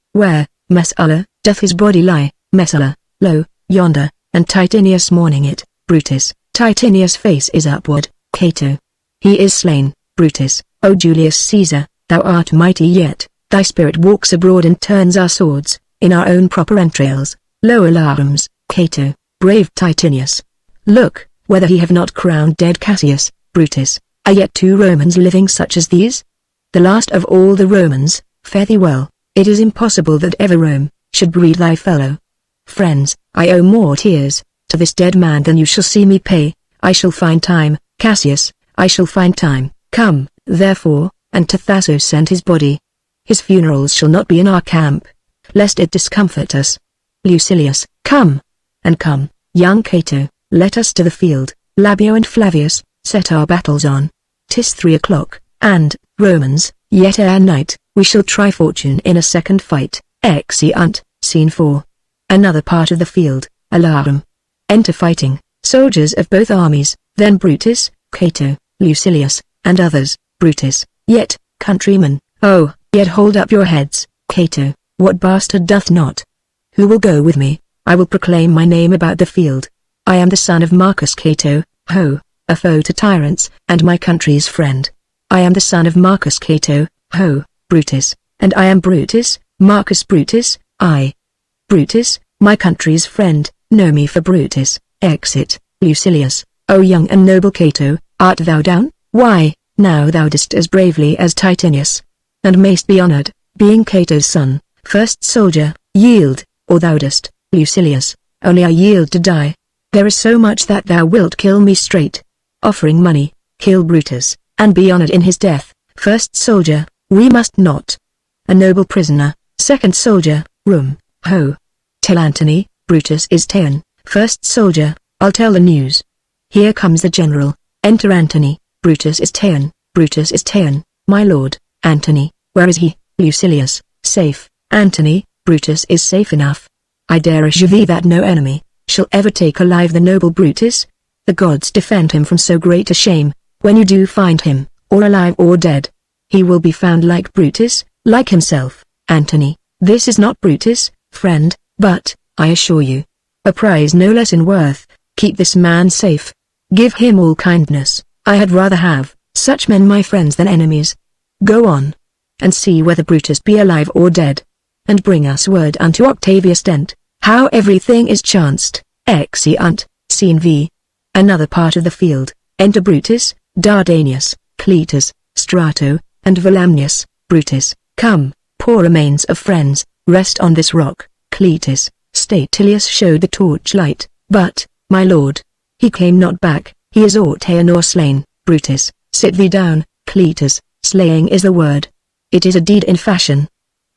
Messala, doth his body lie? Messala, lo, yonder, and Titinius mourning it. Brutus, Titinius' face is upward. Cato, he is slain. Brutus, O Julius Caesar, thou art mighty yet, thy spirit walks abroad and turns our swords, in our own proper entrails. Lo alarums. Cato, brave Titinius, look, whether he have not crowned dead Cassius. Brutus, are yet 2 Romans living such as these? The last of all the Romans, fare thee well. It is impossible that ever Rome should breed thy fellow. Friends, I owe more tears to this dead man than you shall see me pay. I shall find time, Cassius, I shall find time. Come, therefore, and to Thassos send his body. His funerals shall not be in our camp, lest it discomfort us. Lucilius, come, and come, young Cato, let us to the field. Labio and Flavius, set our battles on. 'Tis 3 o'clock, and, Romans, yet ere night, we shall try fortune in a second fight. Exeunt. Scene 4. Another part of the field. Alarum. Enter fighting, soldiers of both armies, then Brutus, Cato, Lucilius, and others. Brutus, yet, countrymen, oh, yet hold up your heads. Cato, what bastard doth not? Who will go with me? I will proclaim my name about the field. I am the son of Marcus Cato, ho, a foe to tyrants, and my country's friend. I am the son of Marcus Cato, ho, Brutus, and I am Brutus, Marcus Brutus, I. Brutus, my country's friend, know me for Brutus. Exit. Lucilius, O young and noble Cato, art thou down? Why, now thou didst as bravely as Titinius, and mayst be honored, being Cato's son. First soldier, yield, or thou dost. Lucilius, only I yield to die. There is so much that thou wilt kill me straight. Offering money, kill Brutus, and be honored in his death. First soldier, we must not. A noble prisoner. Second soldier, room, ho. Tell Antony, Brutus is ta'en. First soldier, I'll tell the news. Here comes the general. Enter Antony. Brutus is ta'en. Brutus is ta'en, my lord. Antony, where is he? Lucilius, safe. Antony, Brutus is safe enough. I dare assure thee that no enemy shall ever take alive the noble Brutus. The gods defend him from so great a shame. When you do find him, or alive or dead, he will be found like Brutus, like himself. Antony, this is not Brutus, friend, but, I assure you, a prize no less in worth. Keep this man safe. Give him all kindness. I had rather have such men my friends than enemies. Go on, and see whether Brutus be alive or dead, and bring us word unto Octavius Dent, how everything is chanced. Exeunt. Scene V. Another part of the field. Enter Brutus, Dardanius, Cletus, Strato, and Volumnius. Brutus, come, poor remains of friends, rest on this rock. Cletus, Statilius showed the torchlight, but, my lord, he came not back, he is or ta'en or slain. Brutus, sit thee down. Cletus, slaying is the word. It is a deed in fashion.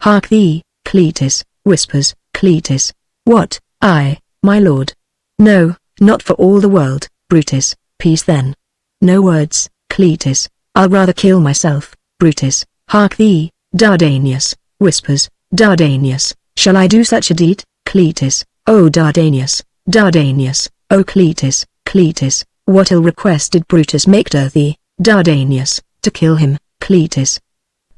Hark thee, Cletus, whispers. Cletus, what, I, my lord? No, not for all the world. Brutus, peace then. No words. Cletus, I'll rather kill myself. Brutus, hark thee, Dardanius, whispers. Dardanius, shall I do such a deed? Cletus, O Dardanius, Dardanius, O Cletus, Cletus, what ill request did Brutus make to thee? Dardanius, to kill him. Cletus,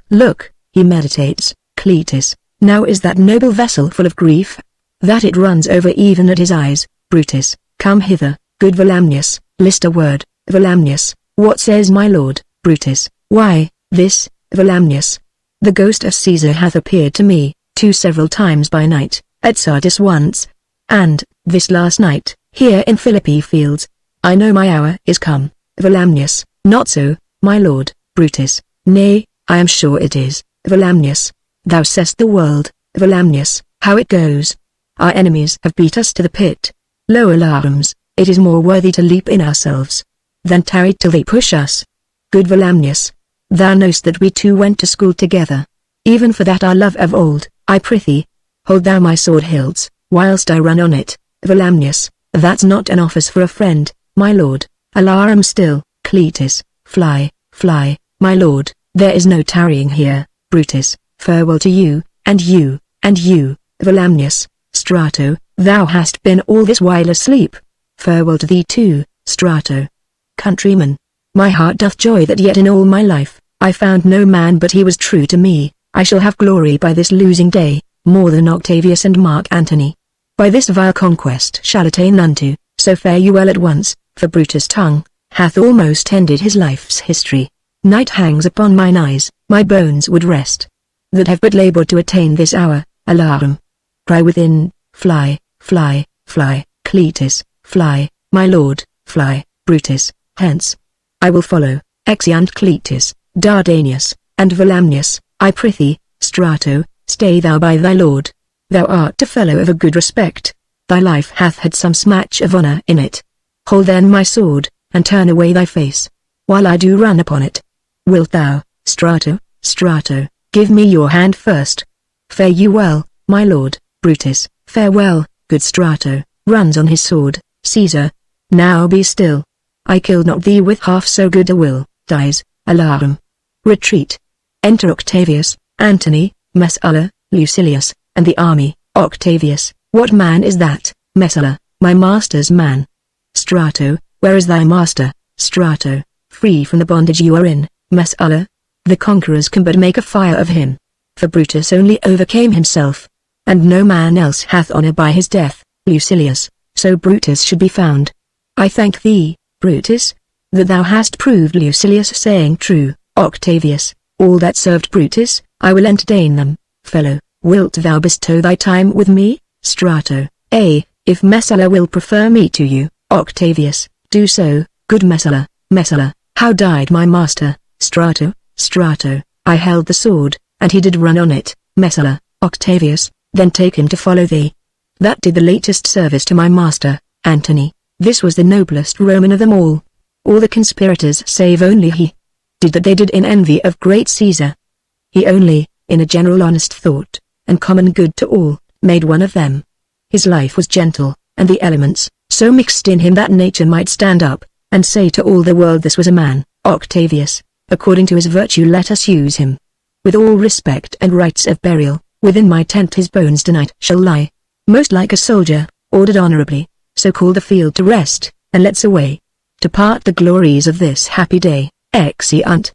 look, he meditates. Cletus, now is that noble vessel full of grief, that it runs over even at his eyes. Brutus, come hither, good Volumnius, list a word. Volumnius, what says my lord? Brutus, why, this, Volumnius. The ghost of Caesar hath appeared to me, several times by night, at Sardis once, and, this last night, here in Philippi fields. I know my hour is come. Volumnius, not so, my lord. Brutus, nay, I am sure it is. Volumnius, thou seest the world. Volumnius, how it goes. Our enemies have beat us to the pit. Lo alarums, it is more worthy to leap in ourselves, than tarry till they push us. Good Volumnius, thou knowst that we two went to school together. Even for that our love of old, I prithee, hold thou my sword hilts, whilst I run on it. Volumnius, that's not an office for a friend, my lord. alarum still. Cletus, fly, fly, my lord, there is no tarrying here. Brutus, farewell to you, and you, and you, Volumnius. Strato, thou hast been all this while asleep. Farewell to thee too, Strato. Countryman, my heart doth joy that yet in all my life, I found no man but he was true to me. I shall have glory by this losing day, more than Octavius and Mark Antony. By this vile conquest shall attain unto, so fare you well at once, for Brutus' tongue hath almost ended his life's history. Night hangs upon mine eyes, my bones would rest, that have but labored to attain this hour. Alarum. Cry within, fly, fly, fly. Cletus, fly, my lord, fly. Brutus, hence. I will follow. Exeunt Cletus, Dardanius, and Volumnius. I prithee, Strato, stay thou by thy lord. Thou art a fellow of a good respect. Thy life hath had some smatch of honour in it. Hold then my sword, and turn away thy face, while I do run upon it. Wilt thou, Strato, Strato, give me your hand first? Fare you well, my lord. Brutus, farewell, good Strato, runs on his sword. Caesar, now be still. I killed not thee with half so good a will. Dies. Alarum. Retreat. Enter Octavius, Antony, Messala, Lucilius, and the army. Octavius, what man is that? Messala, my master's man. Strato, where is thy master? Strato, free from the bondage you are in. Messala, the conquerors can but make a fire of him. For Brutus only overcame himself, and no man else hath honor by his death. Lucilius, so Brutus should be found. I thank thee, Brutus, that thou hast proved Lucilius saying true. Octavius, all that served Brutus, I will entertain them. Fellow, wilt thou bestow thy time with me? Strato, if Messala will prefer me to you. Octavius, do so, good Messala. Messala, how died my master? Strato, Strato, I held the sword, and he did run on it. Messala, Octavius, then take him to follow thee. That did the latest service to my master, Antony. This was the noblest Roman of them all. All the conspirators save only he did that they did in envy of great Caesar. He only, in a general honest thought, and common good to all, made one of them. His life was gentle, and the elements, so mixed in him that nature might stand up, and say to all the world this was a man. Octavius, according to his virtue let us use him. With all respect and rites of burial, within my tent his bones tonight shall lie. Most like a soldier, ordered honorably, so call the field to rest, and let's away. Depart the glories of this happy day. Exeunt.